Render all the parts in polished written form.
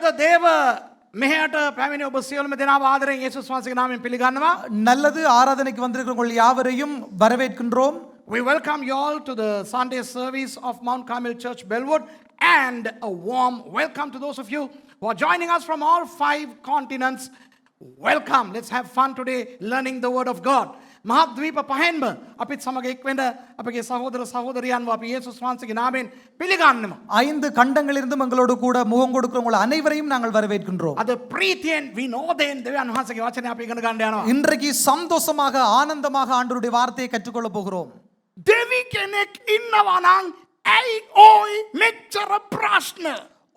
හොඳ දේව මෙහයට පැමිණි ඔබ සියලුම දෙනාව ආදරයෙන් යේසුස් වහන්සේගේ නාමයෙන් පිළිගන්නවා. நல்லது ஆராதனைக்கு வந்திருக்கிற உங்கள் யாவரையும் வரவேற்கின்றோம். We welcome you all to the Sunday service of Mount Carmel Church, Bellwood, and a warm welcome to those of you who are joining us from all 5 continents. Welcome. Let's have fun today learning the word of God. මහද්වීප පහෙන්ම අපිත් සමග එක්වෙන්න අපගේ සහෝදර සහෝදරියන්ව අපි යේසුස් වහන්සේගේ නාමයෙන් පිළිගන්නවා. 5 கண்டங்களிலிருந்தும் எங்களோடு கூட முகம் கொடுக்கிற உங்கள் அனைவரையும் நாங்கள் வரவேற்கின்றோம். අද ප්‍රීතියෙන් විනෝදයෙන් දෙවියන් වහන්සේගේ වචනය අපි ඉගෙන ගන්න යනවා. இன்றைக்கு சந்தோஷமாக ஆனந்தமாக ஆண்டவருடைய வார்த்தையை கற்றுக்கொள்ள போகிறோம். දෙවි කෙනෙක් ඉන්නවා නම් ඇයි ඔයි මෙච්චර ප්‍රශ්න?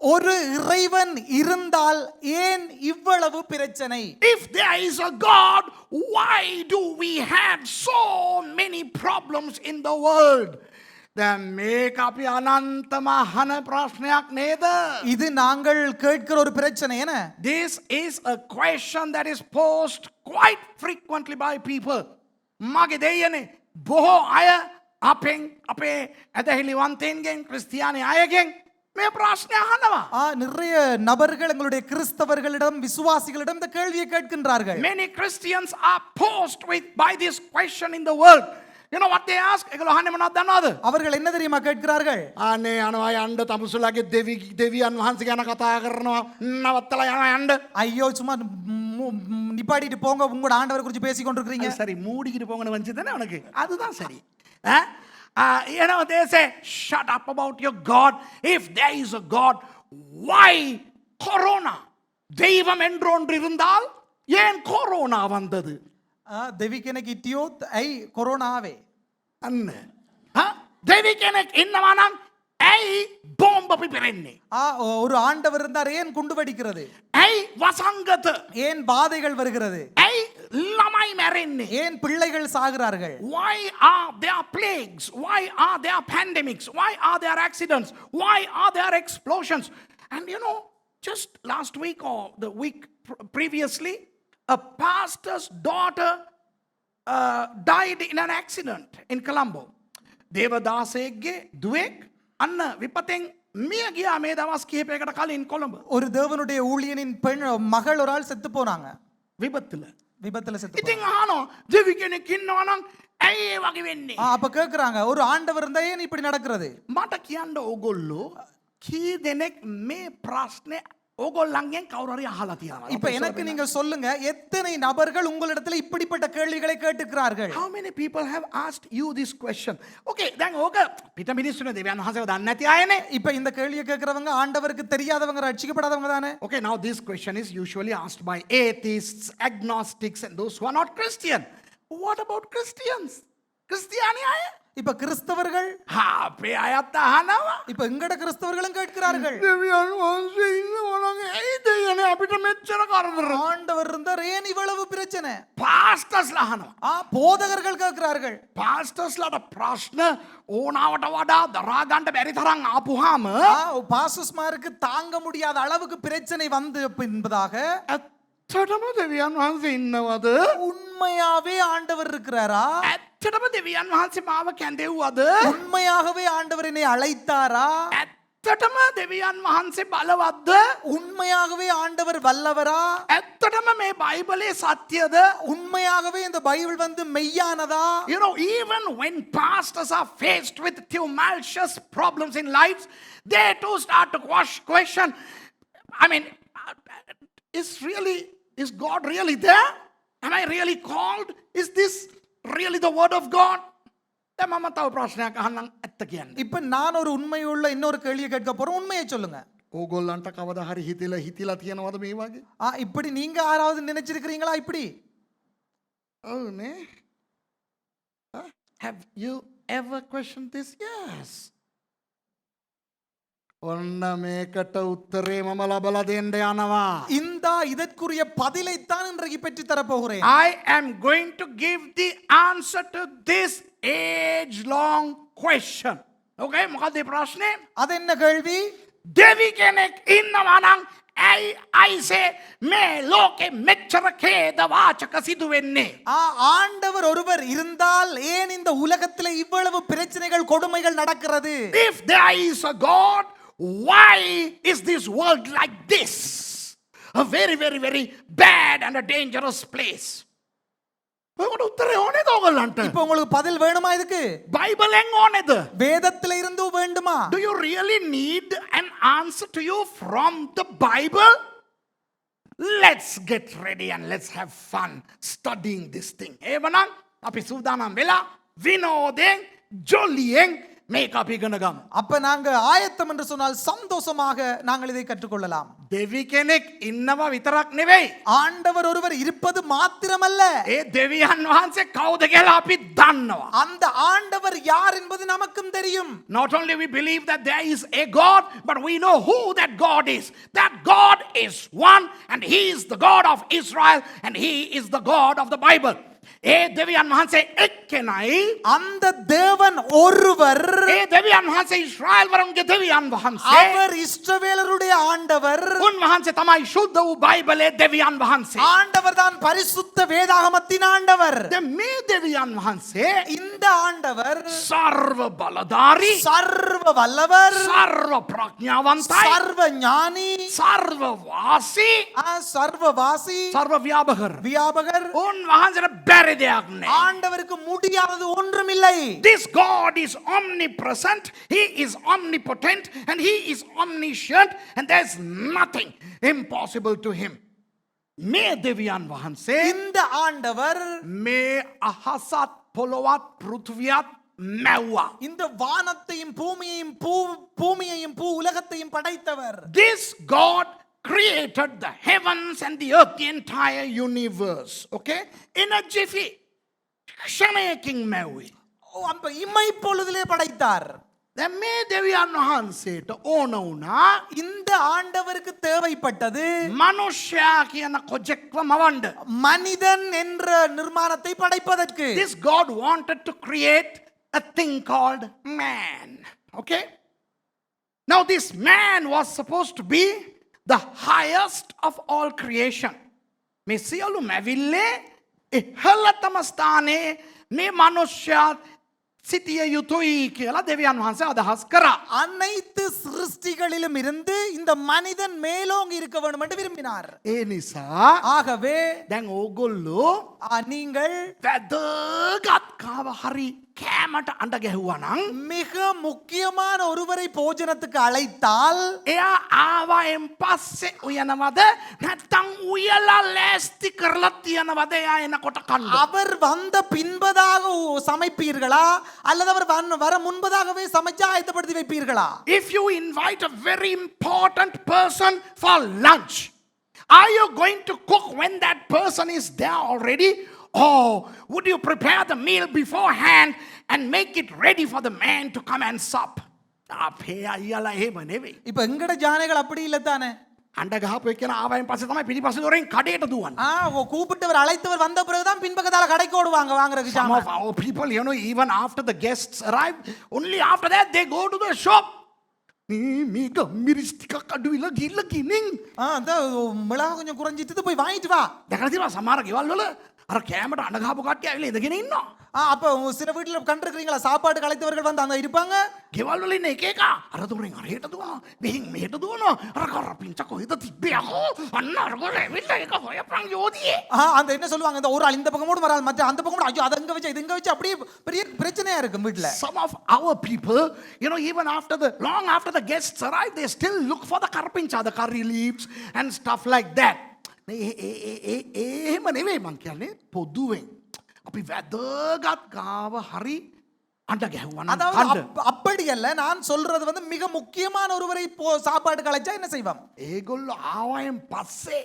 ஒரு இறைவன் இருந்தால் ஏன் இவ்வளவு பிரச்சனை? If there is a God, why do we have so many problems in the world? දැන් මේක අපි අනන්තම අහන ප්‍රශ්නයක් නේද? இது நாங்கள் கேட்கிற ஒரு பிரச்சனை என்ன? This is a question that is posed quite frequently by people. මගේ දෙයනේ බොහෝ අය අපෙන් අපේ ඇදහිලිවන්තයින්ගෙන් ක්‍රිස්තියානි අයගෙන් මේ ප්‍රශ්නය අහනවා. நிறைய நபர்கள் எங்களுடைய கிறிஸ்தவர்களிடம் விசுவாசிகளிடம் இந்த கேள்வியை கேட்கின்றார்கள். Many Christians are posed by this question in the world. You know what they ask? ඒගොල්ලෝ අහන්නේ මොනවද දන්නවද? அவர்கள் என்ன தெரியுமா கேட்கிறார்கள்? අනේ යනවා යන්න තමුසුලාගේ දෙවියන් වහන්සේ ගැන කතා කරනවා නවත්තලා යනවා යන්න. ஐயோ சும்மா நிப்பாட்டிட்டு போங்க உங்களோட ஆண்டவர் குறித்து பேசி கொண்டிருக்கிறீங்க. சரி மூடிக்கிட்டு போங்கன்னு வந்துச்சு தானே உனக்கு அதுதான் சரி. You know, they say, shut up about your God. If there is a God, why corona? தெய்வம் என்று ஒன்று இருந்தால் ஏன் கொரோனா வந்தது? දෙවි කෙනෙක් හිටියොත් ඇයි කොරෝනා ආවේ? අන්න. දෙවි කෙනෙක් ඉන්නවා නම් ඇයි බෝම්බ පිපෙන්නේ? ஒரு ஆண்டவர் இருந்தார் ஏன் குண்டு வெடிக்கிறது? ඇයි වසංගත? ஏன் பாதைகள் வருகிறது? ඇයි ළමයි මැරෙන්නේ? ஏன் பிள்ளைகள் சாகிறார்கள்? Why are there plagues? Why are there pandemics? Why are there accidents? Why are there explosions? And you know, just last week or the week previously, a pastor's daughter died in an accident in Colombo. දේවදාසයෙක්ගේ දුවෙක් අන්න විපතෙන් මිය ගියා මේ දවස් කිහිපයකට කලින් කොළඹ. ஒரு தேவனுடைய ஊழியனின் பெண் மகள் ஒரு ஆள் செத்து போனாங்க. විපත්තුල. விபத்துல செத்து. ඉතින් අහනවා දෙවි කෙනෙක් ඉන්නවා නම් ඇයි ඒ වගේ වෙන්නේ? அப்ப கேக்குறாங்க ஒரு ஆண்டவர் இருந்தா ஏன் இப்படி நடக்கிறது? මට කියන්න ඕගොල්ලෝ කී දෙනෙක් මේ ප්‍රශ්නේ ඕගොල්ලන්ගෙන් කවුරු හරි අහලා තියෙනවා? இப்ப எனக்கு நீங்க சொல்லுங்க எத்தனை நபர்கள் உங்களிடத்துல இப்படிப்பட்ட கேள்விகளை கேட்டுக்கிறார்கள்? How many people have asked you this question? Okay, දැන් ඕක පිට මිනිස්සුනේ දෙවියන් වහන්සේව දන්නේ නැති අයනේ. இப்ப இந்த கேள்வியை கேக்குறவங்க ஆண்டவருக்கு தெரியாதவங்க ரட்சிக்கப்படாதவங்க தானே? Okay, now this question is usually asked by atheists, agnostics and those who are not Christian. What about Christians? கிறிஸ்தியானி අය? இப்ப கிறிஸ்தவர்கள் අපේ අයත් අහනවා. இப்ப எங்கட கிறிஸ்தவர்களும் கேட்கிறார்கள். දෙවියන් වහන්සේ ඉන්නවා නම් ඇයි දෙයනේ අපිට මෙච්චර කරදර? ஆண்டவர் இருந்தார் ஏன் இவ்வளவு பிரச்சனை? පාස්ටර්ස්ලා අහනවා. போதகர்கள் கேட்கிறார்கள். පාස්ටර්ස්ලාට ප්‍රශ්න ඕනාවට වඩා දරා ගන්න බැරි තරම් ආපුවාම பாஸ்டர்ஸ்மாருக்கு தாங்க முடியாத அளவுக்கு பிரச்சனை வந்து என்பதாக ඇත්තටම දෙවියන් වහන්සේ ඉන්නවද? உண்மையாவே ஆண்டவர் இருக்கிறாரா? ඇත්තටම දෙවියන් වහන්සේ මාව කැඳෙව්වද? உண்மையாகவே ஆண்டவர் என்னை அழைத்தாரா? ඇත්තටම දෙවියන් වහන්සේ බලවත්ද? உண்மையாகவே ஆண்டவர் வல்லவரா? ඇත්තටම මේ බයිබලේ සත්‍යද? உண்மையாகவே இந்த பைபிள் வந்து மெய்யானதா? You know, even when pastors are faced with tumultuous problems in lives, they too start to question, I mean, is God really there? Am I really called? Is this really the word of God? මම තව ප්‍රශ්නයක් අහන්නම් ඇත්ත කියන්න. இப்ப நான் ஒரு உண்மையுள்ள இன்னொரு கேள்வியை கேட்க போறேன். உண்மையை சொல்லுங்க. ඕගොල්ලන්ට කවදා හරි හිතිලා තියෙනවද මේ වගේ? இப்படி நீங்க யாராவது நினைச்சிருக்கிறீங்களா இப்படி? ඔව් නේ. Have you ever questioned this? Yes. ඔන්න මේකට උත්තරේ මම ලබලා දෙන්න යනවා. இதற்குரிய பதிலை தான் இன்றைக்கு பெற்று தர போகிறேன். I am going to give the answer to this age long question. Okay, මොකක්ද මේ ප්‍රශ්නේ? அது என்ன கேள்வி? දෙවි කෙනෙක් ඉන්නවා නම් ඇයි අයිසේ මේ ලෝකෙ මෙච්චර ඛේද වාචක සිදු වෙන්නේ? ஆண்டவர் ஒருவர் இருந்தால் ஏன் இந்த உலகத்தில் இவ்வளவு பிரச்சனைகள் கொடுமைகள் நடக்கிறது? If there is a God, why is this world like this? A very, very, very bad and a dangerous place. ඔකට උත්තරේ ඕනේද ඔයගලන්ට? இப்போ உங்களுக்கு பதில் வேணுமா இதுக்கு? බයිබලෙන් ඕනේද? வேதத்துல இருந்து வேண்டுமா? Do you really need an answer to you from the Bible? Let's get ready and let's have fun studying this thing. එවනම් අපි සූදානම් වෙලා විනෝදයෙන් ජොලියෙන් මේක අපි ඉගෙන ගමු. அப்ப நாங்க ஆயத்தம் என்று சொன்னால் சந்தோஷமாக நாங்கள் இதை கற்றுக்கொள்ளலாம். දෙවි කෙනෙක් ඉන්නවා විතරක් නෙවෙයි. ஆண்டவர் ஒருவர் இருப்பது மாத்திரமல்ல, ඒ දෙවියන් වහන්සේ කවුද කියලා අපි දන්නවා. அந்த ஆண்டவர் யார் என்பது நமக்கும் தெரியும். Not only we believe that there is a God, but we know who that God is. That God is one, and He is the God of Israel, and He is the God of the Bible. ඒ දෙවියන් වහන්සේ එක්කෙනයි. அந்த தேவன் ஒருவர், ඒ දෙවියන් වහන්සේ ඊශ්‍රායල් වරුන්ගේ දෙවියන් වහන්සේ. அவர் இஸ்ரவேலருடைய ஆண்டவர். උන්වහන්සේ තමයි ශුද්ධ වූ බයිබලයේ දෙවියන් වහන්සේ. ஆண்டவர் தான் பரிசுத்த வேதாகமத்தின் ஆண்டவர். දැන් මේ දෙවියන් වහන්සේ இந்த ஆண்டவர் සර්ව බලධාරී, சர்வ வல்லவர், සර්ව ප්‍රඥාවන්තයි, சர்வ ஞானி, සර්ව වාසී, சர்வவாசி, සර්ව ව්‍යාපකர். வியாபகர். උන්වහන්සේට බැරි දෙයක් නෑ. ஆண்டவருக்கு முடியாதது ஒன்றுமில்லை. This God is omnipresent, He is omnipotent, and He is omniscient, and there's nothing impossible to Him. මේ දෙවියන් වහන්සේ இந்த ஆண்டவர் මේ අහසත් පොළොවත් පෘථිවියත් මැව්වා. இந்த வானத்தையும் பூமியையும் பூ உலகத்தையும் படைத்தவர். This God created the heavens and the earth, the entire universe. Okay? In a jiffy. ක්ෂණයකින් මැව්වේ. அப்ப இமை பொழுதிலே படைத்தார். දැන් මේ දෙවියන් වහන්සේට ඕන වුණා இந்த ஆண்டவருக்கு தேவைப்பட்டது මනුෂ්‍යයා කියන කොජෙක්ව මවන්න. மனிதன் என்ற நிர்மாணத்தை படைப்பதற்கு. This God wanted to create a thing called man. Okay? Now this man was supposed to be the highest of all creation. මේ සියලු මැවිල්ලේ ඉහළතම ස්ථානයේ මේ මනුෂ්‍යයා සිටිය යුතුයි කියලා දෙවියන් වහන්සේ අදහස් කරා. அனைத்து சிருஷ்டிகளிலும் இருந்து இந்த மனிதன் மேலோங்கி இருக்க வேண்டும் என்று விரும்பினார். ඒ නිසා ஆகவே දැන් ඕගොල්ලෝ நீங்கள் වැදගත් කාව හරි කෑමට අඬ ගැහුවා නම් மிக முக்கியமான ஒருவரை போஜனத்துக்கு அழைத்தால் එයා ආවයෙන් පස්සේ උයනවද නැත්තම් උයලා ලෑස්ති කරලා තියනවද එයා එනකොට කන්න? அவர் வந்த பின்பதாக சமைப்பீர்களா அல்லது அவர் வர முன்பதாகவே சமைச்சு ஆயத்தப்படுத்தி வைப்பீர்களா? If you invite a very important person for lunch, are you going to cook when that person is there already? Or would you prepare the meal beforehand and make it ready for the man to come and sup? අපේ අයියලා එහෙම නෙවෙයි. இப்ப எங்கட ஜானைகள் அப்படி இல்ல தானே. අඬ ගහපු එක්කන ආවයින් පස්සේ තමයි පිටිපස්සේ දොරෙන් කඩේට දුවන්නේ. கூப்பிட்டவர் அழைத்தவர் வந்த பிறகுதான் பின்பக்கத்தால கடைக்கு ஓடுவாங்க வாங்குறதுக்கு Some சாமான். of our people, you know, even after the guests arrive, only after that they go to the shop. මේක මිරිස් ටිකක් අඩුවිලා ගිල්ල කිනින්. அந்த மிளகா கொஞ்சம் குறைஞ்சிட்டு போய் வாங்கிட்டு வா. දැකලා තියෙනවා සමහර ගෙවල් වල අර කෑමට අඬ ගහපු කට්ටිය ඇවිල්ලා ඉඳගෙන ඉන්නවා. அப்ப சில வீட்டுல கண்டிருக்கீங்களா சாப்பாடு கலைத்தவர்கள் வந்து அங்க இருப்பாங்க. ගෙවල් වල ඉන්න එක එක අර දොරෙන් අරහෙට දුවනවා. මෙහෙන් මෙහෙට දුවනවා. අර කරපින්ච කොහෙද තිබ්බේ අහෝ. අන්න අර ගොල්ලෝ ඇවිල්ලා ඒක හොයපන් යෝධියේ. அந்த என்ன சொல்லுவாங்க இந்த ஒரு ஆள் இந்த பக்கம் ஓடு வரால் மற்ற அந்த பக்கம் ஓடு ஐயோ அத அங்க வச்சு இது இங்க வச்சு அப்படியே பெரிய பிரச்சனையா இருக்கும் வீட்ல. Some of our people, you know, even long after the guests arrive, they still look for the karpincha, the curry leaves and stuff like that. එහෙම නෙවෙයි මං කියන්නේ පොදුවෙන් අපි වැදගත් ගාව හරි අඬ ගැහුවා නම් அதாவது அப்படி அல்ல நான் சொல்றது வந்து மிக முக்கியமான ஒருவரை சாப்பாடு கலைச்சா என்ன செய்வோம்? ඒගොල්ලෝ ආවයෙන් පස්සේ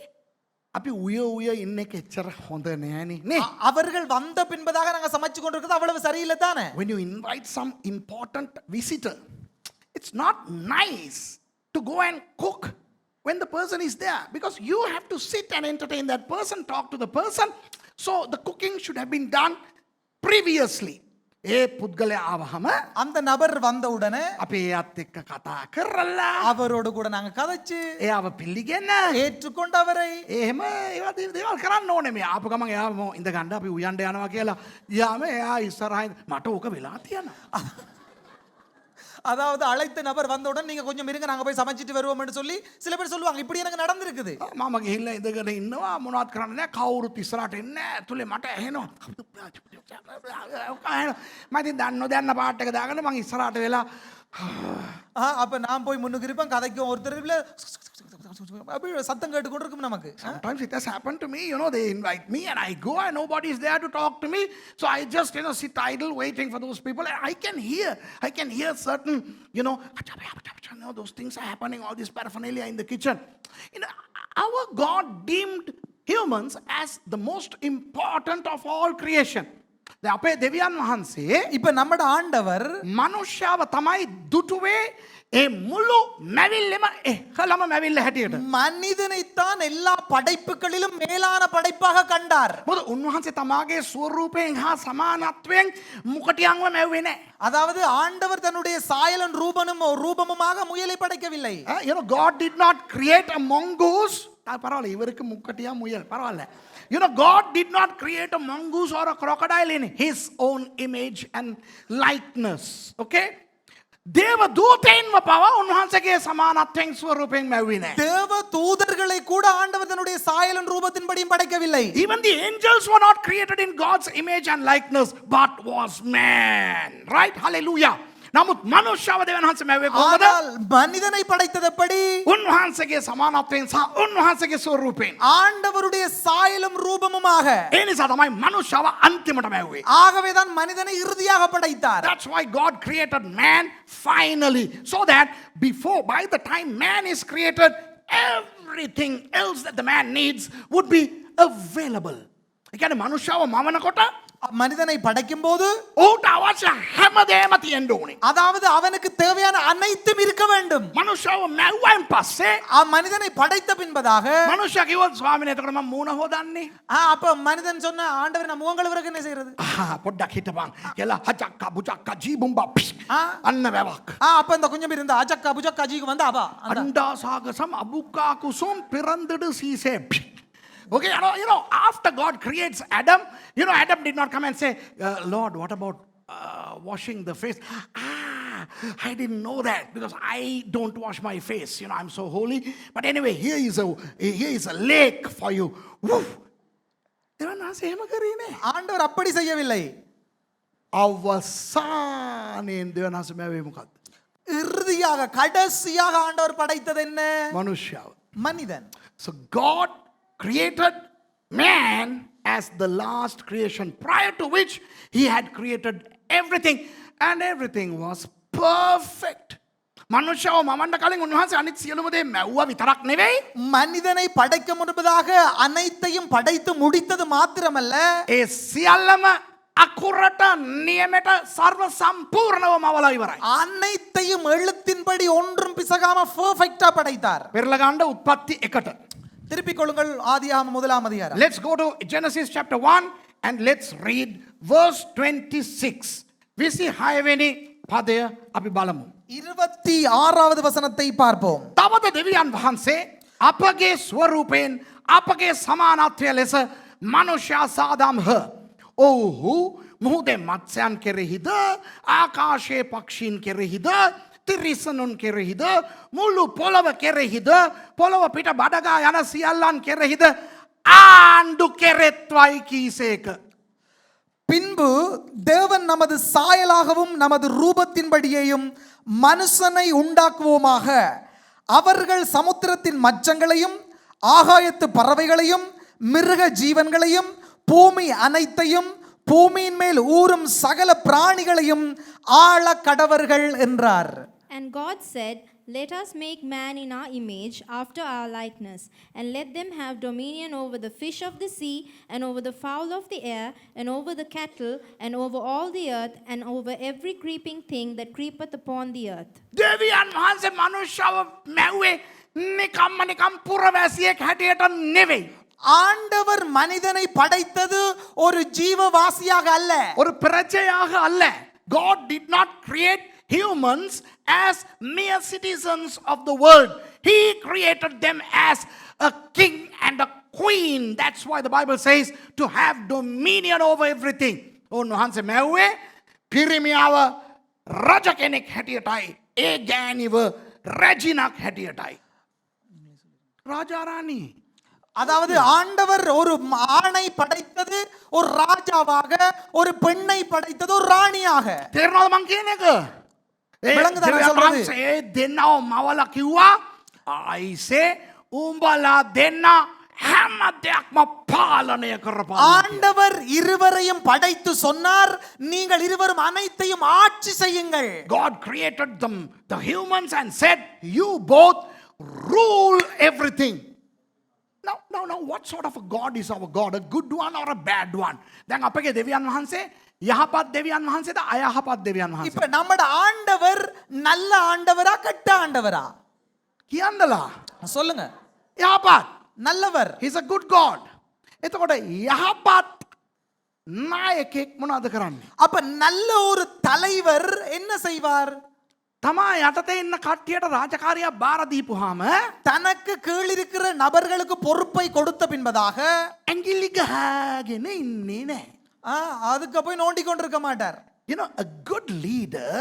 අපි උය ඉන්න එක එච්චර හොඳ නෑනේ නේ. அவர்கள் வந்த பின்பதாக நாங்க சமைச்சு கொண்டிருக்கிறது அவ்வளவு சரியில்லை தானே. When you invite some important visitor, it's not nice to go and cook when the person is there, because you have to sit and entertain that person, talk to the person. So the cooking should have been done previously. ඒ පුද්ගලයා ආවහම அந்த நபர் வந்த உடனே අපි එයාත් එක්ක කතා කරලා அவரோடு கூட நாங்க கதைச்சு එයාව පිළිගෙන ஏற்றுக்கொண்டவரை එහෙම ඒවා දේවල් කරන්න ඕනේ. මේ ආපු ගමන් එයා ඉඳ ගන්න අපි උයන්ඩ යනවා කියලා. යාම එයා ඉස්සරහින් මට ඕක වෙලා තියෙනවා. அதாவது அழைத்த நபர் வந்தவுடன் நீங்க கொஞ்சம் இருங்க நாங்க போய் சமைச்சிட்டு வருவோம்னு சொல்லி சில பேர் சொல்லுவாங்க. இப்படி எனக்கு நடந்திருக்குது. මම ගිහිල්ලා ඉඳගෙන ඉන්නවා මොනවත් කරන්නේ නැහැ කවුරුත් ඉස්සරහට එන්නේ නැහැ ඇතුලේ මට ඇහෙනවා මම ඉතින් දන්න පාට් එක දාගෙන මම ඉස්සරහට වෙලා அப்ப நான் போய் முன்னுக்கு இருப்பேன், கதைக்கும் ஒருத்தர் இல்ல அப்படி சத்தம் கேட்டு கொண்டு இருக்கும் நமக்கு. sometimes it has happened to me, you know, they invite me and I go and nobody is there to talk to me, so I just, you know, sit idle waiting for those people and I can hear certain, you know, those things are happening, all this paraphernalia in the kitchen. You know, our God deemed humans as the most important of all creation. දැන් අපේ දෙවියන් වහන්සේ இப்ப நம்மட ஆண்டவர் මනුෂ්‍යව තමයි දුටුවේ ඒ මුළු මැවිල්ලෙම එකලම මැවිල්ල හැටියට. மனிதனைத்தான் எல்லா படைப்புகளிலும் மேலான படைப்பாக கண்டார். මොකද උන්වහන්සේ තමාගේ ස්වරූපයෙන් හා සමානත්වයෙන් මුකටියන්ව මැව්වේ නැහැ. அதாவது ஆண்டவர் தன்னுடைய சாயலன் ரூபமுமாக முயலை படைக்கவில்லை. You know, God did not create a mongoose. பரவாயில்ல இவருக்கு முக்கட்டியா முயல் பரவாயில்ல. You know, God did not create a mongoose or a crocodile in his own image and likeness. Okay? தேவ தூதேன்ව පවා උන්වහන්සේගේ සමානත්වයෙන් ස්වරූපයෙන් මැව්වේ නැහැ. தேவ தூதர்களை கூட ஆண்டவர் தன்னுடைய சாயலன் ரூபத்தின்படியும் படைக்கவில்லை. Even the angels were not created in God's image and likeness, but was man. Right? Hallelujah. නමුත් මනුෂ්‍යව දෙවියන් වහන්සේ මැව්වේ කොහොමද? மனிதனை படைத்தது எப்படி? උන්වහන්සේගේ සමානත්වයෙන් සහ උන්වහන්සේගේ ස්වරූපයෙන්. ஆண்டவருடைய சாயலும் ரூபமுமாக. ඒ නිසා තමයි මනුෂ්‍යව අන්තිමට මැව්වේ. ஆகவே தான் மனிதனை இறுதியாக படைத்தார். That's why God created man finally, so that by the time man is created, everything else that the man needs would be available. ඒ කියන්නේ මනුෂ්‍යව මවනකොට மனிதனை படைக்கும் போது ඌට අවශ්‍ය හැමදේම තියෙන්න ඕනේ. அதாவது அவனுக்கு தேவையான அனைத்தும் இருக்க வேண்டும். මනුෂ්‍යව මැව්වයින් පස්සේ மனிதனை படைத்த பின்பதாக මනුෂ්‍ය කිව්වොත් ස්වාමීනි එතකොට මම මූණ හොදන්නේ. அப்ப மனிதன் சொன்ன ஆண்டவர் நான் முகம் கழுவுறதுக்கு என்ன செய்யறது? පොඩ්ඩක් හිටපන්. කියලා හචක්කා බුචක්කා ජීබුම්බා අන්න වැවක්. அப்ப இந்த கொஞ்சம் பேர் இந்த அஜக்கா புஜக்கா ஜிக்கு வந்து அப்பா අණ්ඩාසාගසම් අබුක්කා කුසුම් පිරන්දඩ සීසේ. Okay, you know, after God creates Adam, you know, Adam did not come and say, Lord, what about washing the face? I didn't know that because I don't wash my face. You know, I'm so holy. But anyway, here is a lake for you. ஆண்டவர் அப்படி செய்யவில்லை. අවසානයෙන් දෙවියන් වහන්සේ මැව්වේ මොකක්ද? இறுதியாக கடைசியாக ஆண்டவர் படைத்தது என்ன? මනුෂ්‍යව. மனிதன். So God created man as the last creation, prior to which he had created everything and everything was perfect. மனுஷாව මවන්න කලින් උන්වහන්සේ අනිත් සියලුම දේ මැව්වා විතරක් නෙවෙයි. மனிதனை படைக்க முன்பதாக அனைத்தையும் படைத்து முடித்தது மாத்திரமல்ல, ඒ සියල්ලම අකුරට නියමයට සර්ව සම්පූර්ණව මවලා ඉවරයි. அனைத்தையும் எழுத்தின்படி ஒன்றும் பிசகாம பெர்ஃபெக்ட்டா படைத்தார். පෙරලා ගන්න උත්පත්ති 1ට. திருப்பிக் கொள்ளுங்கள் ஆதியாகமம் 1ஆம் அதிகாரம். Let's go to Genesis chapter 1 and let's read verse 26. 26 වෙනි පදය අපි බලමු. 26வது වசனத்தை பார்ப்போம். තවද දෙවියන් වහන්සේ අපගේ ස්වරූපයෙන් අපගේ සමානත්වය ලෙස මනුෂ්‍යයා සාදාම්හ. ඔව්හු මුහුදේ මත්ස්‍යයන් කෙරෙහිද ආකාශයේ පක්ෂීන් කෙරෙහිද තිරිසනුන් කෙරෙහිද මුළු පොළව කෙරෙහිද පොළව පිට බඩගා යන සියල්ලන් කෙරෙහිද ආණ්ඩු කෙරෙත්වයි කීසේක. பின்பு தேவன் நமது சாயலாகவும் நமது ரூபத்தின்படியேயும் மனுஷனை உண்டாக்குவோமாக. அவர்கள் சமுத்திரத்தின் மச்சங்களையும் ஆகாயத்து பறவைகளையும் மிருக ஜீவன்களையும் பூமி அனைத்தையும் பூமியின் மேல் ஊறும் சகல பிராணிகளையும் ஆள கடவர்கள் என்றார். And God said, let us make man in our image, after our likeness, and let them have dominion over the fish of the sea, and over the fowl of the air, and over the cattle, and over all the earth, and over every creeping thing that creepeth upon the earth. දෙවියන් වහන්සේ මනුෂ්‍යව මැව්වේ නිකම් පුරවැසියෙක් හැටියට නෙවෙයි. ஆண்டவர் மனிதனை படைத்தது ஒரு ஜீவவாசியாக அல்ல, ஒரு பிரஜையாக அல்ல. God did not create humans as mere citizens of the world. He created them as a king and a queen. That's why the Bible says to have dominion over everything. උන්වහන්සේ මැව්වේ පිරිමියාව රජ කෙනෙක් හැටියටයි ඒ ගෑනිව රැජිනක් හැටියටයි. රාජාරාණී. அதாவது ஆண்டவர் ஒரு ஆணை படைத்தது ஒரு ராஜாவாக, ஒரு பெண்ணை படைத்தது ஒரு ராணியாக. තේරෙනවද මං කියන එක? විලංගුදා දෙවියන් சொல்றது. වහන්සේ ඒ දෙන්නව මවලා කිව්වා ආයිසේ උඹලා දෙන්න හැම දෙයක්ම පාලනය කරපන්. ஆண்டவர் இருவரையும் படைத்து சொன்னார், நீங்கள் இருவரும் அனைத்தையும் ஆட்சி செய்யுங்கள். God created them, the humans, and said, you both rule everything. Now, what sort of a God is our God? A good one or a bad one? දැන් අපගේ දෙවියන් වහන්සේ යහපත් දෙවියන් වහන්සේද අයහපත් දෙවියන් වහන්සේ? இப்ப நம்மட ஆண்டவர் நல்ல ஆண்டவரா கெட்ட ஆண்டவரா? කියන්නලා. சொல்லுங்க. යහපත්. நல்லவர். He's a good God. එතකොට යහපත් නායකෙක් මොනවද කරන්නේ? அப்ப நல்ல ஒரு தலைவர் என்ன செய்வார்? තමා යටතේ ඉන්න කට්ටියට රාජකාරියක් බාර දීපුවාම தனக்கு கீழ் இருக்கிற நபர்களுக்கு பொறுப்பை கொடுத்த பின்பதாக ඇඟිලි ගහගෙන ඉන්නේ නැහැ. அதுக்கு போய் நோண்டி கொண்டிருக்க மாட்டார். You know, a good leader,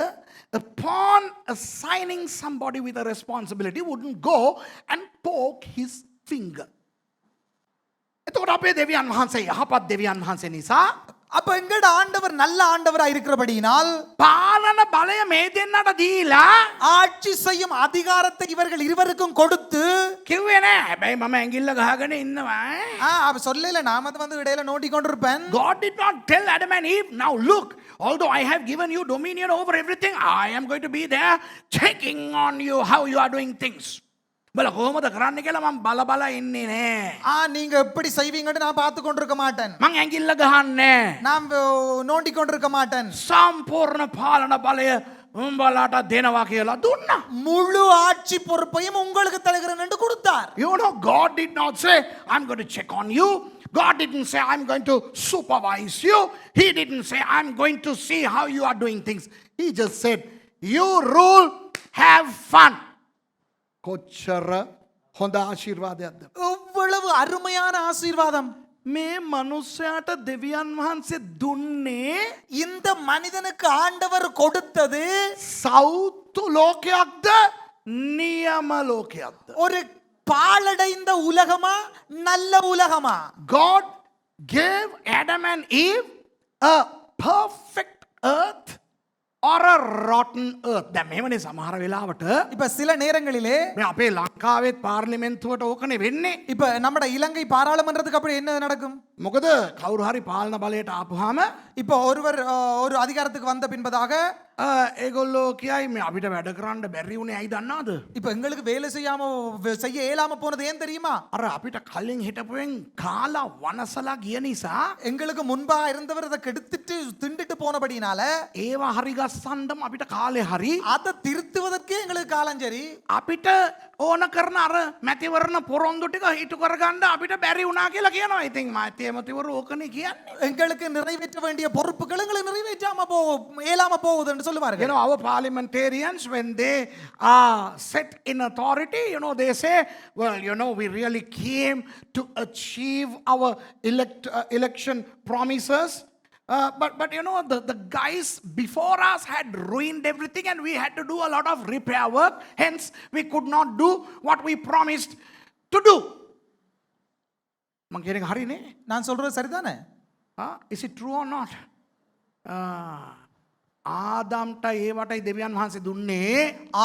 upon assigning somebody with a responsibility, wouldn't go and poke his finger. එතකොට අපේ දෙවියන් වහන්සේ යහපත් දෙවියන් වහන්සේ නිසා அப்ப எங்கட ஆண்டவர் நல்ல ஆண்டவரா இருக்கிறபடியினால் පාලන බලය මේ දෙන්නට දීලා ஆட்சி செய்யும் அதிகாரத்தை இவர்கள் இருவருக்கும் கொடுத்து කිව්වේ නෑ. හැබැයි මම ඇඟිල්ල ගහගෙන ඉන්නවා. அவ சொல்லல, நாம வந்து இடையில நோண்டி கொண்டிருப்பேன். God did not tell Adam and Eve, now look, although I have given you dominion over everything, I am going to be there checking on you how you are doing things. බල කොහොමද කරන්න කියලා මම බල බල ඉන්නේ නෑ. நீங்க எப்படி செய்வீங்கன்னு நான் பார்த்து கொண்டிருக்க மாட்டேன். මං ඇඟිල්ල ගහන්නේ நான் நோண்டி கொண்டிருக்க மாட்டேன். සම්පූර්ණ පාලන බලය උඹලාට දෙනවා කියලා දුන්නා. முழு ஆட்சி பொறுப்பையும் உங்களுக்கு தருகிறேன் என்று கொடுத்தார். You know, God did not say, I'm going to check on you. God didn't say, I'm going to supervise you. He didn't say, I'm going to see how you are doing things. He just said, you rule, have fun. කොච්චර හොඳ ආශිර්වාදයක්ද? எவ்வளவு அருமையான ஆசீர்வாதம். මේ මනුස්සයාට දෙවියන් වහන්සේ දුන්නේ இந்த மனிதனுக்கு ஆண்டவர் கொடுத்தது සෞතු ලෝකයක්ද නියම ලෝකයක්ද? ஒரு பாழடைந்த உலகமா நல்ல உலகமா? God gave Adam and Eve a perfect earth or a rotten earth. දැන් මෙහෙමනේ සමහර වෙලාවට இப்ப சில நேரங்களிலே මේ අපේ ලංකාවෙත් පාර්ලිමේන්තුවට ඕකනේ වෙන්නේ. இப்ப நம்ம இலங்கை பாராளுமன்றத்துக்கு அப்படி என்ன நடக்கும்? මොකද කවුරු හරි පාලන බලයට ආපුවාම இப்போ ஒருவர் ஒரு அதிகாரத்துக்கு வந்த பின்பதாக ඒගොල්ලෝ කියයි මේ අපිට වැඩ කරන්න බැරි වුණේ ඇයි දන්නවද? இப்ப எங்களுக்கு வேலை செய்ய இயலாம போனது ஏன் தெரியுமா? අර අපිට කලින් හිටපුවෙන් කාලා වනසලා ගිය නිසා எங்களுக்கு முன்பா இருந்தவர் அதை கெடுத்துட்டு திண்டுட்டு போனபடினால ඒවා හරි ගස්සන්නම අපිට කාලේ හරි அதை திருத்துவதற்கே எங்களுக்கு காலம் சரி. අපිට ඕන කරන අර මැතිවරණ පොරොන්දු ටික හිටු කරගන්න අපිට බැරි වුණා කියලා කියනවා. ඉතින් මැතිවරු ඕකනේ කියන්නේ. எங்களுக்கு நிறைவேற்ற வேண்டிய பொறுப்புகள் எங்களுக்கு நிறைவேற்றாம இயலாம போகுதுன்னு சொல்லுவார்கள். You know, our parliamentarians, when they are set in authority, you know, they say, well, you know, we really came to achieve our election promises. But you know, the guys before us had ruined everything and we had to do a lot of repair work. Hence, we could not do what we promised to do. நான் சொல்றது சரிதானே? Is it true or not? ආදාම්ට ඒවටයි දෙවියන් වහන්සේ දුන්නේ.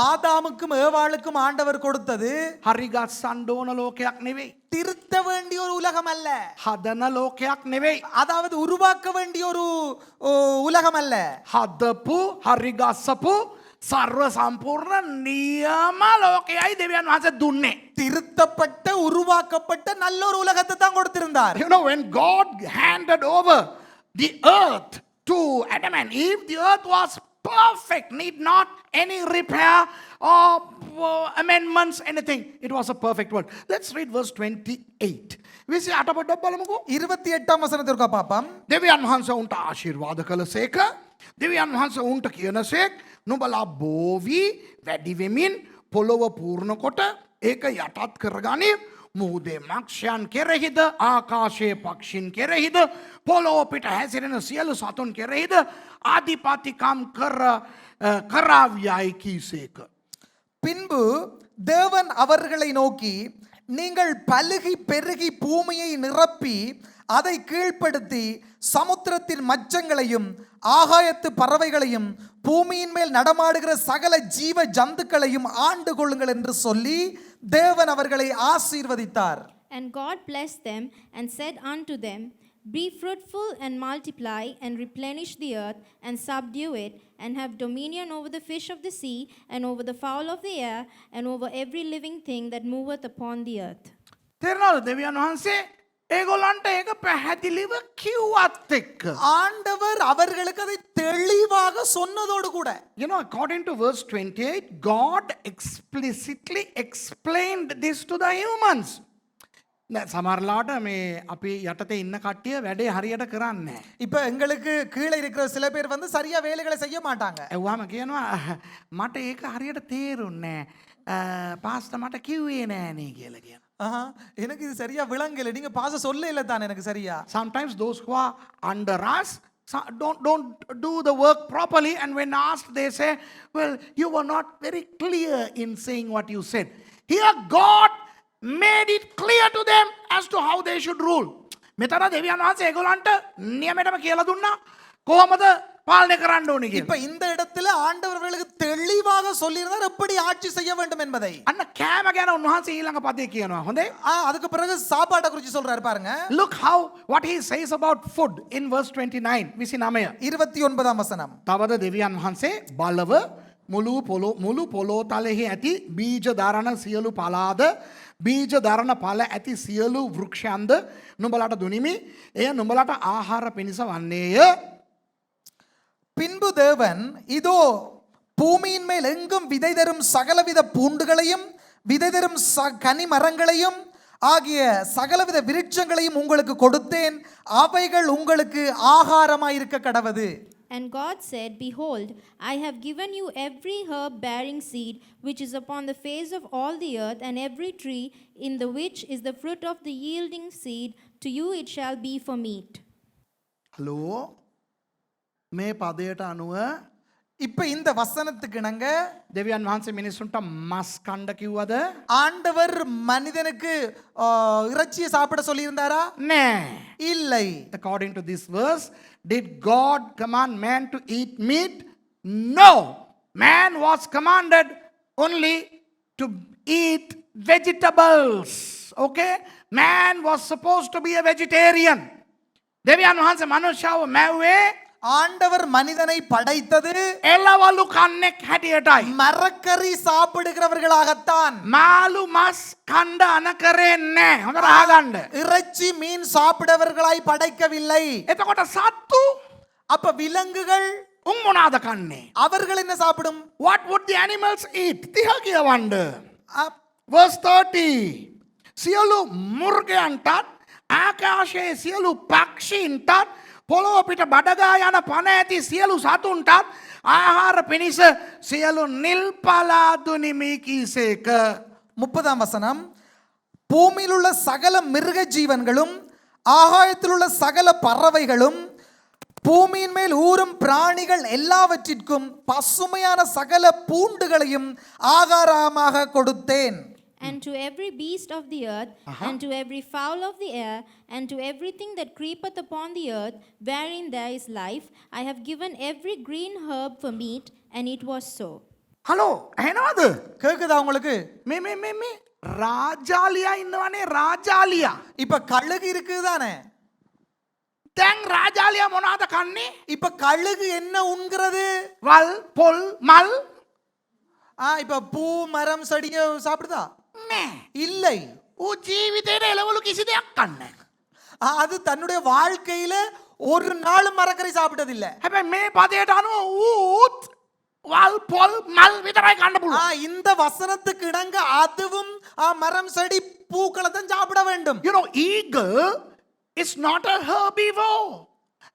ஆதாமுக்கும் ஏவாளுக்கும் ஆண்டவர் கொடுத்தது හරි ගස්සන්න ඕන ලෝකයක් නෙවෙයි. திருத்த வேண்டிய ஒரு உலகம் அல்ல. හදන ලෝකයක් නෙවෙයි. அதாவது உருவாக்க வேண்டிய ஒரு உலகம் அல்ல. හදපු හරි ගස්සපු සර්ව සම්පූර්ණ නියම ලෝකයයි දෙවියන් වහන්සේ දුන්නේ. திருத்தப்பட்ட உருவாக்கப்பட்ட நல்ல ஒரு உலகத்தை தான் கொடுத்திருந்தார். You know, when God handed over the earth to Adam and Eve, the earth was perfect, need not any repair or amendments, anything. It was a perfect world. Let's read verse 28. විසි අටපොඩ්ඩක් බලමුකෝ. 28ாம் වසනத்திற்கு පාපම්. දෙවියන් වහන්සේ උන්ට ආශිර්වාද කළසේක. දෙවියන් වහන්සේ උන්ට කියනසේක් නුඹලා බෝවි වැඩි වෙමින් පොළොව පූර්ණ කොට ඒක යටත් කරගනි. මුහුදේ මක්ෂයන් කෙරෙහිද ආකාශයේ පක්ෂින් කෙරෙහිද පොළොව පිට හැසිරෙන සියලු සතුන් කෙරෙහිද ආධිපතිකම් කරාවියයි කීසේක. பின்பு தேவன் அவர்களை நோக்கி நீங்கள் பலுகி பெருகி பூமியை நிரப்பி அதை கீழ்ப்படுத்தி சமுத்திரத்தின் மச்சங்களையும் ஆகாயத்து பறவைகளையும் பூமியின் மேல் நடமாடுகிற சகல ஜீவ ஜந்துக்களையும் ஆண்டு கொள்ளுங்கள் என்று சொல்லி தேவன் அவர்களை ஆசீர்வதித்தார். And God blessed them and said unto them, Be fruitful and multiply and replenish the earth and subdue it and have dominion over the fish of the sea and over the fowl of the air and over every living thing that moveth upon the earth. තේරෙනවද දෙවියන් වහන්සේ ඒගොල්ලන්ට ඒක පැහැදිලිව කිව්වත් එක්ක. ஆண்டவர் அவர்களுக்கு அதை தெளிவாக சொன்னதோடு கூட You know, according to verse 28, God explicitly explained this to the humans. සමහරලාට මේ අපි යටතේ ඉන්න කට්ටිය වැඩේ හරියට කරන්නේ නැහැ. இப்ப எங்களுக்கு கீழே இருக்கிற சில பேர் வந்து சரியா வேலைகளை செய்ய மாட்டாங்க. එව්වාම කියනවා මට ඒක හරියට තේරුන්නේ නැහැ. පාස්ටර් මට කිව්වේ නෑනේ කියලා කියනවා. ஆஹா, எனக்கு இது சரியா விளங்கல, நீங்க பாச சொல்ல இல்ல தானே எனக்கு சரியா. Sometimes those who are under us don't do the work properly, and when asked they say, well, you were not very clear in saying what you said. Here God made it clear to them as to how they should rule. මෙතන දෙවියන් වහන්සේ ඒගොල්ලන්ට නියමෙටම කියලා දුන්නා කොහොමද පාලනය කරන්න ඕනේ இப்ப කියලා. இந்த இடத்துல ஆண்டவர் அவர்களுக்கு தெளிவாக சொல்லியிருந்தார் எப்படி ஆட்சி செய்ய வேண்டும் என்பதை. අන්න කෑම ගැන උන්වහන්සේ ඊළඟ පදේ කියනවා. හොඳේ? அதுக்கு பிறகு சாப்பாட்டை குறித்து சொல்றாரு பாருங்க. Look how what he says about food in verse 29. 29. 29ஆம் வசனம். තවද දෙවියන් වහන්සේ බලව මුළු පොළොව තලෙහි ඇති බීජ දරන සියලු පලාද බීජ දරන පල ඇති සියලු වෘක්ෂයන්ද නුඹලට දුනිමි. එය නුඹලට ආහාර පිණිස වන්නේය. பின்பு தேவன் இதோ பூமியின் மேல் எங்கும் விதை தரும் சகலவித பூண்டுகளையும் விதை தரும் கனி மரங்களையும் ஆகிய சகலவித விருட்சங்களையும் உங்களுக்கு கொடுத்தேன், அவைகள் உங்களுக்கு ஆகாரமாயிருக்க கடவது. And God said, Behold, I have given you every herb bearing seed which is upon the face of all the earth, and every tree in the which is the fruit of the yielding seed, to you it shall be for meat. Hello මේ පදයට අනුව இப்ப இந்த வசனத்துக்கு இணங்க දෙවියන් වහන්සේ මිනිසුන්ට මස් කණ්ඩ කිව්වද? ஆண்டவர் மனிதனுக்கு இறைச்சியை சாப்பிட சொல்லி இருந்தாரா? නෑ. இல்லை. According to this verse, did God command man to eat meat? No. Man was commanded only to eat vegetables. Okay? Man was supposed to be a vegetarian. දෙවියන් වහන්සේ මනුෂ්‍යව මැව්වේ ஆண்டவர் மனிதனை படைத்தது එළවලු කන්නෙක් හැටියටයි. மரக்கறி சாப்பிடுகிறவர்களாகத்தான். මාළු මස් කණ්ඩ අන කරේ නැහැ. හොඳට අහගන්න. இறைச்சி மீன் சாப்பிடவர்களாய் படைக்கவில்லை. එතකොට සත්තු அப்ப விலங்குகள் උන් මොනවාද කන්නේ? அவர்கள் என்ன சாப்பிடும்? What would the animals eat? 30 කියවන්න. அப்- Verse 30. සියලු මුර්ගයන්ටත් ආකාශයේ සියලු පක්ෂීන්ටත් පොළොව පිට බඩගා යන පණ ඇති සියලු සතුන්ටත් ආහාර පිණිස සියලු නිල් පලා දුනිමි කීසේක. 30ஆம் வசனம். பூமியில் உள்ள சகல மிருக ஜீவன்களும் ஆகாயத்தில் உள்ள சகல பறவைகளும் பூமியின் மேல் ஊறும் பிராணிகள் எல்லாவற்றிற்கும் பசுமையான சகல பூண்டுகளையும் ஆகாரமாக கொடுத்தேன். And to every beast of the earth, and to every fowl of the air, and to everything that creepeth upon the earth, wherein there is life, I have given every green herb for meat, and it was so. Hello ඇහෙනවද? கேக்குதா உங்களுக்கு? මේ රාජාලියා ඉන්නවනේ රාජාලියා. இப்ப கழுகு இருக்குதானே? දැන් රාජාලියා මොනවද කන්නේ? இப்ப கழுகு என்ன உண்கிறது? වල් පොල් මල් இப்ப பூ மரம் செடிய சாப்பிடுதா? නෑ. இல்லை. ඌ ජීවිතේට එළවලු කිසි දෙයක් කන්නේ නැහැ. அது தன்னுடைய வாழ்க்கையில ஒரு நாள் மரக்கறி சாப்பிட்டதில்லை. හැබැයි මේ පදයට අනුව ඌත් වල් පොල් මල් විතරයි කන්න පුළුවන්. இந்த வசனத்துக்கு இணங்க அதுவும் மரம் செடி பூக்களை தான் சாப்பிட வேண்டும். You know, eagle is not a herbivore.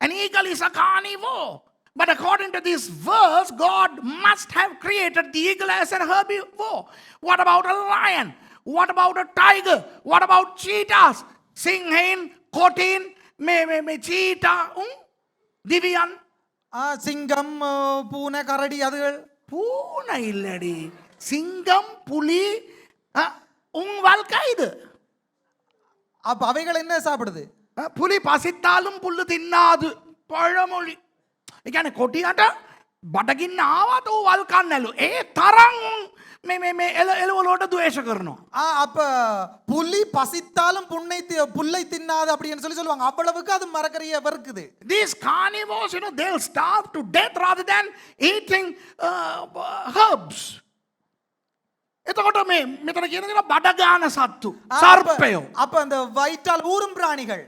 An eagle is a carnivore. But according to this verse, God must have created the eagle as a herbivore. What about a lion? What about a tiger? What about cheetahs? Singhain, kotin, me cheetah, diviyan. சிங்கம் பூனை கரடி அதுகள் பூனை இல்லடி, சிங்கம், புலி, வாழ்க்கைது. அப்ப அவைகள் என்ன சாப்பிடுது? පුලි පසිත්තාලුම් පුල්ල තින්නාද පழමොලි. එකන කොටියට බඩගින්න ආවත් වූ වල්කන්න ඇලු. ඒ තරං මේ එලවලෝට දුවේශ කරනවා. அப்ப புலி பசித்தாலும் புல்லை தின்னாது அப்படின்னு சொல்லுவாங்க. அவ்வளவுக்கு அது மரக்கறியை வெறுக்குது. These carnivores, they'll starve to death rather than eating herbs. එතකොට මේ මෙතන කියන දේ බඩගාන සත්තු, සර්පයෝ. அப்ப அந்த வயிற்றால் ஊரும் பிராணிகள்.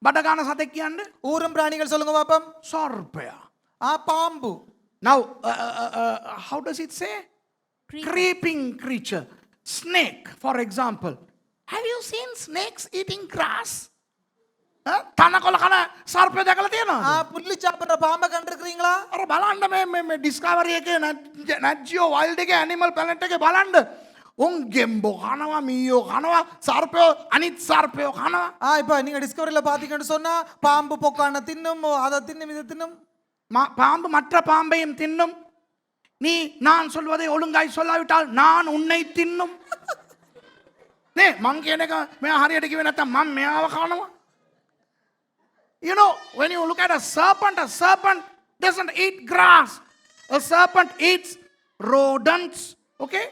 බඩගාන සතෙක් කියන්නේ ஊரும் பிராணிகள் சொல்லுங்க பாப்போம். සර්පයා. பாம்பு. Now, how does it say? Creeping creature. Snake, for example. Have you seen snakes eating grass? තනකොළ කන සර්පය දැකලා තියෙනවද? புள்ளி சாப்பிடுற பாம்பை கண்டிருக்கிறீங்களா? අර බලන්න මේ ඩිස්කවරි එකේ නැජ්ජියෝ වයිල්ඩ් එකේ ඇනිමල් ප්ලැනට් එකේ බලන්න. උන් ගෙම්බෝ කනවා, මීයෝ කනවා, සර්පයෝ අනිත් සර්පයෝ කනවා. இப்ப நீங்க டிஸ்கவரியில பாத்தீங்கன்னு சொன்னா பாம்பு பொக்கான தின்னும், அதை தின்னும், இதை தின்னும். பாம்பு மற்ற பாம்பையும் தின்னும். நீ நான் சொல்வதை ஒழுங்காய் சொல்லாவிட்டால் நான் உன்னை தின்னும். නේ මං කියන එක මෙයා හරියට කිව්වේ නැත්තම් මම මෙයාව කනවා. You know, when you look at a serpent doesn't eat grass. A serpent eats rodents, okay,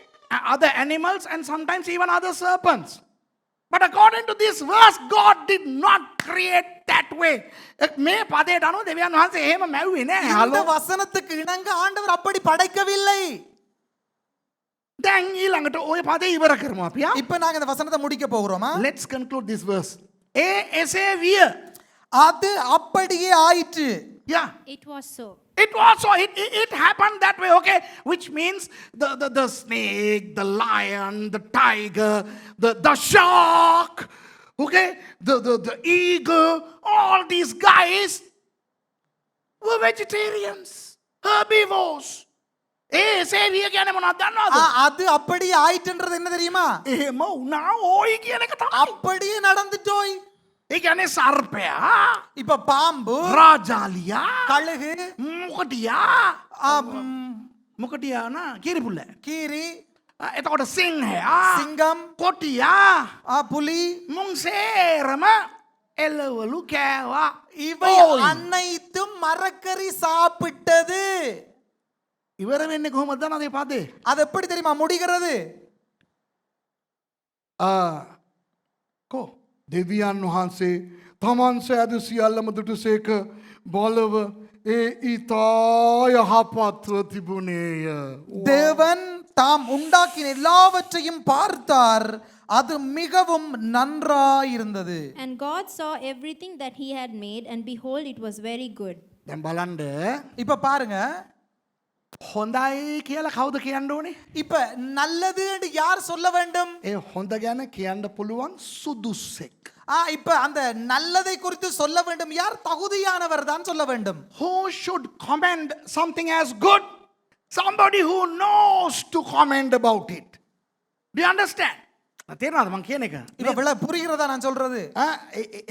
other animals, and sometimes even other serpents. But according to this verse, God did not create that way. මේ පදයට අනුව දෙවියන් වහන්සේ එහෙම මැව්වේ නෑ. இந்த வசனத்துக்கு இணங்க ஆண்டவர் அப்படி படைக்கவில்லை. දැන් ඊළඟට ওই පදේ ඉවර කරමු අපි. இப்ப நாங்க இந்த வசனத்தை முடிக்க போகிறோமா? Let's conclude this verse. එසේ විය. அது அப்படியே ஆயிற்று. Yeah. It was so. It was so. It happened that way, okay? Which means the snake, the lion, the tiger, the shark, okay? The eagle, all these guys were vegetarians, herbivores. සේවිය කියන්නේ මොනවද දන්නවද? அது அப்படியே ஆயிற்றுன்றது என்ன தெரியுமா? එහෙම වුණා ඕයි කියන එක තමයි. அப்படியே நடந்துட்டோய். ඒ කියන්නේ සර්පයා, இப்ப பாம்பு, රාජාලියා, கழுகு, මොකටියා නා කිරිපුල්ල. கீரி, එතකොට සිංහයා, சிங்கம், කොටියා, புலி, මුන් සේරම එළවලු කෑවා. இவை அனைத்தும் மரக்கறி சாப்பிட்டது. ඉවර වෙන්නේ කොහොමද දන්නවද මේ පදේ? அது எப்படி தெரியுமா முடிகிறது? කෝ දෙවියන් වහන්සේ තමන් සෑදු සියල්ලම දුටුසේක බලව ඒ ඊතා යහපත්ව තිබුණේය. தேவன் தாம் உண்டாக்கின எல்லாவற்றையும் பார்த்தார், அது மிகவும் நன்றாயிருந்தது. And God saw everything that he had made, and behold, it was very good. දැන් බලන්න இப்ப பாருங்க, හොඳයි කියලා කවුද කියන්න ඕනේ? இப்ப நல்லது என்று யார் சொல்ல வேண்டும்? ඒ හොඳ ගැන කියන්න පුළුවන් සුදුස්සෙක්. இப்ப அந்த நல்லதை குறித்து சொல்ல வேண்டும் யார்? தகுதியானவர் தான் சொல்ல வேண்டும். Who should commend something as good? Somebody who knows to comment about it. Do you understand? තේරෙනවද මං කියන එක? இப்ப புரிகிறதா நான் சொல்றது?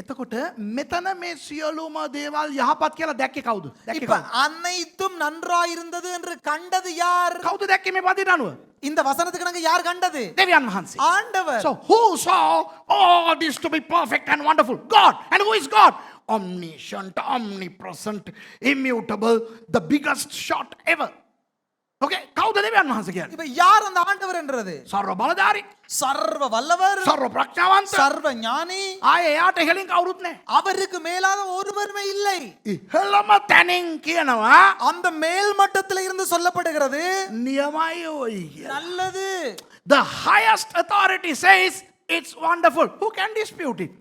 එතකොට මෙතන මේ සියලුම දේවල් යහපත් කියලා දැක්කේ කවුද? இப்ப அனைத்தும் நன்றாயிருந்தது என்று கண்டது யார்? කවුද දැක්කේ මේ පදයට අනුව? இந்த வசனத்துக்கு நாங்க யார் கண்டது? දෙවියන් වහන්සේ. ஆண்டவர். So who saw all this to be perfect and wonderful? God. And who is God? Omniscient, omnipresent, immutable, the biggest shot ever. Okay, කවුද දෙවියන් වහන්සේ කියන්නේ? இப்ப யார் அந்த ஆண்டவர் என்றது? සර්ව බලධාරී, சர்வ வல்லவர், සර්ව ප්‍රඥාවන්ත, சர்வ ஞானி. ආයේ එයාට ඉහළින් කවුරුත් නැහැ. அவருக்கு மேலாக ஒருவருமே இல்லை. ඉහළම තැනින් කියනවා அந்த மேல் மட்டத்தில் இருந்து சொல்லப்படுகிறது නියමයි ඔයි කියලා. நல்லது. The highest authority says it's wonderful. Who can dispute it?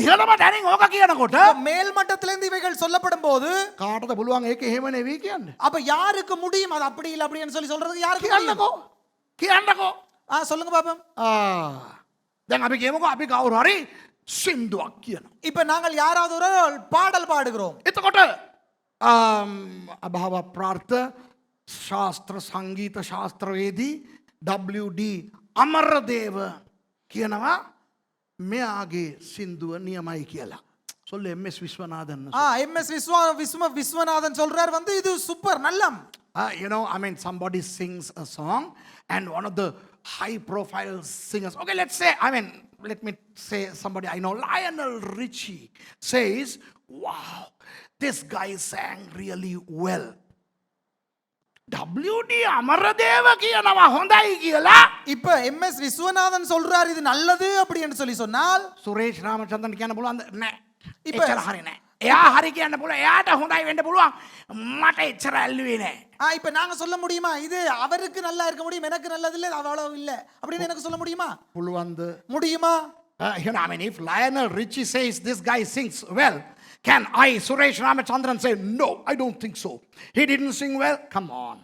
ඉහළම තැනින් ඕක කියනකොට மேல் மட்டத்திலிருந்து இவைகள் சொல்லப்படும் போது කාටද පුළුවන් ඒක එහෙම නෙවෙයි කියන්න? அப்ப யாருக்கு முடியும் அது அப்படி இல்லை அப்படின்னு சொல்றதுக்கு யாருக்கு முடியும்? කියන්නකෝ. சொல்லுங்க பாப்போம். දැන් අපි කියමුකෝ අපි කවුරු හරි සින්දුවක් කියනවා. இப்ப நாங்கள் யாராவது ஒரு பாடல் பாடுகிறோம். එතකොට අභාව ප්‍රාර්ථ ශාස්ත්‍ර සංගීත ශාස්ත්‍රවේදී WD අමරදේව කියනවා මෙයාගේ සින්දුව නියමයි කියලා. சொல்லு எம்எஸ் விஸ்வநாதன். எம்எஸ் விஸ்வநாதன் சொல்றார் வந்து இது super Nallam. You know, I mean, somebody sings a song and one of the high profile singers, okay, let's say, I mean, let me say somebody I know, Lionel Richie says, wow, this guy sang really well. WD Amaradeva කියනවා හොඳයි කියලා. இப்ப MS Viswanathan சொல்றார் இது நல்லது அப்படி என்று சொல்லி சொன்னால் සුරේෂ් රාමචන්ද්‍රන් කියන්න පුළුවන් නෑ. ඉප- එච්චර හරි නෑ. එයා හරි කියන්න පුළුවන්. එයාට හොඳයි වෙන්න පුළුවන්. මට එච්චර ඇල්ලුවේ නෑ. இப்ப நாங்க சொல்ல முடியுமா இது அவருக்கு நல்லா இருக்க முடியும் எனக்கு நல்லது இல்ல அவ்வளவு இல்ல அப்படின்னு எனக்கு சொல்ல முடியுமா? පුළුවන්ද? முடியுமா? You know, I mean, if Lionel Richie says this guy sings well, can I, Suresh Ramachandran, say, no, I don't think so. He didn't sing well? Come on.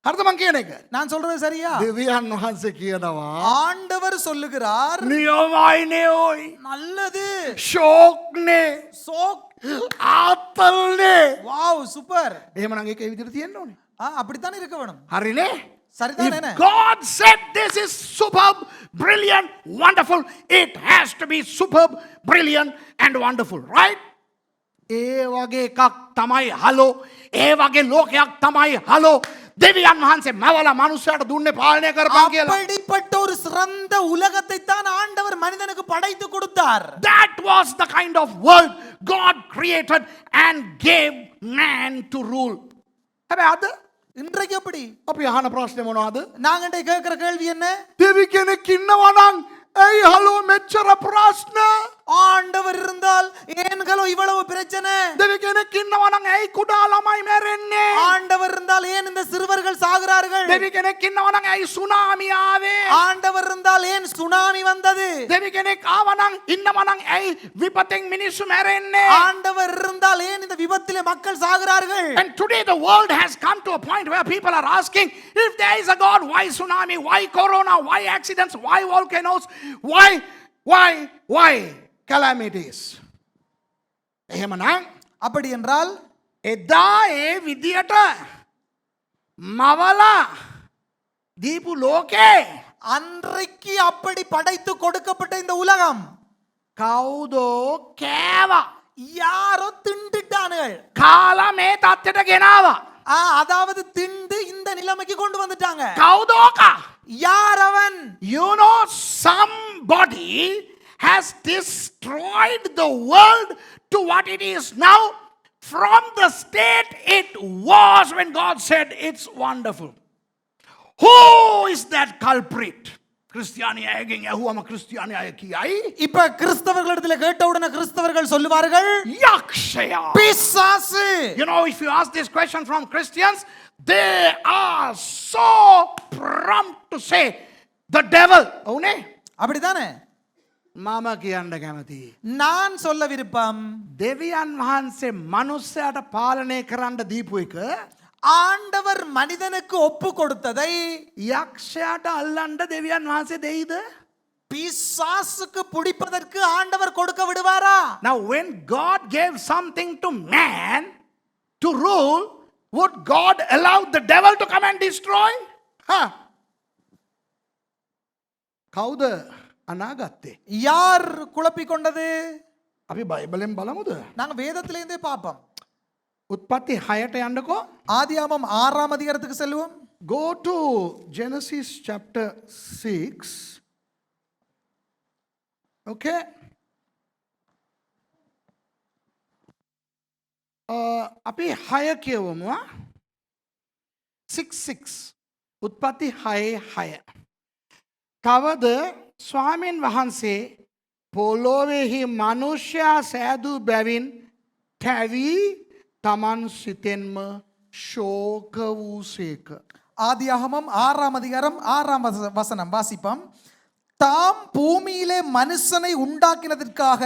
හරිද මං කියන එක? நான் சொல்றது சரியா? දෙවියන් වහන්සේ කියනවා ஆண்டவர் சொல்லுகிறார் නියමයිනේ ඔයි. நல்லது ෂෝක්නේ. சோக் ආතල්නේ. Wow super. එහෙමනම් ඒක ඒ විදිහට තියෙන්න ඕනේ. அப்படித்தானே இருக்க வேணும். හරිනේ? சரிதான் If என்ன? God said this is superb, brilliant, wonderful, it has to be superb, brilliant and wonderful, right? ඒ වගේ එකක් තමයි හලෝ. ඒ වගේ ලෝකයක් තමයි හලෝ. දෙවියන් වහන්සේ මවලා මනුස්සයාට දුන්නේ පාලනය කරපන් කියලා. அப்படிப்பட்ட ஒரு சிறந்த உலகத்தை தான் ஆண்டவர் மனிதனுக்கு படைத்து கொடுத்தார். That was the kind of world God created and gave man to rule. හැබැයි අද இன்றைக்கு எப்படி? අපි අහන ප්‍රශ්නේ මොනවද? நாங்க கேட்கிற கேள்வி என்ன? දෙවි කෙනෙක් ඉන්නවා නම් ඇයි හලෝ මෙච්චර ප්‍රශ්න? ஆண்டவர் இருந்தால் ஏன்களோ இவ்வளவு பிரச்சனை? දෙවි කෙනෙක් ඉන්නවා නම් ඇයි කුඩා ළමයි මැරෙන්නේ? ஆண்டவர் இருந்தால் ஏன் இந்த சிறுவர்கள் சாகிறார்கள்? දෙවි කෙනෙක් ඉන්නවා නම් ඇයි සුනාමි ආවේ? ஆண்டவர் இருந்தால் ஏன் சுனாமி வந்தது? දෙවි කෙනෙක් ආවා නම් ඉන්නවා නම් ඇයි විපතෙන් මිනිස්සු මැරෙන්නේ? ஆண்டவர் இருந்தால் ஏன் இந்த விபத்திலே மக்கள் சாகிறார்கள்? And today the world has come to a point where people are asking, if there is a God, why tsunami, why corona, why accidents, why volcanoes, why calamities? එහෙමනම් அப்படி என்றால் එදා ඒ විදියට මවලා දීපු ලෝකේ அன்றைக்கு அப்படி படைத்து கொடுக்கப்பட்ட இந்த உலகம் කවුදෝ කෑවා. யாரோ திண்டுட்டானுகள். කාලා මේ තත්ත්වයට ගෙනාවා. அதாவது திண்டு இந்த நிலைமைக்கு கொண்டு வந்துட்டாங்க. කවුදෝකා? யார் அவன்? You know, somebody has destroyed the world to what it is now from the state it was when God said it's wonderful. Who is that culprit? கிறிஸ்தியானியாகிங்க ஹுவம கிறிஸ்தியானியாய கியாய். இப்ப கிறிஸ்தவர்களிடத்தில் கேட்ட உடனே கிறிஸ்தவர்கள் சொல்லுவார்கள் யக்ஷயா. பிசாசு. You know, if you ask this question from Christians, they are so prompt to say the devil. అవునే? அப்படிதானே? මාම කියන්න කැමති. நான் சொல்ல விருப்பம் දෙවියන් වහන්සේ මනුස්සයාට පාලනය කරන්න දීපු එක ஆண்டவர் மனிதனுக்கு ஒப்பு கொடுத்ததை යක්ෂයාට අල්ලන්න දෙවියන් වහන්සේ දෙයිද? பிசாசுக்கு பிடிப்பதற்கு ஆண்டவர் கொடுக்க விடுவாரா? Now when God gave something to man to rule, would God allow the devil to come and destroy? කවුද අනාගත්තේ? யார் குழப்பிக் கொண்டது? අපි බයිබලෙන් බලමුද? நாங்க வேதத்திலிருந்தே பார்ப்போம். උත්පත්ති 6ට යන්නකෝ. ஆதியாகமம் 6ஆம் அதிகாரத்துக்கு செல்வோம். Go to Genesis chapter 6. Okay. අපි 6 කියවමු. 6:6. උත්පත්ති 6:6. තවද ස්වාමීන් වහන්සේ පොළොවේහි මනුෂ්‍යයා සෑදූ බැවින් කැවි තමන් සිතෙන්ම ශෝක වූසේක. ஆதியாகமம் 6ஆம் அதிகாரம் 6ஆம் வசனம் வாசிப்போம். தாம் பூமியிலே மனுஷனை உண்டாக்கினதற்காக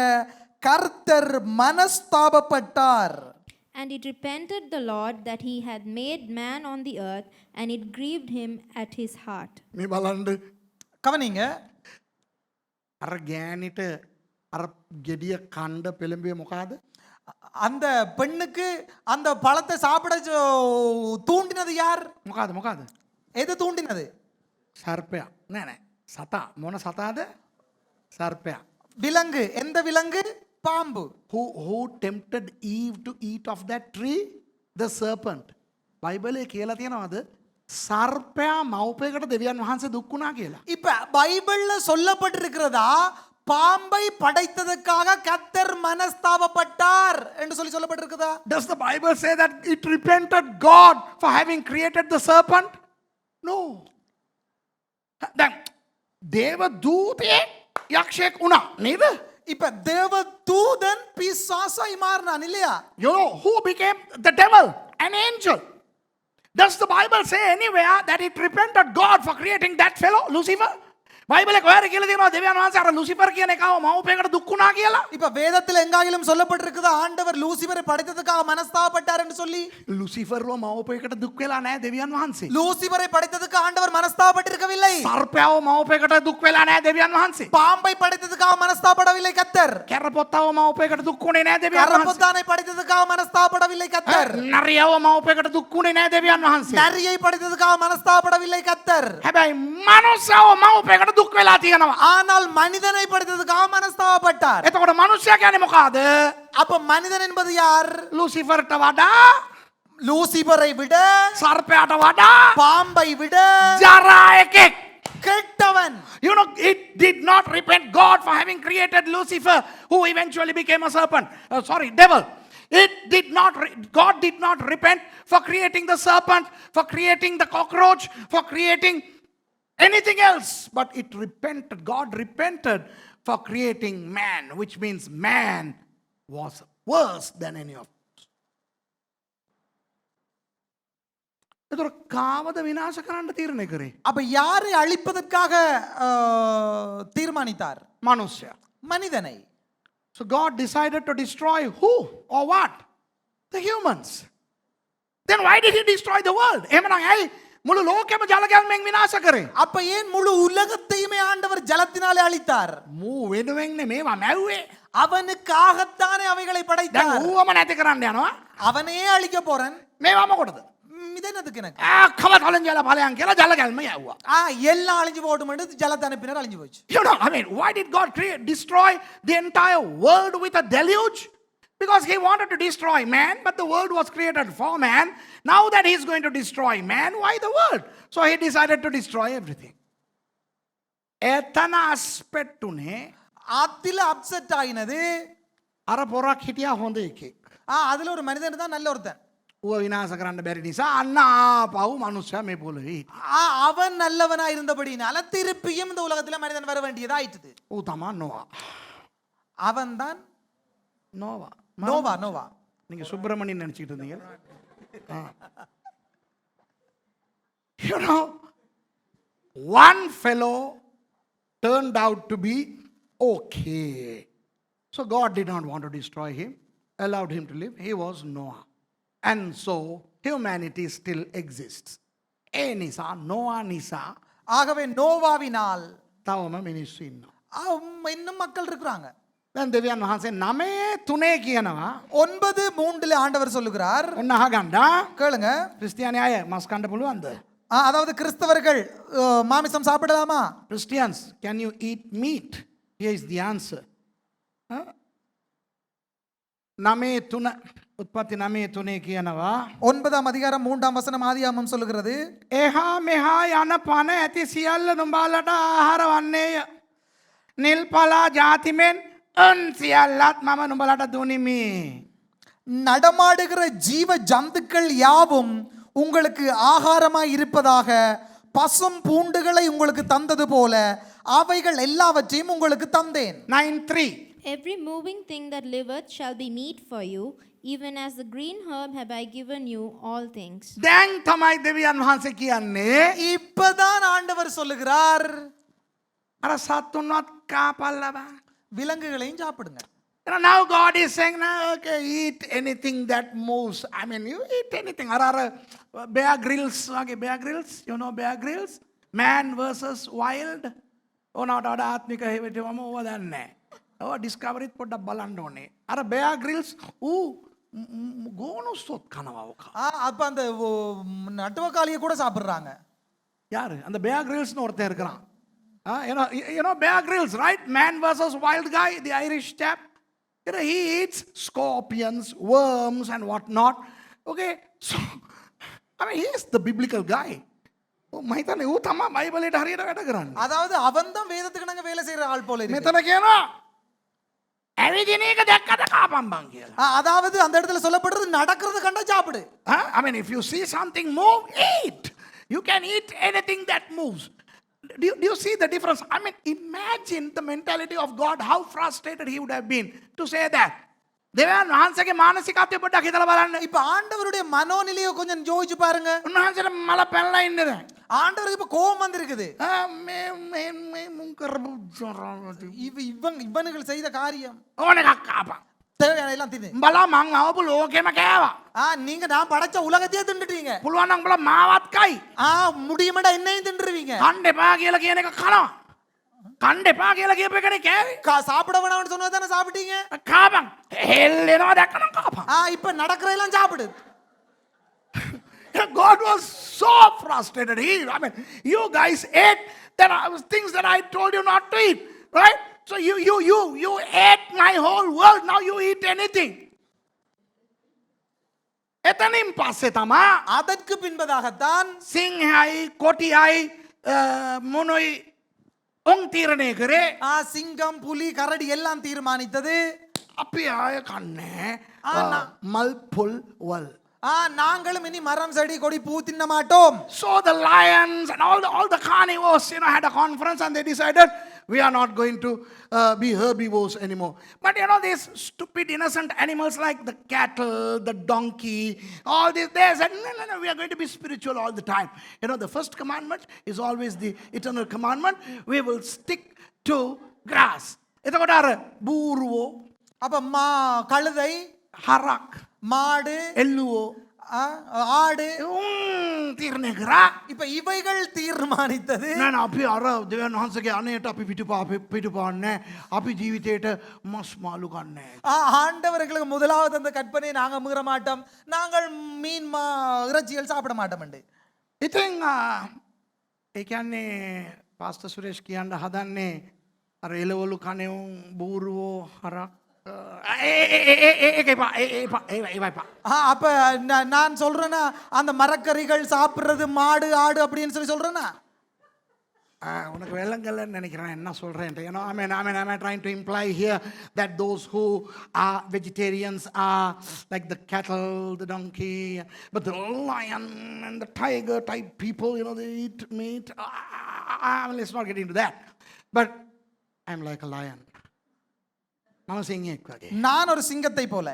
கர்த்தர் மனஸ்தாபப்பட்டார். And it repented the Lord that he had made man on the earth, and it grieved him at his heart. මේ බලන්න கவனிங்க. අර ගෑනිට අර ගෙඩිය කණ්ඩ පෙළඹුවේ මොකಾದ? அந்த பெண்ணுக்கு அந்த பழத்தை சாப்பிட தூண்டினது யார்? මොකಾದ? எது தூண்டினது? සර්පයා. නෑ නෑ. සතා මොන සතාද? සර්පයා. விலங்கு எந்த விலங்கு? பாம்பு. Who tempted Eve to eat of that tree? The serpent. බයිබලයේ කියලා තියෙනවද සර්පයා මව්පයකට දෙවියන් වහන්සේ දුක් වුණා කියලා? இப்ப பைபிள்ல சொல்லப்பட்டிருக்கிறதா பாம்பை படைத்ததற்காக கர்த்தர் மனஸ்தாபப்பட்டார் என்று சொல்லப்பட்டிருக்குதா? Does the Bible say that it repented God for having created the serpent? No. දැන් දේව දූතයෙක් යක්ෂයෙක් වුණා නේද? இப்ப தேவ தூதன் பிசாசாய் மாறினான் இல்லையா? You know who became the devil? An angel. Does the Bible say anywhere that it repented God for creating that fellow, Lucifer? බයිබලේ කොහේ කියලා තියෙනවා දෙවියන් වහන්සේ අර ලුසිෆර් කියන එකව මව්පයකට දුක් වුණා කියලා? இப்ப வேதத்தில் எங்காகிலும் சொல்லப்பட்டிருக்குதா ஆண்டவர் லூசிபரை படைத்ததுக்காக மனஸ்தாபப்பட்டார் என்று சொல்லி? ලුසිෆර්ව මව්පයකට දුක් වෙලා නැහැ දෙවියන් වහන්සේ. லூசிபரை படைத்ததுக்கு ஆண்டவர் மனஸ்தாபப்பட்டிருக்கவில்லை. සර්පයාව මව්පයකට දුක් වෙලා නැහැ දෙවියන් වහන්සේ. பாம்பை படைத்ததுக்காக மனஸ்தாபப்படவில்லை கர்த்தர். කැරපොත්තව මව්පයකට දුක් වුණේ නැහැ දෙවියන් වහන්සේ. கரப்பொத்தானை படைத்ததுக்காக மனஸ்தாபப்படவில்லை கர்த்தர். නරියව මව්පයකට දුක් වුණේ නැහැ දෙවියන් වහන්සේ. நரியை படைத்ததுக்காக மனஸ்தாபப்படவில்லை கர்த்தர். හැබැයි මනුස්සව මව්පයකට දුක් වෙලා තියෙනවා. ஆனால் மனிதனை படைத்ததுக்காக மனஸ்தாபப்பட்டார். එතකොට මනුස්සයා කියන්නේ මොකಾದ? அப்ப மனிதன் என்பது யார்? ලුසිෆර්ට වඩා லூசிபரை விட, සර්පයාට වඩා பாம்பை விட ජරා එකෙක්. கெட்டவன். You know, it did not repent God for having created Lucifer, who eventually became a serpent. Devil. God did not repent for creating the serpent, for creating the cockroach, for creating anything else. But God repented for creating man, which means man was worse than any of us. එතකොට කාමද විනාශ කරන්න තීරණය කරේ? அப்ப யாரை அழிப்பதற்காக தீர்மானித்தார்? මනුෂ්‍යයා. மனிதனை. So God decided to destroy who or what? The humans. Then why did he destroy the world? එහෙමනම් ඇයි මුළු ලෝකෙම ජලකැල්මෙන් විනාශ කරේ? அப்ப ஏன் முழு உலகத்தையுமே ஆண்டவர் ஜலத்தினாலே அழித்தார்? මූ වෙනුවෙන් මේවා මැව්වේ. அவனுக்காகத்தானே அவைகளை දැන් படைத்தார். ඌවම නැති කරන්න යනවා. அவனே அழிக்க போறன். මේවා මොකටද? இதென்னதுக்கு எனக்கு? කවතලෙන් ජල ඵලයන් කියලා ජලකැල්ම යවුවා. எல்லாம் அழிஞ்சு போடும் என்று ஜலத்தை அனுப்பினார், அழிஞ்சு போச்சு. You know, why did God destroy the entire world with a deluge? Because he wanted to destroy man, but the world was created for man. Now that he's going to destroy man, why the world? So he decided to destroy everything. එතන අස්පෙට්ටුනේ ஆத்தில upset ஆயினது. අර පොරක් හිටියා හොඳ එකෙක්. அதுல ஒரு மனிதன் தான் நல்ல ஒருத்தன். ඌව විනාශ කරන්න බැරි නිසා අන්න ආපහු මනුස්සයා මේ පොළවේ හිටියා. அவன் நல்லவனா இருந்தபடினால திருப்பியும் இந்த உலகத்துல மனிதன் வர வேண்டியதா ஆயிட்டுது. ඌ තමා නොවා. அவன் தான் நோவா. நோவா. நீங்க சுப்பிரமணியன் நினைச்சிட்டு இருந்தீங்க. You know, one fellow turned out to be okay. So God did not want to destroy him, allowed him to live. He was Noah. And so humanity still exists. ඒ නිසා නොවා නිසා ஆகவே நோவாவினால் තවම මිනිස්සු ඉන්නවා. இன்னும் மக்கள் இருக்கிறாங்க. දැන් දෙවියන් වහන්සේ 9:3 කියනවා. 9:3 ஆண்டவர் சொல்லுகிறார். ඔන්න අහගන්න. கேளுங்க. ක්‍රිස්තියානි අය මස් කන්න පුළුවන්ද? அதாவது கிறிஸ்தவர்கள் மாமிசம் சாப்பிடலாமா? Christians, can you eat meat? Here is the answer. 9:3 උත්පත්ති 9:3 කියනවා. 9 அதிகாரம் 3 வசனம் ஆதியாகமம் சொல்லுகிறது. එහා මෙහා යන පන ඇති සියල්ල නුඹලට ආහාර වන්නේය. නිල් පලා ජාතිමෙන් අන් සියල්ලත් මම නුඹලට දුනිමි. நடமாடுகிற ஜீவ ஜந்துக்கள் யாவும் உங்களுக்கு ஆகாரமாய் இருப்பதாக பசும் பூண்டுகளை உங்களுக்கு தந்தது போல அவைகள் எல்லாவற்றையும் உங்களுக்கு தந்தேன். 9:3 Every moving thing that liveth shall be meat for you, even as the green herb have I given you all things. දැන් තමයි දෙවියන් වහන්සේ කියන්නේ இப்பதான் ஆண்டவர் சொல்லுகிறார், අර සත්තුන්වත් කාපල්ලා. விலங்குகளையும் சாப்பிடுங்க. Now God is saying, okay, eat anything that moves. You eat anything. Bear Grylls. Okay, Bear Grylls. You know Bear Grylls? Man versus wild. Not ආත්මික හේවටම ඕවා දන්නේ. ඔය ඩිස්කවරිත් පොඩ්ඩක් බලන්න ඕනේ. අර Bear Grylls ගෝනොස්සොත් කනවා ඔක. அப்ப அந்த நட்டுவக்காளியை கூட சாப்பிடுறாங்க. யாரு? அந்த Bear Grylls னு ஒருத்தன் இருக்கிறான். Bear Grylls, right? Man versus wild guy, the Irish chap. He eats scorpions, worms, and whatnot. Okay, so he is the biblical guy. මහිතන්නේ ඌ තමා බයිබලයට හරියට වැඩ කරන්නේ. அதாவது அவன்தான் வேதத்துக்கு நாங்க வேலை செய்யற ஆள் போல இருக்கு. මෙතන කියනවා ඇවිදින එක දැක්කට කාපම් බං කියලා. அதாவது அந்த இடத்துல சொல்லப்படுறது நடக்கிறது கண்டா சாப்பிடு. I mean, if you see something move, eat. You can eat anything that moves. Do you see the difference? I mean, imagine the mentality of God, how frustrated he would have been to say that. දෙවියන් වහන්සේගේ මානසිකත්වය පොඩ්ඩක් හිතලා බලන්න. இப்ப ஆண்டவருடைய மனோநிலையை கொஞ்சம் யோசிச்சு பாருங்க. උන්වහන්සේට මල පැනලා ඉන්නේ දැන්. ஆண்டவருக்கு இப்ப கோபம் வந்திருக்குது. මේ මුන් කරපු இவனுகள் செய்த காரியம் ඕන එකක් කාපන්. தேவையான எல்லாம் தின்னு. උඹලා මං අවපු ලෝකෙම කෑවා. நீங்க நான் படைச்ச உலகத்தையே தின்னுட்டீங்க. පුළුවන් නම් උඹලා මාවත් කයි. முடியுமாடா என்னையும் தின்றுவீங்க. කන්න එපා කියලා කියන එක කනවා. කන්න එපා කියලා කියප එකනේ කෑවේ. சாப்பிட வேணாம்னு சொன்னது தானே சாப்பிட்டீங்க. කාපන්. හෙල්ලෙනවා දැක්කනම් කාපන්. இப்ப நடக்கிறதெல்லாம் சாப்பிடு. God was so frustrated. I mean, you guys ate things that I told you not to eat, right? So you ate my whole world. Now you eat anything. එතනින් පස්සේ තමා அதற்கு பின்பதாகத்தான் සිංහයි කොටියයි මොනොයි උන් තීරණය කරේ. சிங்கம் புலி கரடி எல்லாம் தீர்மானித்தது. අපි ආය කන්නේ මල් පුල් වල්. நாங்களும் இனி மரம் செடி கொடி பூ தின்ன மாட்டோம். So the lions and all the carnivores, had a conference and they decided we are not going to be herbivores anymore. But these stupid innocent animals like the cattle, the donkey, all this, they said no, we are going to be spiritual all the time. The first commandment is always the eternal commandment. We will stick to grass. එතකොට අර බූරුවෝ அப்ப கழுதை හරක් மாடு එල්ලුවෝ ஆடு තීරණය කරා. இப்ப இவைகள் தீர்மானித்தது නෑ අපි අර දෙවියන් වහන්සේගේ අනේට අපි පිටුපාන්නේ අපි ජීවිතේට මස් මාළු කන්නේ. ஆண்டவர்களுக்கு முதலாவது அந்த கற்பனை நாங்க மீற மாட்டோம். நாங்கள் மீன் இறைச்சிகள் சாப்பிட மாட்டோம். ඉතින් ඒ කියන්නේ පාස්ටර් සුරේෂ් කියන්න හදන්නේ අර එළවලු කණෙවුන් බූරුවෝ හරක් அப்ப நான் சொல்றேன்னா அந்த மரக்கறிகள் சாப்பிடுறது மாடு ஆடு அப்படின்னு சொல்றேன்னா உனக்கு வெள்ளங்கள்னு நினைக்கிறேன் என்ன சொல்றேன். I'm trying to imply here that those who are vegetarians are like the cattle, the donkey, but the lion and the tiger type people, they eat meat. Let's not get into that. But I'm like a lion. நான் ஒரு சிங்கத்தை போல.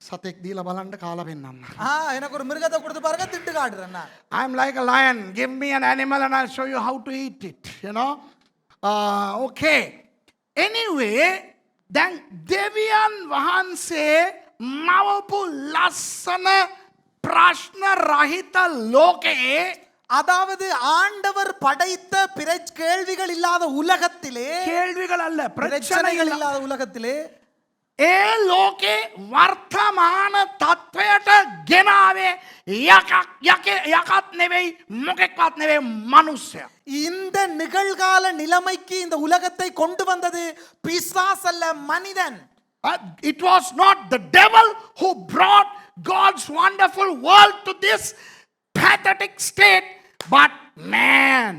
සතෙක් දීලා බලන්න කාලා පෙන්නන්න. எனக்கு ஒரு மிருகத்தை கொடுத்து பாருங்க திட்டு காட்டுறேன். I'm like a lion. Give me an animal and I'll show you how to eat it. Okay. Anyway, then දෙවියන් වහන්සේ මවපු ලස්සන ප්‍රශ්න රහිත ලෝකයේ, அதாவது ஆண்டவர் படைத்த கேள்விகள் இல்லாத உலகத்திலே, கேள்விகள் அல்ல பிரச்சனைகள் இல்லாத உலகத்திலே ඒ ලෝකේ වර්තමාන තත්වයට ගෙනාවේ යකත් නෙවෙයි මොකෙක්වත් නෙවෙයි මනුස්සයා. இந்த நிகழ்கால நிலைமைக்கு இந்த உலகத்தை கொண்டு வந்தது பிசாசு அல்ல, மனிதன். It was not the devil who brought God's wonderful world to this pathetic state, but man.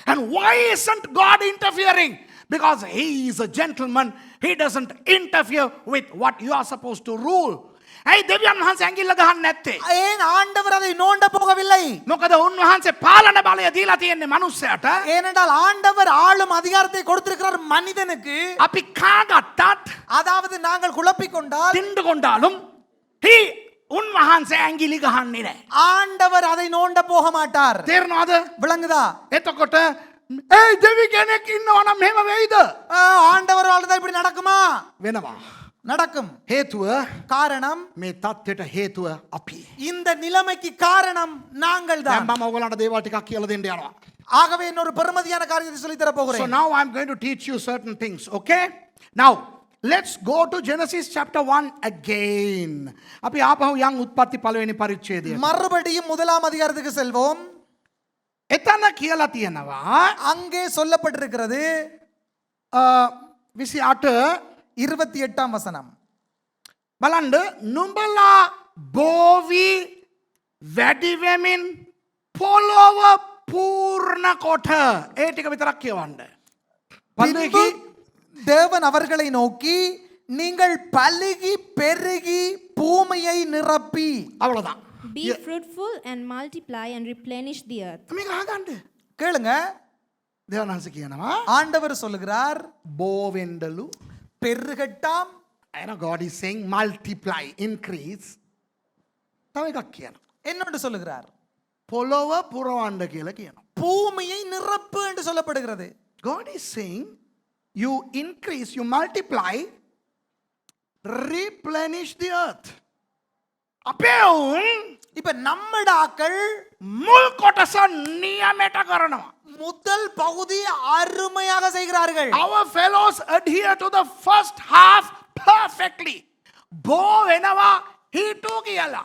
And why isn't God interfering? Because he is a gentleman. He doesn't interfere with what you are supposed to rule. ඇයි දෙවියන් වහන්සේ ඇඟිල්ල ගහන්නේ නැත්තේ? ஏன் ஆண்டவர் அதை நோண்ட போகவில்லை? මොකද උන්වහන්සේ පාලන බලය දීලා තියෙන්නේ මනුස්සයාට. ஏனென்றால் ஆண்டவர் ஆளும் அதிகாரத்தை கொடுத்திருக்கிறார் மனிதனுக்கு. අපි කාගත්තත්, அதாவது நாங்கள் குழப்பிக் கொண்டால், திண்டு கொண்டாலும் උන්වහන්සේ ඇඟිලි ගහන්නේ නැහැ. ஆண்டவர் அதை நோண்ட போக மாட்டார். තේරෙනවද? விளங்குதா? එතකොට දෙවි කෙනෙක් ඉන්නවා නම් එහෙම වෙයිද? ஆண்டவர் வாழ்ந்தா இப்படி நடக்குமா? වෙනවා. நடக்கும். හේතුව, காரணம், මේ தත්ත්වයට හේතුව අපි. இந்த நிலைமைக்கு காரணம் நாங்கள் தான். දැන් මම ඔයගලන්ට දේවල් ටිකක් කියලා දෙන්න යනවා. ஆகவே இன்னொரு பெருமதியான காரியத்தை சொல்லி தர So போகிறேன். now I'm going to teach you certain things, okay? Now let's go to Genesis chapter 1 again. අපි ආපහු යන් උත්පත්ති පළවෙනි පරිච්ඡේදයට. மறுபடியும் முதலாம் அதிகாரத்துக்கு செல்வோம். එතන කියලා තියෙනවා அங்கே சொல்லப்பட்டிருக்கிறது 28 28ஆம் வசனம். බලන්ඩ නුඹලා බෝවී වැඩිවෙමින් පොලොව පූර්ණ කොට ඒ ටික විතරක් කියවන්න. பின்பு தேவன் அவர்களை நோக்கி நீங்கள் பலுகி பெருகி பூமியை நிரப்பி. අවුලதான் Be fruitful and multiply and replenish the earth. මේක අහගන්න கேளுங்க, දෙවනහස කියනවා ஆண்டவர் சொல்லுகிறார் බෝවෙන්ඩලු பெருகட்டாம். and God is saying multiply increase තව එකක් කියනවා என்னோடு சொல்லுகிறார் පොළොව පුරවන්න කියලා කියනවා. பூமியை நிரப்பு என்று சொல்லப்படுகிறது. God is saying you increase, you multiply, replenish the earth. අපේ උන් இப்ப நம்மட ஆக்கள் මුල් කොටස නියමයට කරනවා. முதல் பகுதியை அருமையாக செய்கிறார்கள். Our fellows adhere to the first half perfectly. බෝ වෙනවා හිටු කියලා.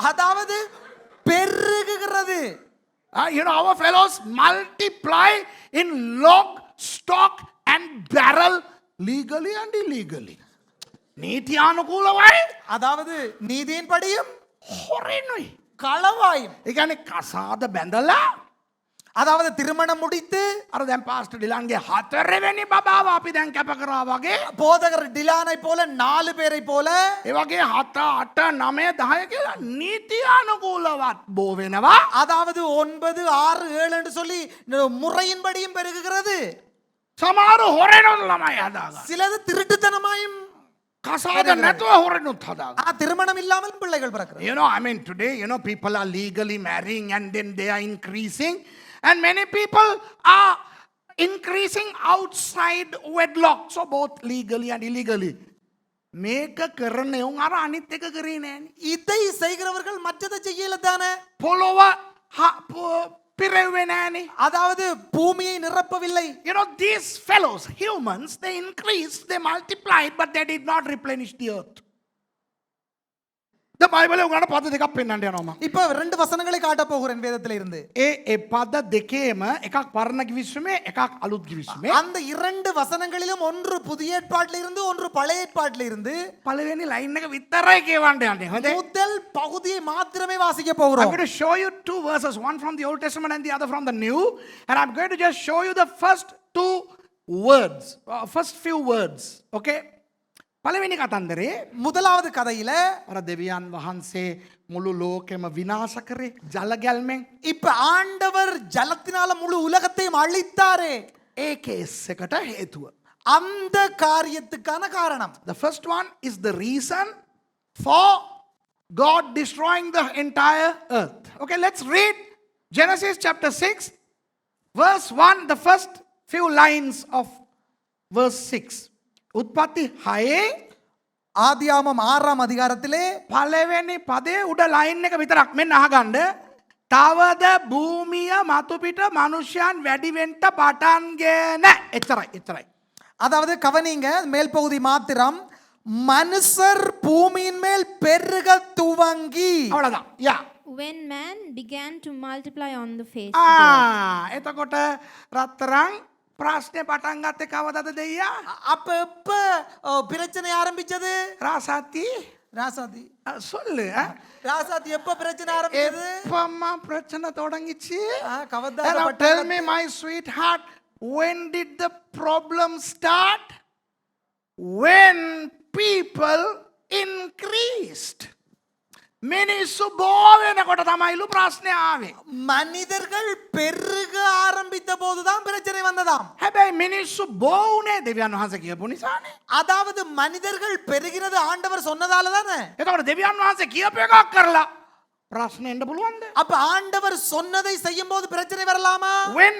அதாவது பெருகுகிறது. You know, our fellows multiply in lock, stock and barrel legally and illegally. නීතියානුකූලවයි அதாவது நீதியின்படியும் හොරෙන්නුයි. களவாயும். ඒ කියන්නේ කසාද බැඳලා அதாவது திருமணம் முடித்து අර දැන් පාස්ටර් ඩිලන්ගේ හතරවෙනි බබාව අපි දැන් කැප කරා වගේ போதகர் டிலானை போல 4 பேரை போல ඒ වගේ 7 8 9 10 කියලා නීතියානුකූලවත් බෝ වෙනවා. அதாவது 9 6 7 என்று சொல்லி முறையின்படியும் பெருகுகிறது. සමහර හොරෙනුත් ළමයි හදාගන්න. சிலது திருட்டுத்தனமாயும். කසාද නැතුව හොරෙනුත් හදාගන්න. திருமணம் இல்லாமல் பிள்ளைகள் பிறக்கிறது. You know, I mean, today, you know, people are legally marrying and then they are increasing. And many people are increasing outside wedlock. So both legally and illegally. මේක කරන උන් අර අනිත් එක කරේ නෑනේ. இதை செய்கிறவர்கள் மற்றதை செய்யல தானே. පොළොව පිරෙව්වේ නෑනේ. அதாவது பூமியை நிரப்பவில்லை. You know, these fellows, humans, they increased, they multiplied, but they did not replenish the earth. The Bible උගලට පද දෙකක් පෙන්වන්න යනවා. இப்ப 2 வசனங்களை காட்ட போகிறேன் வேதத்தில இருந்து. ඒ පද දෙකේම එකක් පරණ කිවිසුමේ එකක් අලුත් කිවිසුමේ. அந்த 2 வசனங்களிலும் ஒன்று புதிய ஏற்பாட்டில இருந்து ஒன்று பழைய ஏற்பாட்டில இருந்து පළවෙනි ලයින් එක විතරයි කියවන්න යන්නේ. හොඳයි. முதல் பகுதியை மாத்திரமே வாசிக்க I'm போகிறோம். going to show you 2 verses, one from the Old Testament and the other from the New, and I'm going to just show you the first 2 words, first few words. Okay? පළවෙනි කතන්දරේ முதலாவது கதையில අර දෙවියන් වහන්සේ මුළු ලෝකෙම විනාශ කරේ ජල ගැල්මෙන්. இப்ப ஆண்டவர் ஜலத்தினால முழு உலகத்தையும் அழித்தாரே. ඒ කේස් එකට හේතුව. அந்த காரியத்துக்கான காரணம். The first one is the reason for God destroying the entire earth. Okay, let's read Genesis chapter 6, verse 1, the first few lines of verse 6. උත්පත්ති 6 ஆதியாமம் 6ஆம் அதிகாரத்திலே පළවෙනි පදේ උඩ ලයින් එක විතරක් මෙන්න අහගන්න. තවද භූමිය මතු පිට මනුෂ්‍යයන් වැඩි වෙන්න පටන්ගෙන. එච්චරයි. அதாவது கவனிங்க, மேல் பகுதி மாத்திரம் மனுஷர் பூமியின் மேல் பெருக துவங்கி. අවලදා. යා. When man began to multiply on the face of the earth. එතකොට රත්තරන් ප්‍රශ්නේ පටන් ගත්තේ කවදද දෙයියා? அப்ப எப்ப பிரச்சனை ஆரம்பிச்சது? ராசாத்தி ராசாதி சொல்லு. ராசாதி எப்ப பிரச்சனை ஆரம்பிச்சது? எப்பமா பிரச்சனை தொடங்கிச்சு? கவதார Tell me my sweetheart, when did the problem start? When people increased. මිනිස්සු බෝ වෙනකොට තමයිලු ප්‍රශ්නේ ආවේ. மனிதர்கள் பெருக ஆரம்பித்த போதுதான் பிரச்சனை வந்ததாம். හැබැයි මිනිස්සු බෝ උනේ දෙවියන් වහන්සේ කියපු නිසානේ. அதாவது மனிதர்கள் பெருகிறது ஆண்டவர் சொன்னதால தானே. එතකොට දෙවියන් වහන්සේ කියපු එකක් කරලා ප්‍රශ්නේ එන්න පුළුවන්ද? அப்ப ஆண்டவர் சொன்னதை செய்யும்போது பிரச்சனை வரலாமா? When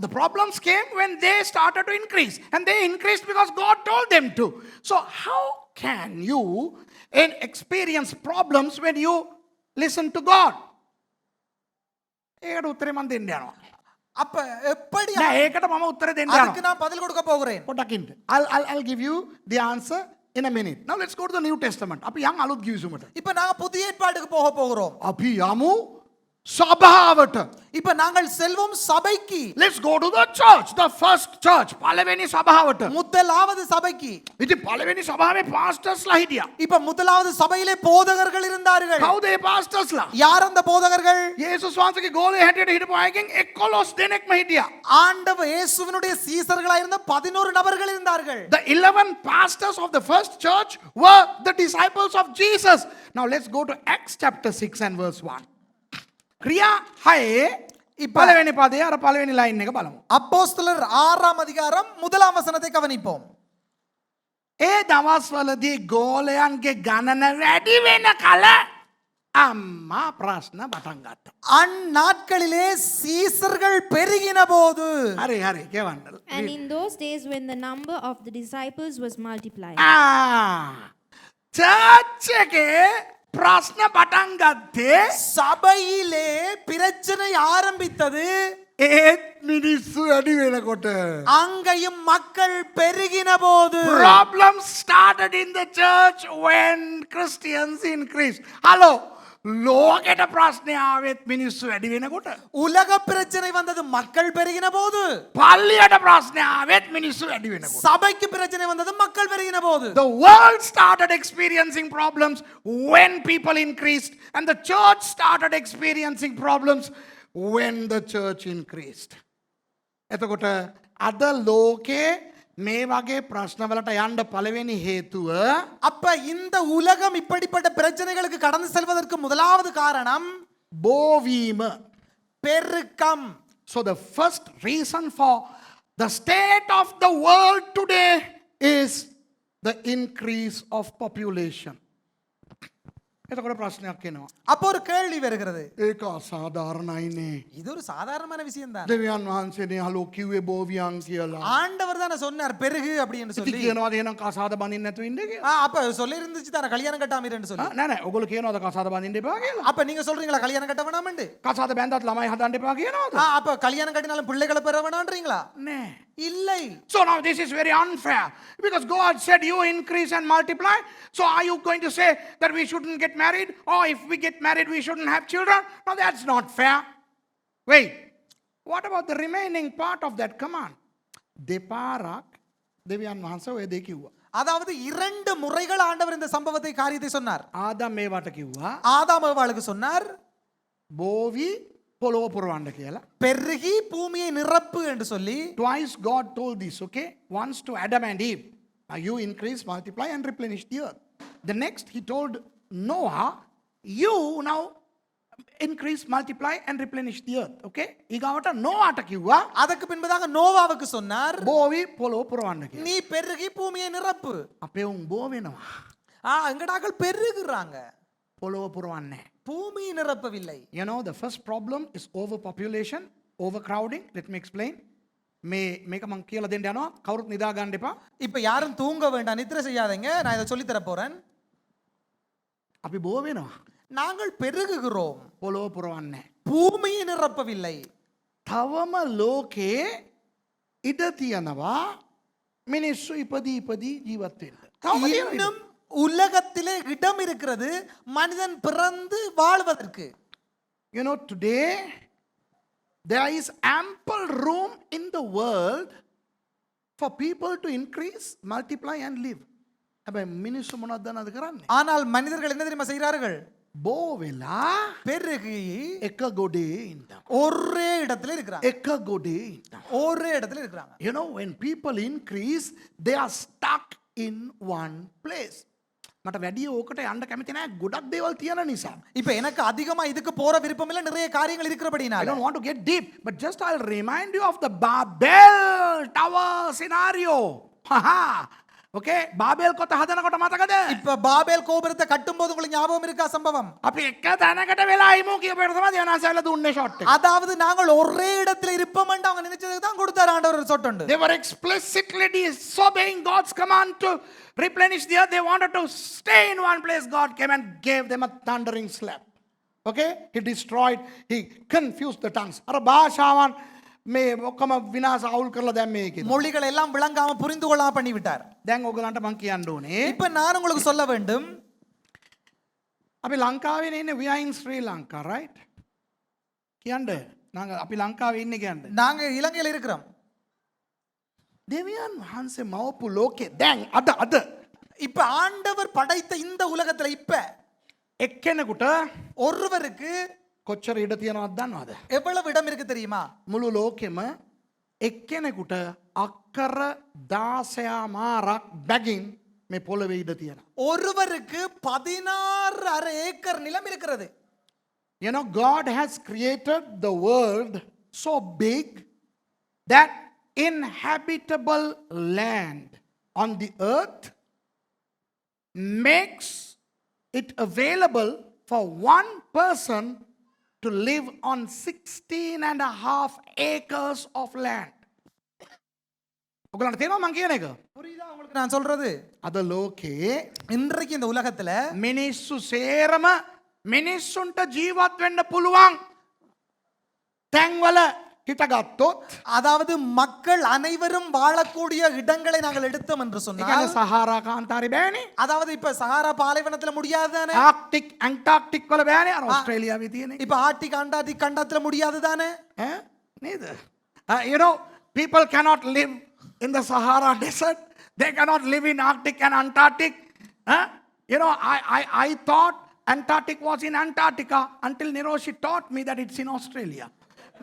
the problems came when they started to increase, and they increased because God told them to. So how can you experience problems when you listen to God? ඒකට උත්තරේ මම දෙන්න යනවා. அப்ப எப்படி? නෑ ඒකට මම උත්තරේ දෙන්න அதுக்கு යනවා. நான் பதில் கொடுக்க போகிறேன். පොඩ්ඩක් ඉන්න. I'll give you the answer in a minute. Now let's go to the New Testament. අපි යන් අලුත් කිවිසුමට. இப்ப நாங்க புதிய ஏற்பாட்டுக்கு போக போகிறோம். අපි යමු සභාවට. இப்ப நாங்கள் செல்வோம் சபைக்கு. Let's go to the church, the first church. පළවෙනි සභාවට. முதலாவது சபைக்கு. ඉතින් පළවෙනි සභාවේ pastors ලා හිටියා. இப்ப முதலாவது சபையிலே போதகர்கள் இருந்தார்கள். කවුද ඒ pastors ලා? யார் அந்த போதகர்கள்? යේසුස් වහන්සේගේ ගෝලයේ හැටියට හිටපු අයගෙන් 11 දෙනෙක්ම හිටියා. ஆண்டவர் இயேசுவினுடைய சீசர்களாக இருந்த 11 நபர்கள் இருந்தார்கள். The 11 pastors of the first church were the disciples of Jesus. Now let's go to Acts chapter 6 and verse 1. ක්‍රියා 6 පළවෙනි පදේ අර පළවෙනි line එක බලමු. அப்போஸ்தலர் 6ஆம் அதிகாரம் முதலாம் வசனத்தை கவனிப்போம். ඒ දවස්වලදී ගෝලයන්ගේ ගණන වැඩි වෙන කල අම්මා ප්‍රශ්න පටන් ගත්තා. அந்நாட்களிலே சீசர்கள் பெருகின போது. හරි හරි කියවන්න. And in those days, when the number of the disciples was multiplied, church එකේ ප්‍රශ්න පටන් ගත්තේ சபையிலே பிரச்சனை ஆரம்பித்தது. ඒත් මිනිස්සු වැඩි වෙනකොට. அங்கேயும் மக்கள் பெருகின போது. Problems started in the church when Christians increased. Hello. ලෝකෙට ප්‍රශ්න ආවෙත් මිනිස්සු වැඩි වෙනකොට. உலக பிரச்சனை வந்தது மக்கள் பெருகின போது. පල්ලියට ප්‍රශ්න ආවෙත් මිනිස්සු වැඩි වෙනකොට. சபைக்கு பிரச்சனை வந்தது மக்கள் பெருகின போது. The world started experiencing problems when people increased, and the church started experiencing problems when the church increased. එතකොට අද ලෝකේ මේ වගේ ප්‍රශ්නවලට යන්න පළවෙනි හේතුව அப்ப இந்த உலகம் இப்படிப்பட்ட பிரச்சனைகளுக்கு கடந்து செல்வதற்கு முதலாவது காரணம் බෝවීම. பெருக்கம். So the first reason for the state of the world today is the increase of population. එතකොට ප්‍රශ්නයක් එනවා. அப்போ ஒரு கேள்வி வருகிறது. ඒක අසාධාරණයිනේ. இது ஒரு சாதாரணமான விஷயம் தான். දෙවියන් වහන්සේනේ හලෝ කිව්වේ බෝවියන් කියලා. ஆண்டவர் தானே சொன்னார் பெருகு அப்படின்னு ඉතින් சொல்லி. කියනවාද එහෙනම් කසාද බඳින්න නැතුව ඉන්න කියලා? அப்ப சொல்லி இருந்துச்சு தானே கல்யாணம் கட்டாம இருன்னு சொல்லி. නෑ නෑ ඔයගොල්ලෝ කියනවාද කසාද බඳින්න එපා කියලා? அப்ப நீங்க சொல்றீங்களா கல்யாணம் கட்ட வேணாம்னு? කසාද බැඳවත් ළමයි හදන්න එපා කියනවාද? அப்ப கல்யாணம் கட்டினாலும் பிள்ளைகளை பெற வேணாம்ன்றீங்களா? නෑ. இல்லை. So now this is very unfair because God said you increase and multiply. So are you going to say that we shouldn't get married, or if we get married we shouldn't have children? No, that's not fair. Wait, what about the remaining part of that command? දෙපාරක් දෙවියන් වහන්සේ ඔය දෙක කිව්වා. அதாவது 2 முறைகள் ஆண்டவர் இந்த சம்பவத்தை காரியத்தை சொன்னார். ආදම් මේවට කිව්වා ஆதாம் ஏவாளுக்கு சொன்னார் බෝවි පොළොව පුරවන්න කියලා. பெருகி பூமியை நிரப்பு என்று சொல்லி. Twice God told this, okay? Once to Adam and Eve. Now you increase, multiply and replenish the earth. The next he told Noah, you now increase, multiply and replenish the earth. Okay? ඊගාවට නෝවාට කිව්වා அதற்கு பின்பதாக நோவாவுக்கு சொன்னார் බෝවි පොළොව පුරවන්න කියලා. நீ பெருகி பூமியை நிரப்பு. අපේ උන් බෝ වෙනවා. எங்கடாக்கள் பெருகுறாங்க, පොළොව පුරවන්නේ නැහැ. பூமியை நிரப்பவில்லை. You know, the first problem is overpopulation, overcrowding. Let me explain. මේක මං කියලා දෙන්න යනවා. කවුරුත් නිදා ගන්න එපා. இப்ப யாரும் தூங்க வேண்டாம், நித்திரை செய்யாதீங்க. நான் இதை சொல்லி தர போறேன். අපි බෝ වෙනවා. நாங்கள் பெருகுகிறோம், පොළොව පුරවන්නේ නැහැ. பூமியை நிரப்பவில்லை. තවම ලෝකේ ඉඩ තියනවා මිනිස්සු ඉපදී ජීවත් වෙන්න. තවම තියෙනවා. இன்னும் உலகத்திலே இடம் இருக்கிறது மனிதன் பிறந்து வாழ்வதற்கு. You know, today there is ample room in the world for people to increase, multiply and live. හැබැයි මිනිස්සු මොනවද දන්නවද කරන්නේ? ஆனால் மனிதர்கள் என்ன தெரியுமா செய்கிறார்கள்? බෝ වෙලා பெருகி එක ගොඩේ ඉන්නවා. ஒரே இடத்துல இருக்கிறாங்க. එක ගොඩේ ඉන්නවා. ஒரே இடத்துல இருக்கிறாங்க. You know, when people increase, they are stuck in one place. මට වැඩි ඕකට යන්න කැමති නැහැ ගොඩක් දේවල් තියෙන නිසා. இப்ப எனக்கு அதிகமா இதுக்கு போற விருப்பம் இல்ல, நிறைய காரியங்கள் I இருக்கிறபடினால. don't want to get deep, but just I'll remind you of the Babel Tower scenario. Haha. Okay, Babel கோட்டை හදනකොට මතකද? இப்ப பாபேல் கோபுரத்தை கட்டும்போது உங்களுக்கு ஞாபகம் இருக்கா சம்பவம்? අපි එක තැනකට වෙලා ඉමු කියපේට තමයි දේවනාසයලා දුන්නේ ෂොට් එක. அதாவது நாங்கள் ஒரே இடத்துல இருப்போம் என்று அவங்க நினைச்சதுக்கு தான் கொடுத்தார் ஆண்டவர் ஒரு சொட்டு உண்டு. They were explicitly disobeying God's command to replenish the earth. They wanted to stay in one place. God came and gave them a thundering slap. Okay, he destroyed, he confused the tongues. අර භාෂාවන් මේ ඔක්කොම විනාශ අවුල් කරලා දැන් මේකේ. மொழிகள் எல்லாம் விளங்காம புரிந்து கொள்ளாம பண்ணி விட்டார். දැන් ඔයගලන්ට මං කියන්න ඕනේ. இப்ப நான் உங்களுக்கு சொல்ல வேண்டும், අපි ලංකාවේ ඉන්නේ we are in Sri Lanka, right? කියන්න. நாங்க අපි ලංකාවේ ඉන්නේ කියන්නේ. நாங்க இலங்கையில் இருக்கிறோம். දෙවියන් වහන්සේ මවපු ලෝකේ දැන් අද இப்ப ஆண்டவர் படைத்த இந்த உலகத்துல இப்ப එක්කෙනෙකුට ஒருவருக்கு කොච්චර ඉඩ තියෙනවද දන්නවද? எவ்வளவு இடம் இருக்கு தெரியுமா? මුළු ලෝකෙම එක්කෙනෙකුට අක්කර 16 බැගින් මේ පොළවේ ඉඩ තියෙනවා. ஒருவருக்கு 16.5 ஏக்கர் நிலம் இருக்கிறது. You know, God has created the world so big that inhabitable land on the earth makes it available for one person to live on 16.5 acres of land. ඔගලන්ට තේරෙනවද මං කියන එක? புரியுதா உங்களுக்கு நான் சொல்றது? අද ලෝකේ இன்றைக்கு இந்த உலகத்துல මිනිස්සු සේරම මිනිස්සුන්ට ජීවත් වෙන්න පුළුවන් තැන්වල හිටගත්තොත් அதாவது மக்கள் அனைவரும் வாழக்கூடிய இடங்களை நாங்கள் எடுத்தோம் என்று ඒ சொன்னால் කියන්නේ සහාරා කාන්තාරේ බෑනේ. அதாவது இப்ப சஹாரா பாலைவனத்துல முடியாது தானே? ආක්ටික් ඇන්ටාර්ක්ටික් වල බෑනේ අර ඕස්ට්‍රේලියාවේ තියෙන එක. இப்ப ஆர்டிக் அண்டார்டிக் கண்டத்துல முடியாது தானே? ඈ නේද? You know, people cannot live in the Sahara desert. They cannot live in Arctic and Antarctic. You know, I thought Antarctic was in Antarctica until Niroshi taught me that it's in Australia.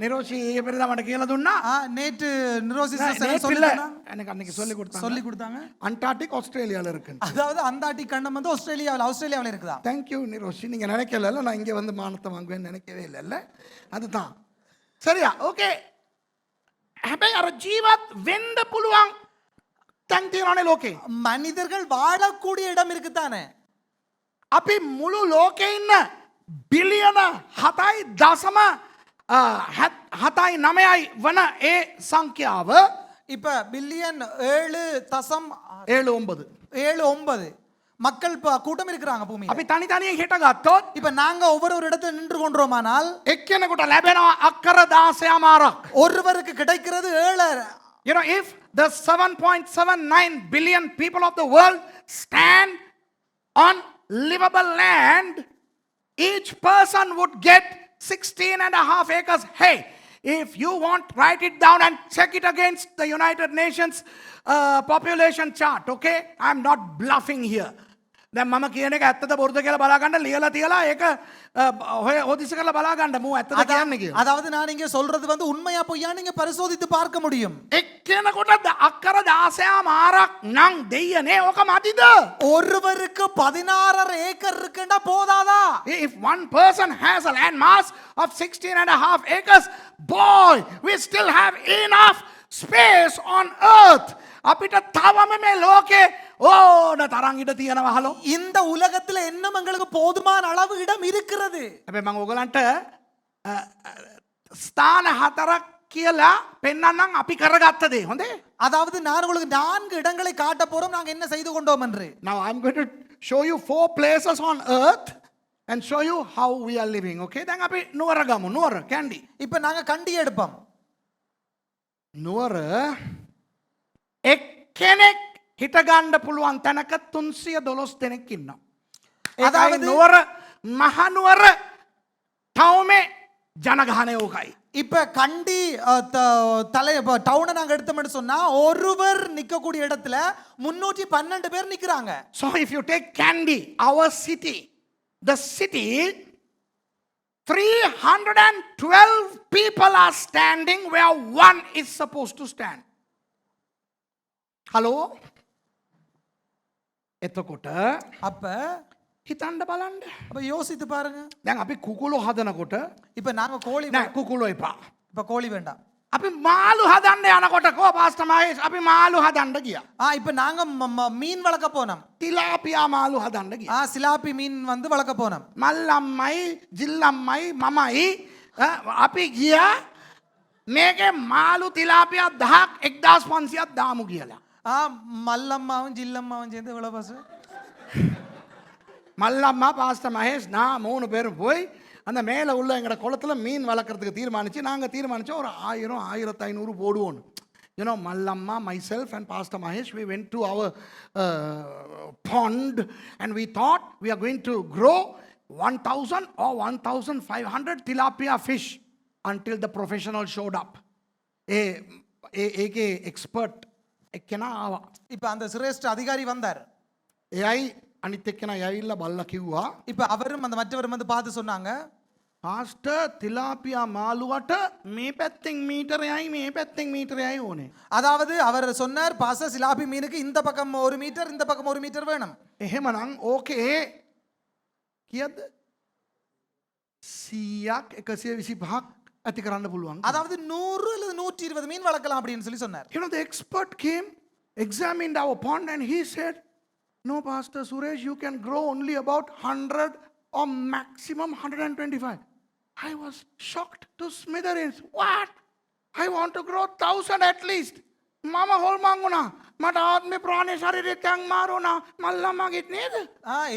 Niroshi பெரிதா மට කියලා දුන්නා. நேற்று நிரோசிஸ் நேற்றில்ல எனக்கு அன்னைக்கு சொல்லி சொல்லி கொடுத்தாங்க. கொடுத்தாங்க. அண்டார்டிக் ஆஸ்திரேலியால இருக்கு. அதாவது அண்டார்டிக் கண்டம் வந்து ஆஸ்திரேலியாவில் இருக்குதா? Thank you Niroshi. நீங்க நினைக்கல நான் இங்க வந்து மானத்தை வாங்குவேன்னு நினைக்கவே இல்லைல்ல. அதுதான் சரியா? ஓகே. හැබැයි අර ජීවත් වෙන්න පුළුවන් තැන් තියෙනවනේ ලෝකේ. மனிதர்கள் வாழக்கூடிய இடம் இருக்குதானே? අපි මුළු ලෝකේ ඉන්න බිලියන 7.9 වන ඒ සංඛ්‍යාව இப்ப பில்லியன் 7.79 மக்கள் கூட்டம் இருக்கிறாங்க பூமியில. අපි තනි තනියෙන් හිට ගත්තොත් இப்ப நாங்க ஒவ்வொரு இடத்துல நின்று கொண்டோமானால் එක්කෙනෙකුට ලැබෙනවා අක්කර 16 ஒருவருக்கு கிடைக்கிறது 7. You know, if the 7.79 billion people of the world stand on livable land, each person would get 16.5 acres. Hey, if you want, write it down and check it against the United Nations population chart, okay? I'm not bluffing here. දැන් මම කියන එක ඇත්තද බොරුද කියලා බලා ගන්න ලියලා තියලා ඒක ඔය හොදිස කරලා බලා ගන්න මම ඇත්තද කියන්නේ කියලා. அதாவது நான் இங்க சொல்றது வந்து உண்மையா பொய்யா நீங்க பரிசோதித்து பார்க்க முடியும். එක්කෙනෙකුට අක්කර 16 නම් දෙයියනේ ඕක මදිද? ஒருவருக்கு 16.5 ஏக்கர் இருக்குன்னா போதாதா? If one person has a land mass of 16.5 acres, boy, we still have enough space on earth. අපිට තවම මේ ලෝකේ ඕන තරම් ඉඩ තියෙනවා හලෝ. இந்த உலகத்துல இன்னும் உங்களுக்கு போதுமான அளவு இடம் இருக்கிறது. හැබැයි මම ඔයගලන්ට ස්ථාන 4ක් කියලා පෙන්නන්නම් අපි කරගත්ත දේ. හොඳේ? அதாவது நான் உங்களுக்கு 4 இடங்களை காட்ட போறோம் நாங்க என்ன செய்து கொண்டோம் என்று. Now I'm going to show you 4 places on earth and show you how we are living. Okay? දැන් අපි නුවර ගමු. නුවර කැන්ඩි. இப்ப நாங்க கண்டி எடுப்போம். නුවර එක්කෙනෙක් හිටගන්න පුළුවන් තැනක 312 දෙනෙක් ඉන්නවා. අதாவது නුවර මහනුවර ටවුමේ ජනගහනය ඕකයි. இப்ப கண்டி டவுனை நாங்க எடுத்தோம்னு சொன்னா ஒருவர் நிக்கக்கூடிய இடத்துல 312 பேர் நிக்கிறாங்க. So if you take Kandy, our city, the city, 312 people are standing where one is supposed to stand. Hello? එතකොට அப்ப හිතන්න බලන්න. அப்ப யோசித்து பாருங்க. දැන් අපි කුකුළු හදනකොට இப்ப நாங்க கோழி නෑ කුකුළු එපා. இப்ப கோழி வேண்டாம். අපි මාළු හදන්න යනකොට කෝ පාස්ටර් මහේෂ් අපි මාළු හදන්න ගියා. இப்ப நாங்க மீன் வளர்க்க போனோம். තිලාපියා මාළු හදන්න ගියා. சிலாப்பி மீன் வந்து வளர்க்க போனோம். මල්ලම්මයි ජිල්ලම්මයි මමයි අපි ගියා මේකේ මාළු තිලාපියා 1500ක් දාමු කියලා. மல்லம்மாவும் ஜில்லம்மாவும் சேர்ந்து எவ்வளவு பாசு? மல்லம்மா பாஸ்டர் மகேஷ் நான் 3 பேரும் போய் அந்த மேலே உள்ள எங்களோட குளத்துல மீன் வளர்க்குறதுக்கு தீர்மானிச்சு நாங்கள் தீர்மானிச்சோம் ஒரு 1000-1500 போடுவோம். You know, Mallamma, myself and Pastor Mahesh, we went to our pond and we thought we are going to grow 1000 or 1500 tilapia fish until the professional showed up. ඒකේ එක්ස්පර්ට් එක්කෙනා ආවා. இப்ப அந்த சிரேஷ்ட அதிகாரி வந்தார். එයයි අනිත් එක්කෙනා ඇවිල්ලා බල්ලා කිව්වා, இப்ப அவரும் அந்த மற்றவரும் வந்து பார்த்து சொன்னாங்க, පාස්ටර් තිලාපියා මාළුවට මේ පැත්තෙන් මීටරයයි මේ පැත්තෙන් මීටරයයි ඕනේ. அதாவது அவர் சொன்னார், பாஸ்டர் சிலாபி மீனுக்கு இந்த பக்கம் 1 மீட்டர் இந்த பக்கம் 1 மீட்டர் வேணும். එහෙමනම් ඕකේ කියද්ද 100ක් 125ක් ඇති කරන්න පුළුවන්. அதாவது 100 அல்லது 120 மீன் வளர்க்கலாம் அப்படின்னு சொல்லி சொன்னார். You know, the expert came, examined our pond, and he said, no, Pastor Suresh, you can grow only about 100 or maximum 125. I was shocked to smithereens. What? I want to grow 1,000 at least. Mama holmang una. මට ආත්මේ ප්‍රාණය ශරීරයෙන් මාරුණා. මල්ලම්මගෙත් නේද?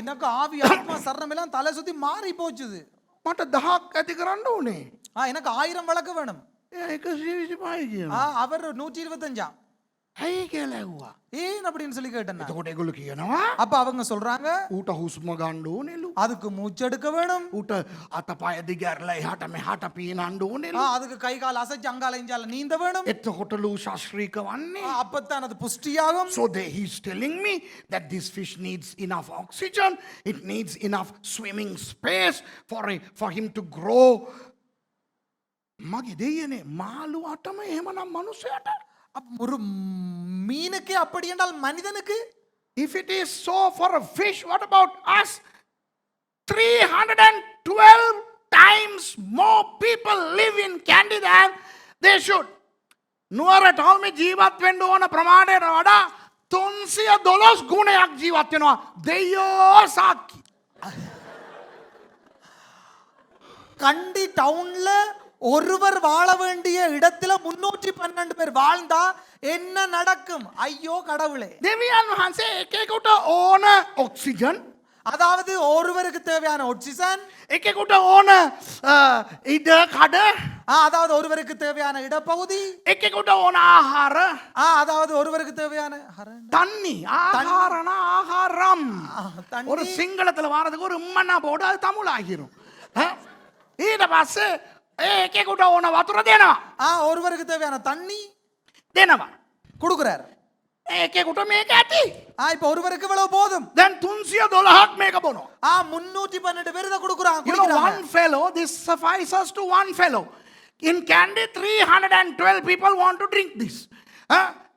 எனக்கு ஆவி ஆத்மா சரணம் எல்லாம் தலை சுத்தி மாறி போச்சுது. මට 1000ක් ඇති කරන්න ඕනේ. எனக்கு 1000 வளர்க்க வேணும். 125 කියනවා. அவர் 125. ඇයි කියලා ඇහුවා. ஏன் அப்படின்னு சொல்லி கேட்டேன். එතකොට ඒගොල්ලෝ කියනවා அப்ப அவங்க சொல்றாங்க, ඌට හුස්ම ගන්න ඕනෙලු. அதுக்கு மூச்செடுக்க வேணும். ඌට අතපය දිගහැරලා එහාට මෙහාට පීනන්න ඕනෙලු. அதுக்கு கை கால் அசைச்சு அங்கால இஞ்சால நீந்த வேணும். එතකොටලු ශාස්ත්‍රීක වන්නේ. அப்பத்தான் அது புஷ்டியாகும். So he's telling me that this fish needs enough oxygen, it needs enough swimming space for him to grow. මගේ දෙයනේ මාළුවටම එහෙමනම් මනුස්සයට. ஒரு மீனுக்கு அப்படி என்றால் மனிதனுக்கு, if it is so for a fish, what about us? 312 times more people live in Kandy than they should. නුවරට අවුමේ ජීවත් වෙන්න ඕන ප්‍රමාණයට වඩා 312 ගුණයක් ජීවත් වෙනවා. දෙයෝ සාක්කි. கண்டி டவுன்ல ஒருவர் வாழ வேண்டிய இடத்துல 312 பேர் வாழ்ந்தா என்ன நடக்கும்? ஐயோ கடவுளே. දෙවියන් වහන්සේ එකෙකුට ඕන ඔක්සිජන්, அதாவது ஒருவருக்கு தேவையான ஆக்சிஜன், එකෙකුට ඕන ඉඩ කඩ, அதாவது ஒருவருக்கு தேவையான இடப்பகுதி, එකෙකුට ඕන ආහාර, அதாவது ஒருவருக்கு தேவையான தண்ணி, ஆகாரன ஆகாரம். தண்ணி. ஒரு சிங்களத்துல வாரதுக்கு ஒரு உம்மன்னா போடு, அது தமிழ் ஆகிரும். ඊට පස්සේ එකෙකුට ඕන වතුර දෙනවා. ஒருவருக்கு தேவையான தண்ணி දෙනවා. கொடுக்கிறார். එකෙකුට මේක ඇති. இப்ப ஒருவருக்கு இவ்வளவு போதும். දැන් 312ක් මේක බොනවා. 312 பேர் இத கொடுக்குறாங்க. You know, one fellow, this suffices to one fellow. In Kandy, 312 people want to drink this.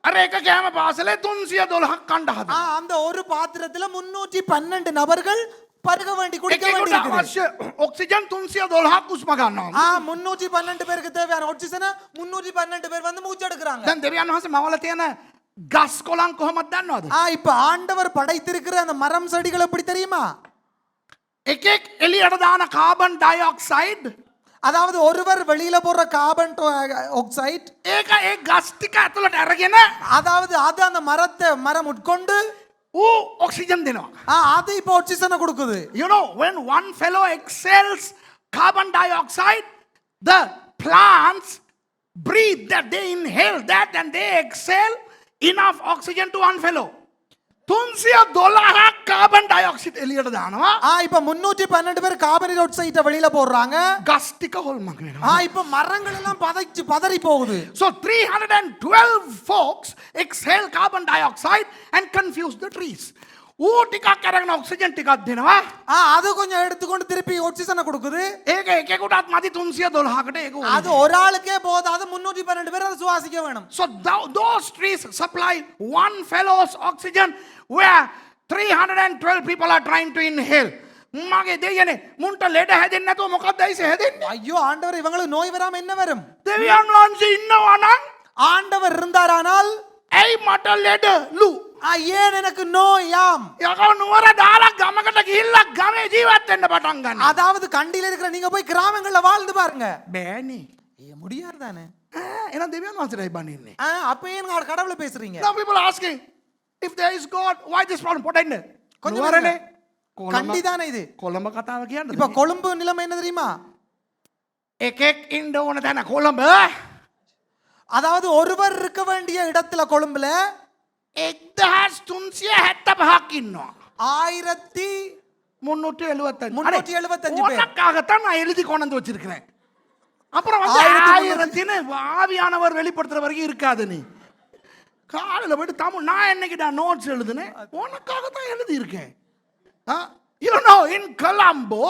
අර එක කෑම පාසලේ 312ක් කණ්ඩ හදනවා. அந்த ஒரு பாத்திரத்துல 312 நபர்கள் பருக வேண்டி குடிக்க வேண்டி එකෙකුට இருக்குது. අවශ්‍ය ඔක්සිජන් 312ක් උස්ම ගන්නවා. 312 பேருக்கு தேவையான ஆக்சிஜனை 312 பேர் வந்து மூச்சு எடுக்கறாங்க. දැන් දෙවියන් වහන්සේ මවල තියෙන ගස් කොළන් කොහොමද දන්නවද? இப்ப ஆண்டவர் படைத்திருக்கிற அந்த மரம் செடிகள் எப்படி தெரியுமா? එකෙක් එළියට දාන කාබන් ඩයොක්සයිඩ්, அதாவது ஒருவர் வெளியில போற கார்பன் ஆக்சைடு, ඒක ඒ ගස් ටික ඇතුළට අරගෙන அதாவது அது அந்த மரம் உட்கொண்டு ඌ ඔක්සිජන් දෙනවා. அது இப்போ ஆக்சிஜனை கொடுக்குது. You know, when one fellow exhales carbon dioxide, the plants breathe that, they inhale that and they exhale enough oxygen to one fellow. 312ක් carbon dioxide එළියට දානවා. இப்ப 312 பேர் கார்பன் டை ஆக்சைடை வெளியில போடுறாங்க. ගස් ටික හොල්මන් වෙනවා. இப்ப மரங்கள் எல்லாம் பதறி போகுது. So 312 folks exhale carbon dioxide and confuse the trees. ඌ ටිකක් අරගෙන ඔක්සිජන් ටිකක් දෙනවා. அது கொஞ்சம் எடுத்துக்கொண்டு திருப்பி ஆக்சிஜனை கொடுக்குது. ඒක එකෙකුටත් මදි 312කට ඒක ඕනේ. அது ஒரு ஆளுக்கே போதாது, 312 பேர் அதை சுவாசிக்க வேணும். So those trees supply one fellow's oxygen where 312 people are trying to inhale. මගේ දෙයනේ මුන්ට ලෙඩ හැදෙන්නේ නැතුව මොකක්ද ඇයිසේ හැදෙන්නේ? ஐயோ ஆண்டவர், இவங்களுக்கு நோய் வராம என்ன வரும்? දෙවියන් වහන්සේ ඉන්නවා නම් ஆண்டவர் இருந்தாரானால் ඇයි මට ලෙඩලු? ஏன் எனக்கு நோயாம்? යකෝ නුවර දාලා ගමකට ගිහිල්ලා ගමේ ජීවත් වෙන්න පටන් ගන්න. அதாவது கண்டியில இருக்கிற நீங்க போய் கிராமங்கள்ல வாழ்ந்து பாருங்க. බෑනේ. முடியாது தானே. එහෙනම් දෙවියන් වහන්සේටයි බණින්නේ. அப்ப ஏன் கடவுளை பேசுறீங்க? Now people are asking, if there is God, why this problem? පොඩ්ඩක් கொஞ்சம் නුවරනේ. கண்டி தானே இது. කොළඹ කතාව කියන්නද? இப்ப கொழும்பு நிலைமை என்ன தெரியுமா? එකෙක් ඉන්න ඕන තැන කොළඹ. அதாவது ஒருவர் இருக்க வேண்டிய இடத்துல கொழும்புல 1375ක් ඉන්නවා. 1375 375 பேர். உனக்காகத்தான் நான் எழுதி கொண்டு வந்து வச்சிருக்கிறேன். அப்புறம் வந்து ஆயிரத்தின்னு ஆவியானவர் வெளிப்படுத்துற வரைக்கும் இருக்காது. நீ காலையில் போயிட்டு தமிழ் நான் என்னைக்கிட்டா நோட்ஸ் எழுதுனேன், உனக்காக தான் எழுதியிருக்கேன். You know, in Colombo,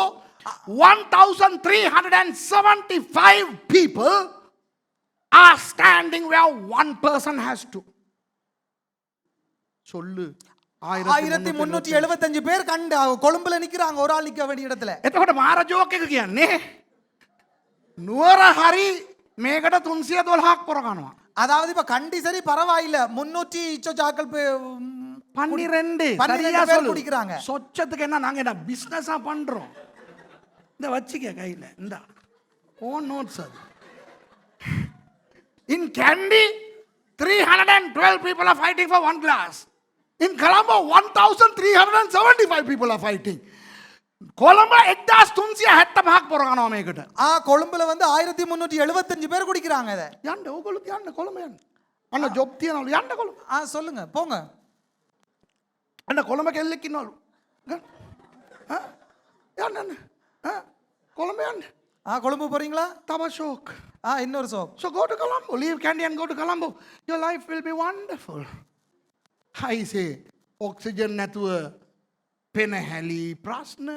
1,375 people are standing where one person has to. சொல்லு. 1375 பேர் கண்டு கொழும்புல நிக்கிறாங்க, ஒரு ஆள் நிக்க வேண்டிய இடத்துல. එතකොට මාර ජෝක් එක කියන්නේ නුවර හරි මේකට 312ක් පොරගනවා. அதாவது இப்ப கண்டி சரி பரவாயில்ல, 300 இச்சோச்சாக்கள் 12 12 பேர் குடிக்கிறாங்க. சொச்சத்துக்கு என்ன நாங்க என்ன பிசினஸா பண்றோம்? இந்த வச்சிக்க கையில இந்த ஓன் நோட்ஸ் அது. In Kandy 312 people are fighting for one glass. In Colombo 1,375 people are fighting. Colombo 1375ක් පොරගනවා මේකට. கொழும்புல வந்து 1375 பேர் குடிக்கிறாங்க இத. යන්න ඕගොල්ලෝ යන්න කොළඹ යන්න. අන්න ජොබ් තියනවලු යන්න කොළඹ. சொல்லுங்க போங்க. අන්න කොළඹ කෙල්ලෙක් ඉන්නවලු. යන්න යන්න. කොළඹ යන්න. கொழும்பு போறீங்களா? තව ෂෝක්. இன்னொரு ஷோக். So go to Colombo. Leave Kandy and go to Colombo. Your life will be wonderful. I say oxygen නැතුව පෙනහැලි ප්‍රශ්න.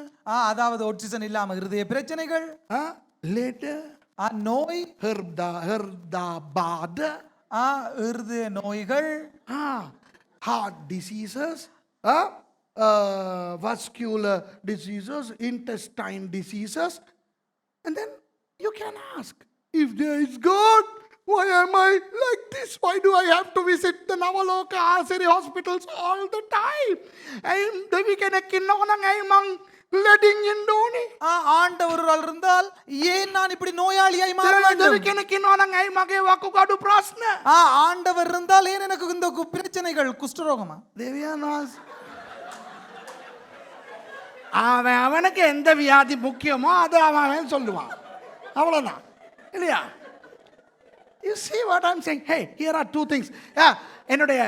அதாவது ஆக்சிஜன் இல்லாம இருதய பிரச்சனைகள், later நோய், ஹிருதாபாத, இருதய நோய்கள், heart diseases, vascular diseases, intestine diseases. And then you can ask, if there is God, why am I like this? Why do I have to visit the Navaloka Asiri hospitals all the time? Devi kenek innona ngai mang letting in doni. ஆண்டவர் இருந்தால் ஏன் நான் இப்படி நோயாளியாய் மாற வேண்டும்? Devi kenek innona ngai mage wakukadu prashna. ஆண்டவர் இருந்தால் ஏன் எனக்கு இந்த பிரச்சனைகள், குஷ்டரோகமா? தேவியானாஸ் அவனுக்கு எந்த வியாதி முக்கியமோ அது அவன் சொல்லுவான், அவ்வளவுதான் இல்லையா? You see what I'm saying? Hey, here are two things. என்னுடைய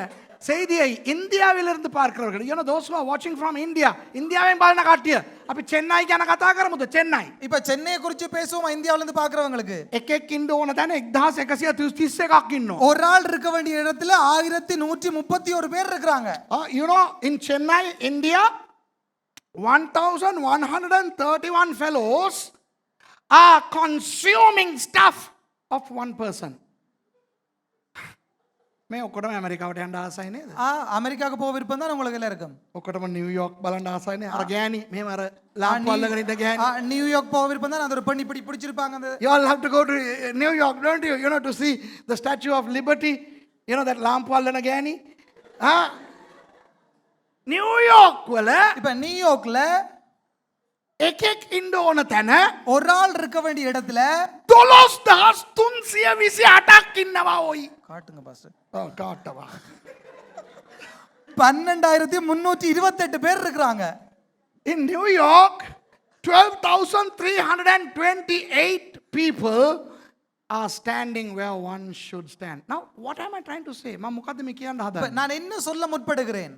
செய்தியை இந்தியாவிலிருந்து பார்க்கிறவர்கள், you know those who are watching from India, இந்தியாவையும் பாருங்க காட்டிய. அப்ப சென்னைக்கு நான் கதா කරමුද? சென்னை. இப்ப சென்னையை குறித்து பேசுவோம். இந்தியாவில இருந்து பார்க்கிறவங்களுக்கு එකෙක් ඉන්න ඕන තැන 1131ක් ඉන්නවා. ஒரு ஆள் இருக்க வேண்டிய இடத்துல 1131 பேர் இருக்காங்க. You know, in Chennai, India, 1,131 fellows are consuming stuff of one person. මේ ඔක්කොටම ඇමරිකාවට යන්න ආසයි නේද? அமெரிக்காவுக்கு போக விருப்பம் தான் உங்களுக்கு எல்லாம் இருக்கும். ඔක්කොටම නිව්යෝක් බලන්න ආසයි නේ? අර ගෑණි මෙහෙම අර ලාම්පු අල්ලගෙන ඉන්න ගෑණි. நியூயார்க் போக விருப்பம் தான். அது ஒரு பெண் இப்படி பிடிச்சிருப்பாங்க. அந்த You all have to go to New York, don't you? You know, to see the Statue of Liberty. You know that ලාම්පු අල්ලන ගෑණි? නිව්යෝක් වල இப்ப நியூயார்க்ல එකෙක් ඉන්න ඕන තැන ஒரு ஆள் இருக்க வேண்டிய இடத்துல 12,328ක් ඉන්නවා ඔයි. காட்டுங்க பாஸ்டர். කාටවා 12,328 பேர் இருக்காங்க. In New York, 12,328 people are standing where one should stand. Now, what am I trying to say? මම මොකද්ද මේ කියන්න හදන්නේ? நான் என்ன சொல்ல முற்படுகிறேன்?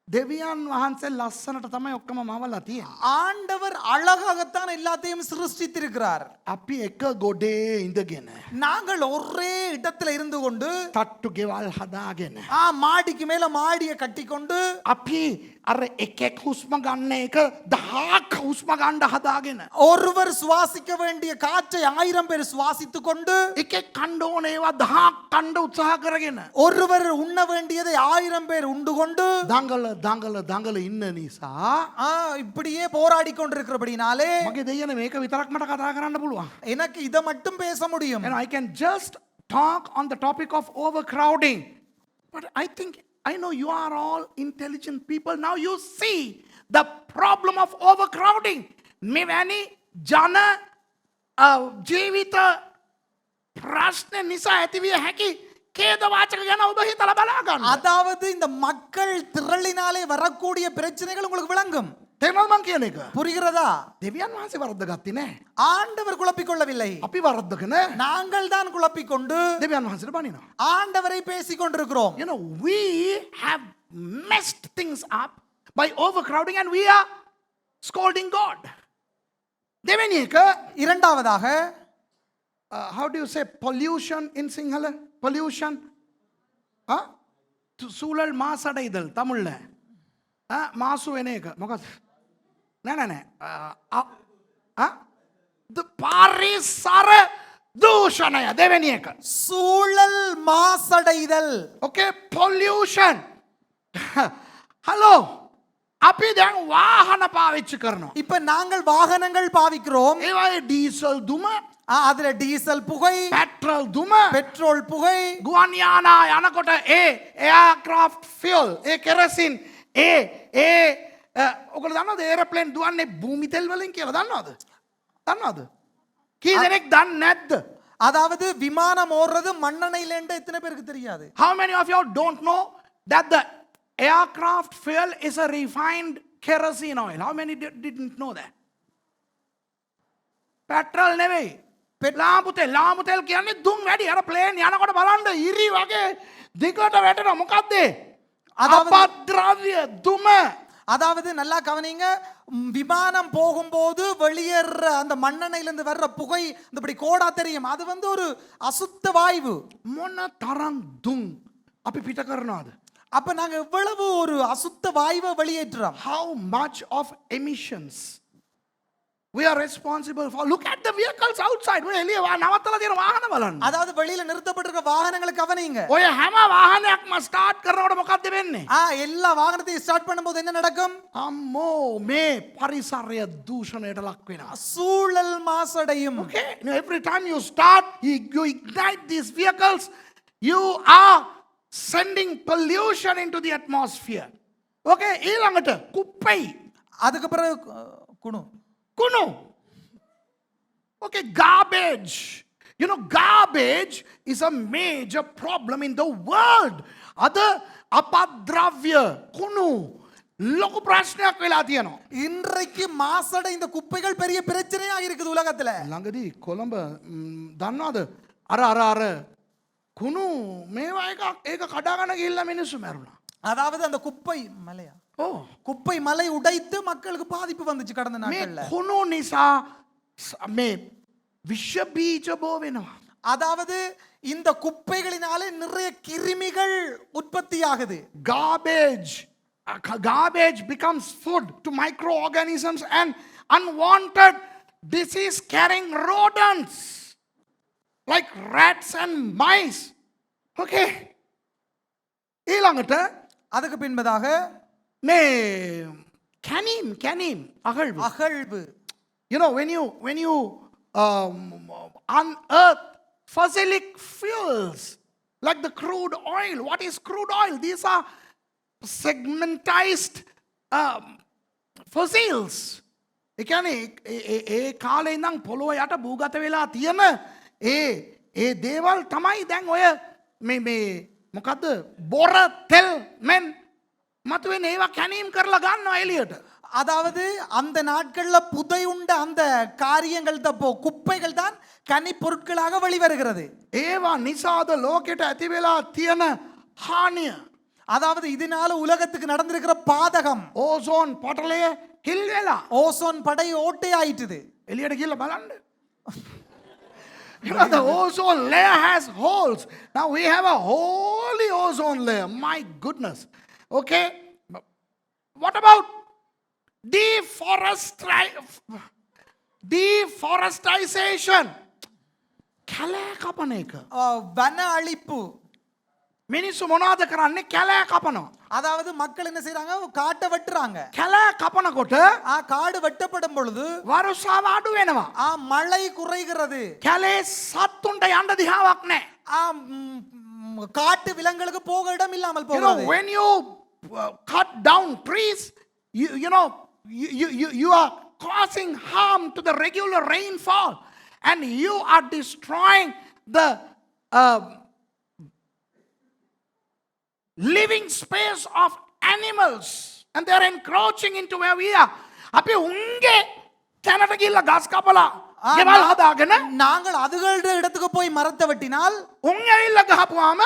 දෙවියන් වහන්සේ ලස්සනට තමයි ඔක්කොම මවලා තියෙන්නේ. ஆண்டவர் அழகாகத்தான் எல்லாத்தையும் சிருஷ்டித்திருக்கிறார். අපි එක ගොඩේ ඉඳගෙන நாங்கள் ஒரே இடத்துல இருந்து கொண்டு තට්ටු ගෙවල් හදාගෙන மாடிக்கு மேல மாடியை கட்டி கொண்டு අපි අර එකෙක් හුස්ම ගන්න එක 1000ක් හුස්ම ගන්න හදාගෙන ஒருவர் சுவாசிக்க வேண்டிய காற்றை 1000 பேர் சுவாசித்துக் கொண்டு එකෙක් කන්න ඕන ඒවා 1000ක් කන්න උත්සාහ කරගෙන ஒருவர் உண்ண வேண்டியதை 1000 பேர் உண்டு கொண்டு දඟල ඉන්න නිසා இப்படியே போராடி கொண்டிருக்கிறபடினாலே මගේ දෙයනේ මේක විතරක් මට කතා කරන්න පුළුවන්. எனக்கு இதை மட்டும் பேச முடியும். And I can just talk on the topic of overcrowding. But I know you are all intelligent people. Now you see the problem of overcrowding. මෙවැනි ජන ජීවිත ප්‍රශ්න නිසා ඇතිවිය හැකි கேதவாචක ගැන ඔබ හිතලා බලා ගන්න. அதாவது இந்த மக்கள் திரளினாலே வரக்கூடிய பிரச்சனைகள் உங்களுக்கு விளங்கும். තේරුණාද මං කියන එක? புரிகிறதா? දෙවියන් වහන්සේ වරද්ද ගත්තේ නෑ. ஆண்டவர் குழப்பிக் கொள்ளவில்லை. අපි වරද්දගෙන நாங்கள் தான் குழப்பிக் கொண்டு දෙවියන් වහන්සේට බනිනවා. ஆண்டவரை பேசிக் கொண்டிருக்கிறோம். You know, we have messed things up by overcrowding and we are scolding God. දෙවෙනි එක இரண்டாவதாக how do you say pollution in Sinhala? Pollution? සූලල් මාසඩයිදල් තමුල්ල මාසු වෙන එක මොකද නෑ පාරිසර දූෂණය දෙවැනි එක சூழல் மாசடைதல். okay pollution hello අපි දැන් වාහන පාවිච්චි කරනවා இப்ப நாங்கள் வாகனங்கள் பாவிக்கிறோம். ඒවයි ඩීසල් දුම அதுல டீசல் புகை, පෙට්‍රල් දුම பெட்ரோல் புகை, ගුවන් යානා යනකොට එයාක්‍රාෆ්ට් ෆියල් කෙරසින් ඔකල දන්නවද ඒරප්ලේන් දුවන්නේ භූමි තෙල් වලින් කියලා දන්නවද කී දෙනෙක් දන්නේ නැද්ද அதாவது விமானம் ஓடுறது மண்ணெண்ணெயில எத்தனை பேருக்கு தெரியாது? how many of you don't know that the aircraft fuel is a refined kerosene oil? How many didn't know that? petrol නෙවෙයි ලාම්පු තෙල් කියන්නේ දුම් වැඩි අර ප්ලේන් යනකොට බලන්න ඉරි වගේ දිගට වැටෙනවා මොකද්ද අපද්‍රව්‍ය දුම அதாவது நல்லா கவனிங்க, விமானம் போகும்போது வெளியேற அந்த மண்ணெண்ணெயில இருந்து வர்ற புகை இந்த இப்படி கோடா தெரியும், அது வந்து ஒரு அசுத்த வாயு. මොන තරම් දුම් අපි පිට කරනවද? அப்ப நாங்க எவ்வளவு ஒரு அசுத்த வாயுவை வெளியேற்றுறோம். how much of emissions we are responsible for? Look at the vehicles outside. ඔය එළිය නවත්තලා තියෙන වාහන බලන්න. அதாவது வெளியில நிறுத்தப்பட்டிருக்க வாகனங்களை கவனிங்க. ඔය හැම වාහනයක්ම ස්ටාර්ට් කරනකොට මොකද්ද වෙන්නේ? எல்லா வாகனத்தையும் ஸ்டார்ட் பண்ணும்போது என்ன நடக்கும்? අම්මෝ මේ පරිසරය දූෂණයට ලක් වෙනවා. சூழல் மாசடையும். Okay, every time you start, you ignite these vehicles, you are sending pollution into the atmosphere. Okay, ඊළඟට කුප්පයි. அதுக்கு பிறகு குணு. Okay, garbage. You know, garbage is a major problem in the world. Other apadravya, kunu, ලොකු ප්‍රශ්නයක් වෙලා තියෙනවා. இன்றைக்கு மாசடைந்த குப்பைகள் பெரிய பிரச்சனையா இருக்குது உலகத்துல. ළඟදී කොළඹ දන්නවද? අර කුණු මේවා ඒක කඩාගෙන ගිහිල්ලා මිනිස්සු මැරුණා. அதாவது அந்த குப்பை மலையா? குப்பை மலை உடைத்து மக்களுக்கு பாதிப்பு வந்துச்சு கடந்த நாட்கள்ல. මේ කුණු නිසා මේ විෂ බීජ බෝ වෙනවා. அதாவது இந்த குப்பைகளினாலே நிறைய கிருமிகள் உற்பத்தியாகுது. Garbage becomes food to microorganisms and unwanted disease carrying rodents like rats and mice. Okay, ඊළඟට அதுக்கு பின்பதாக මේ කැනීම් அகழ்வு. you know, when you unearth fossilic fuels like the crude oil. What is crude oil? These are segmentized fossils. ඒ කියන්නේ ඒ කාලේ ඉඳන් පොළොව යට භූගත වෙලා තියෙන ඒ දේවල් තමයි දැන් ඔය මේ මොකද්ද බොර තෙල් මෙන් මතුවෙන ඒවා කැනීම් කරලා ගන්නවා එළියට. அதாவது அந்த நாட்கள்ல புதை உண்ட அந்த காரியங்கள் குப்பைகள் தான் கனி பொருட்களாக வெளிவருகிறது. ඒවා නිසාද ලෝකෙට ඇති වෙලා තියෙන හානිය. அதாவது இதனால உலகத்துக்கு நடந்திருக்கிற பாதகம். ඕසෝන් පටලය හිල් වෙලා ஓசோன் படை ஓட்டை ஆயிட்டுது. එළියට ගිහලා බලන්න. You know, the ozone layer has holes. Now we have a holy ozone layer. My goodness. Okay. What about deforestation? කැලෑ කපන එක. வன அழிப்பு. මිනිස්සු මොනවද කරන්නේ? කැලෑ කපනවා. அதாவது மக்கள் என்ன செய்றாங்க? காட்டை வெட்டுறாங்க. කැලෑ කපනකොට காடு வெட்டப்படும் பொழுது වරුසාව අඩු වෙනවා. மழை குறைகிறது. කැලේ සත්තුන්ට යන්න දිහාවක් නැහැ. காட்டு விலங்குகளுக்கு போக இடம் இல்லாமல் You know, போகிறது. when you cut down trees, you are causing harm to the regular rainfall, and you are destroying the living space of animals, and they are encroaching into where we are. අපි උන්ගේ තැනට ගිහිල්ලා ගස් කපලා ගෙවල් හදාගෙන நாங்கள் அதுகளுடைய இடத்துக்கு போய் மரத்தை வெட்டினால் උන් ඇවිල්ලා ගහපුවාම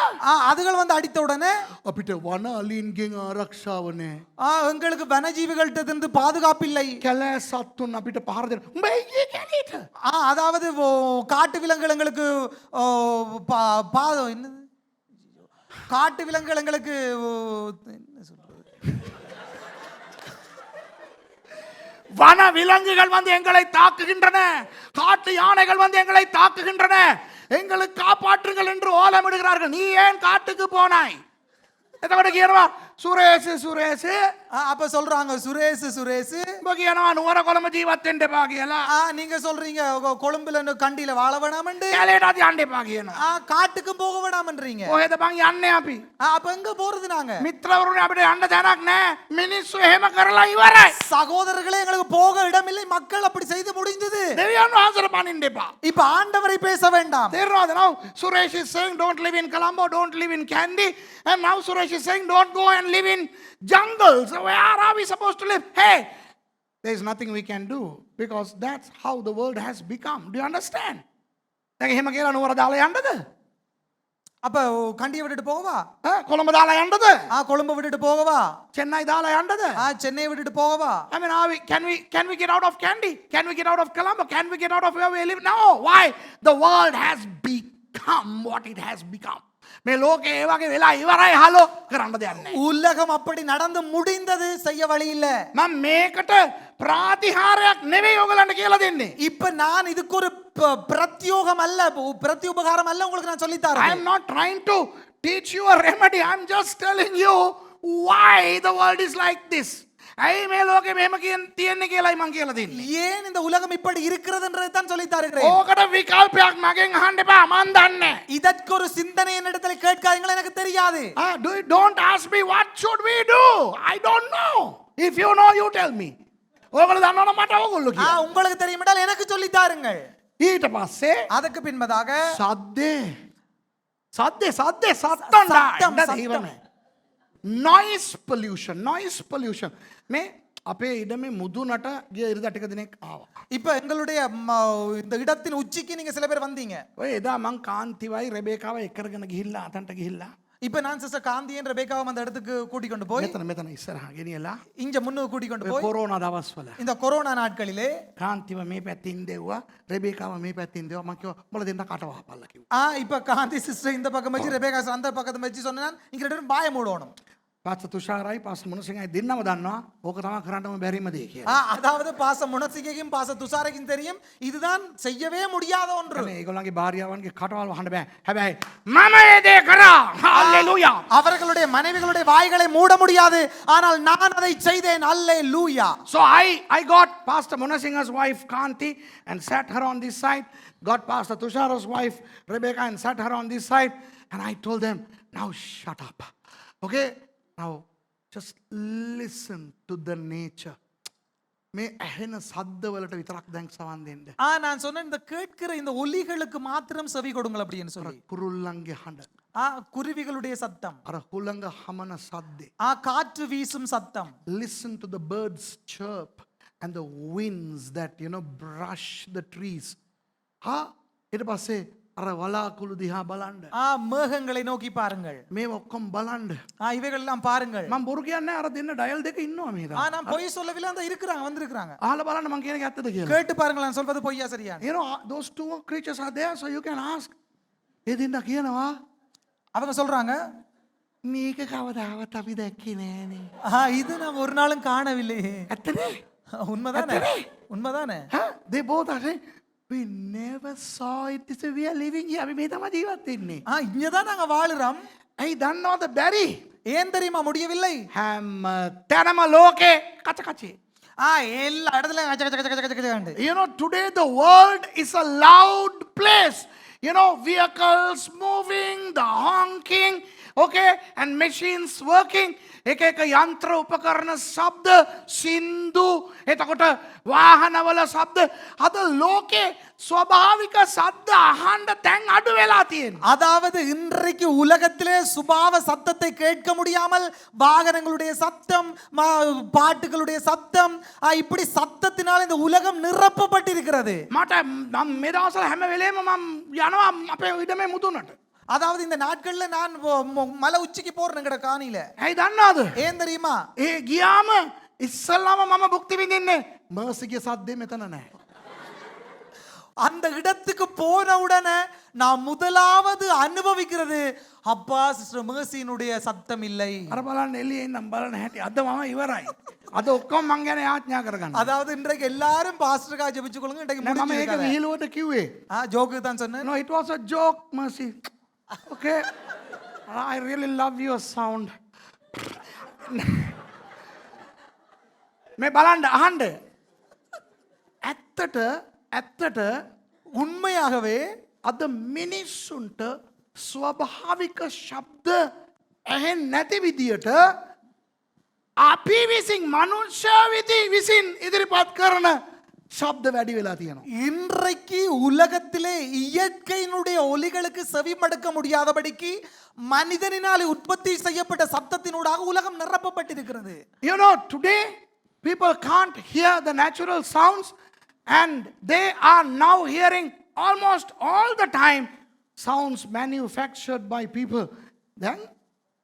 அதுகள் வந்து அடித்த உடனே අපිට වන අලින්ගෙන් ආරක්ෂාව නැහැ. எங்களுக்கு வனஜீவிகள்கிட்ட இருந்து பாதுகாப்பு இல்லை. කැලෑ සත්තුන් අපිට පහර දෙන. උඹ එන්නේ කැලේට. அதாவது காட்டு விலங்குகள் எங்களுக்கு என்னது காட்டு விலங்குகள் எங்களுக்கு என்ன சொல்றது வன விலங்குகள் வந்து எங்களை தாக்குகின்றன, காட்டு யானைகள் வந்து எங்களை தாக்குகின்றன, எங்களை காப்பாற்றுங்கள் என்று ஓலமிடுகிறார்கள். நீ ஏன் காட்டுக்கு போனாய்? එතකොට කියනවා සුරේෂ් සුරේෂ් அப்ப சொல்றாங்க சுரேஷ் சுரேஷ் උඹ කියනවා නුවර කොළඹ ජීවත් වෙන්න එපා කියලා. நீங்க சொல்றீங்க கொழும்புல கண்டியில வாழ வேணாமண்டு. කැලේට යන්න එපා කියනවා. காட்டுக்கும் போக வேணாமன்றீங்க. කොහෙද බං යන්නේ අපි? அப்ப எங்க போறது நாங்க? මිත්‍රවරුනි අපිට යන්න තැනක් නැහැ. මිනිස්සු එහෙම කරලා ඉවරයි. சகோதரர்களே எங்களுக்கு போக இடமில்லை, மக்கள் அப்படி செய்து முடிந்தது. දෙවියන් වහන්සේට පනින්න එපා. இப்ப ஆண்டவரை பேச வேண்டாம். තේරෙනවද? now Suresh is saying don't live in Colombo, don't live in Kandy, and now Suresh is saying don't go and live in jungles. So where are we supposed to live? Hey, there is nothing we can do because that's how the world has become. Do you understand? දැන් එහෙම කියලා නුවර දාලා යන්නද? அப்ப கண்டியை விட்டுட்டு போகவா? කොළඹ දාලා යන්නද? கொழும்பை விட்டுட்டு போகவா? சென்னை දාලා යන්නද? சென்னையை விட்டுட்டு போகவா? I mean, can we get out of Kandy? Can we get out of Colombo? Can we get out of where we live? No. Why? The world has become what it has become. මේ ලෝකේ ඒ වගේ වෙලා ඉවරයි hello කරන්න දෙයක් නැහැ. உலகம் அப்படி நடந்து முடிந்தது, செய்ய வழி இல்ல. මම මේකට ප්‍රාතිහාරයක් නෙවෙයි ඔයගලන්ට කියලා දෙන්නේ. இப்ப நான் இதுக்கு ஒரு பிரத்யோகம் அல்ல, பிரத்யுபகாரம் அல்ல உங்களுக்கு நான் சொல்லி I தரேன். am not trying to teach you a remedy. I am just telling you why the world is like this. ඇයි මේ ලෝකෙ මෙහෙම තියෙන්නේ කියලායි මං කියලා දෙන්නේ. ஏன் இந்த உலகம் இப்படி இருக்கிறதுன்றதை தான் சொல்லி தருகிறேன். ඕකට විකල්පයක් මගෙන් අහන්න එපා. මං දන්නේ. இதற்கு ஒரு சிந்தனை என்னிடத்துல கேட்காதீங்களா, எனக்கு தெரியாது. Don't ask me what should we do. I don't know. If you know, you tell me. ඔයගොල්ලෝ දන්නවනම් මට ඕගොල්ලෝ කියන්න. உங்களுக்கு தெரியுமாட்டால் எனக்கு சொல்லி தாருங்கள். ඊට පස්සේ அதுக்கு பின்பதாக සද්දේ සත්තම් noise pollution මේ අපේ ඉඩමේ මුදුනට ගිය ඉරිදා ටික දිනක් ආවා. இப்ப எங்களுடைய இந்த இடத்தின் உச்சிக்கு நீங்க சில பேர் வந்தீங்க. ඔය එදා මං කාන්තිවයි රෙබේකාව එකරගෙන ගිහිල්ලා අතන්ට ගිහිල්ලා இப்ப நான் சிஸ்டர் காந்தியன் ரெபேக்காவும் அந்த இடத்துக்கு கூட்டி கொண்டு போய் මෙතන ඉස්සරහා ගෙනියලා இங்க முன்னுக்கு கூட்டி கொண்டு போய் කොරෝනා දවස්වල இந்த கொரோனா நாட்களிலே කාන්තිව මේ පැත්තින් දෙව්වා රෙබේකාව මේ පැත්තින් දෙව්වා මං කිව්වා උඹලා දෙන්න කට වහපල්ලා කිව්වා. இப்ப காந்தி சிஸ்டர் இந்த பக்கம் வச்சு ரெபேக்கா அந்த பக்கத்தை வச்சு சொன்னான் இங்க ரெண்டு பேரும் பாய மூடணும். පාස්ටර් තුෂාරයි පාස්ටර් මොනසිංහයි දෙන්නම දන්නවා ඕක තමයි කරන්නම බැරිම දේ කියලා. அதாவது பாச முனசிகையும் பாச துஷாரைக்கும் தெரியும் இதுதான் செய்யவே முடியாத ஒன்று. ඒගොල්ලන්ගේ භාර්යාවන්ගේ කටවල් වහන්න බෑ. හැබැයි මම ඒ දේ කරා. හalleluya. அவர்களுடைய மனைவிகளுடைய வாய்களை மூட முடியாது, ஆனால் நான் அதை செய்தேன். ஹalleluya. So I got Pastor Monasingha's wife Kanti and sat her on this side, got Pastor Tushara's wife Rebecca and sat her on this side, and I told them, now shut up. Okay? Now just listen to the nature. මේ ඇහෙන සද්දවලට විතරක් දැන් සවන් දෙන්න. நான் சொன்னேன் இந்த கேட்கிற இந்த ஒலிகளுக்கு மாத்திரம் செவி கொடுங்கள் அப்படின்னு சொல்லி. කුරුල්ලන්ගේ හඬ. குருவிகளுடைய சத்தம். අර හුළඟ හමන සද්දේ. காற்று வீசும் சத்தம். Listen to the birds chirp and the winds that brush the trees. ඊට පස්සේ අර වලාකුළු දිහා බලන්න. மேகங்களை நோக்கி பாருங்கள். මේ ඔක්කොම බලන්න. இவைகள் எல்லாம் பாருங்கள். මම බොරු කියන්නේ අර දෙන්න ඩයල් දෙක ඉන්නවා මේ දා. நான் பொய் சொல்லவில்லை, அந்த இருக்கிறாங்க வந்திருக்காங்க. අහලා බලන්න මම කියන එක ඇත්තද කියලා. கேட்டு பாருங்கள் நான் சொல்வது பொய்யா சரியா. Those two creatures are there so you can ask. ඒ දෙන්න කියනවා அவங்க சொல்றாங்க මේක කවදාවත් අපි දැක්කේ නෑනේ. இது நான் ஒரு நாளும் காணவில்லை. ඇත්තනේ? உண்மைதானே? உண்மைதானே? They both are saying we never saw it. So we are living here. අපි මේ තමයි ජීවත් වෙන්නේ. இங்க தான் நாங்க வாழுறோம். ඇයි දන්නවද බැරි? ஏன் தெரியுமா முடியவில்லை? හැම තැනම ලෝකේ කචකචේ. எல்லா இடத்துலயும் கச்ச கச்ச கச்ச கச்ச கச்ச. Today the world is a loud place. Vehicles moving, the honking, okay, and machines working. එක යන්ත්‍ර උපකරණ ශබ්ද සින්දු එතකොට වාහනවල ශබ්ද අද ලෝකේ ස්වභාවික ශබ්ද අහන්න දැන් අඩු වෙලා තියෙනවා. அதாவது இன்றைக்கு உலகத்திலே சுபாவ சத்தத்தை கேட்க முடியாமல் வாகனங்களுடைய சத்தம் பாட்டுகளுடைய சத்தம் இப்படி சத்தத்தினால் இந்த உலகம் நிரப்பப்பட்டிருக்கிறது. මට මම මේ දවස්වල හැම වෙලේම මම යනවා අපේ ඉඩමේ මුදුනට. அதாவது இந்த நாட்கள்ல நான் மலை உச்சிக்கு போறேன் காணியில. ඇයි දන්නවද? ஏன் தெரியுமா? ඒ ගියාම ඉස්සල්ලාම මම භුක්ති විඳින්නේ මර්සිගේ සද්දේ මෙතන නැහැ. அந்த இடத்துக்கு போன உடனே நான் முதலாவது அனுபவிக்கிறது அப்பா சிஸ்டர் மேர்சியினுடைய சத்தம் இல்லை. අර බලන්න එළියේ ඉන්නම් බලන්න හැටි අද මම ඉවරයි. අද ඔක්කොම මං ගැන යාඥා කරගන්න. அதாவது இன்றைக்கு எல்லாரும் பாஸ்டர்கா ஜெபிச்சு கொள்ளுங்க. இன்றைக்கு මම ඒක முடிஞ்சிருக்காது. විහිළුවට කිව්වේ. ஜோக்கு தான் சொன்னேன். No, it was a joke, Mercy. Okay. I really love your sound. මේ බලන්න අහන්න. ඇත්තට உண்மையாகவே අද මිනිස්සුන්ට ස්වභාවික ශබ්ද ඇහෙන්නේ නැති විදියට අපි විසින් මනුෂ්‍ය විසින් ඉදිරිපත් කරන ශබ්ද වැඩි වෙලා තියෙනවා. இன்றைக்கு உலகத்திலே இயற்கையினுடைய ஒலிகளுக்கு செவி மடுக்க முடியாதபடிக்கு மனிதனினாலே உற்பத்தி செய்யப்பட்ட சத்தத்தினூடாக உலகம் நிரப்பப்பட்டிருக்கிறது. You know, today people can't hear the natural sounds and they are now hearing almost all the time sounds manufactured by people. Then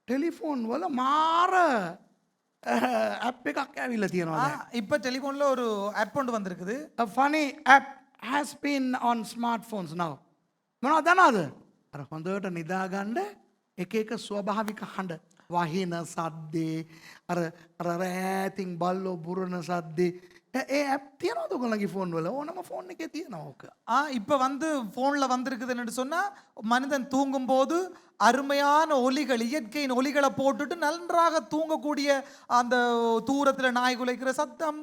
telephone වල මාර app එකක් ඇවිල්ලා තියෙනවා දැන්. இப்ப டெலிபோன்ல ஒரு ஆப் ஒன்று வந்திருக்குது. A funny app has been on smartphones now. මොනවද දන්නවද? අර හොඳට නිදාගන්න එක එක ස්වභාවික හඬ වහින සද්දේ අර රෑතින් බල්ලෝ බුරන සද්දේ ඒ ඇප් තියෙනවද ඔයගොල්ලන්ගේ ෆෝන් වල? ඕනම ෆෝන් එකේ තියෙනවා ඕක. இப்ப வந்து போன்ல வந்திருக்குதுன்னு சொன்னா மனிதன் தூங்கும் போது அருமையான ஒலிகள் இயற்கையின் ஒலிகளை போட்டுட்டு நன்றாக தூங்கக்கூடிய அந்த தூரத்தில் நாய் குலைக்கிற சத்தம்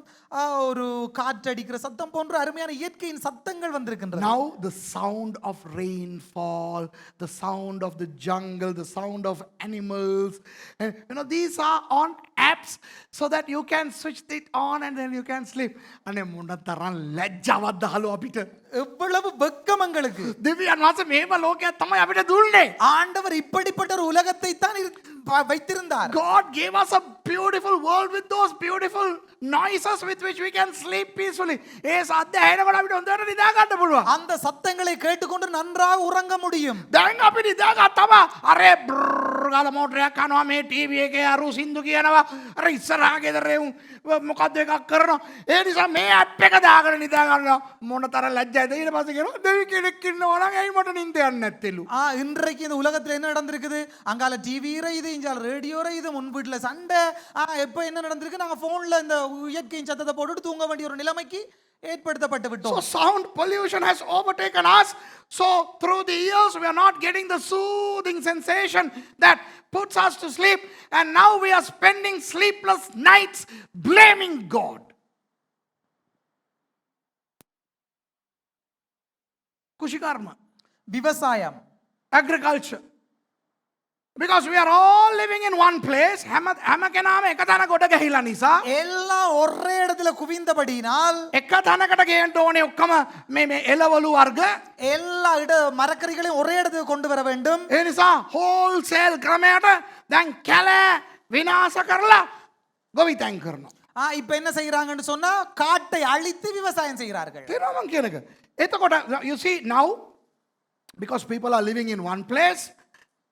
ஒரு காற்றடிக்கிற சத்தம் போன்ற அருமையான இயற்கையின் சத்தங்கள் வந்திருக்கின்றன. Now the sound of rainfall, the sound of the jungle, the sound of animals, and you know these are on apps so that you can switch it on and then you can sleep. අනේ මොන තරම් ලැජ්ජාවක්ද hello අපිට. எவ்வளவு வெக்கம் எங்களுக்கு. දෙවියන් වහන්සේ මේව ලෝකයක් තමයි අපිට දුන්නේ. ஆண்டவர் இப்படிப்பட்ட ஒரு உலகத்தை தான் வைத்திருந்தார். God gave us a beautiful world with those beautiful noises with which we can sleep peacefully. ඒ සද්ද ඇහෙනකොට අපිට හොඳට නිදා ගන්න පුළුවන්. அந்த சத்தங்களை கேட்டுக்கொண்டு நன்றாக உறங்க முடியும். දැන් අපි නිදා ගත්තම අරේ ගාලා මෝටරයක් කනවා මේ ටීවී එකේ අරු සින්දු කියනවා අර ඉස්සරහා ගෙදර මොකද්ද එකක් කරනවා. ඒ නිසා මේ ඇප් එක දාගෙන නිදා ගන්නවා මොන තරම් ලැජ්ජයිද. ඊට පස්සේ කියනවා දෙවි කෙනෙක් ඉන්නවා නම් ඇයි මට නිින්ද යන්නේ නැත්තේලු. இன்றைக்கு இந்த உலகத்துல என்ன நடந்திருக்குது? அங்கால டிவி இது இஞ்சால ரேடியோ இது முன் வீட்டுல சண்டை. எப்ப என்ன நடந்திருக்கு? நாங்க போன்ல இந்த இயற்கையின் சத்தத்தை போட்டுட்டு தூங்க வேண்டிய ஒரு நிலைமைக்கு ஏற்படுத்தப்பட்டு விட்டோம். So sound pollution has overtaken us. So through the years we are not getting the soothing sensation that puts us to sleep, and now we are spending sleepless nights blaming God. කුෂිකර්ම, விவசாயம், agriculture. Because we are all living in one place. හැම කෙනාම එක තැන ගොඩ ගැහිලා නිසා எல்லாம் ஒரே இடத்துல குவிந்தபடியினால் එක තැනකට ගේන්න ඕනේ ඔක්කොම මේ එළවලු වර්ග. எல்லா மரக்கறிகளையும் ஒரே இடத்துக்கு கொண்டு வர வேண்டும். ඒ නිසා හෝල්සේල් ක්‍රමයට දැන් කැලෑ විනාශ කරලා ගොවිතැන් කරනවා. இப்ப என்ன செய்யறாங்கன்னு சொன்னா காட்டை அழித்து விவசாயம் செய்கிறார்கள். තේරෙනවද මං කියන එක? එතකොට you see now because people are living in one place,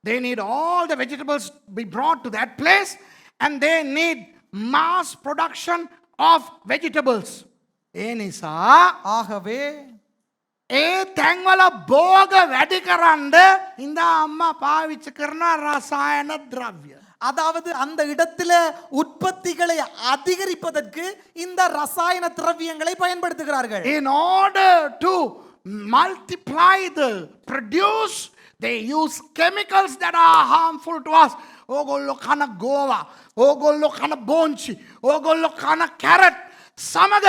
they need all the vegetables be brought to that place and they need mass production of vegetables. ඒ නිසා ஆகவே ඒ තැන්වල භෝග වැඩි කරන්න ඉඳා අම්මා පාවිච්චි කරන රසායන ද්‍රව්‍ය. அதாவது அந்த இடத்துல உற்பத்திகளை அதிகரிப்பதற்கு இந்த ரசாயன திரவியங்களை பயன்படுத்துகிறார்கள். In order to multiply the produce, they use chemicals that are harmful to us. ඕගොල්ලෝ කන ගෝවා, ඕගොල්ලෝ කන බෝංචි, ඕගොල්ලෝ කන කැරට් සමග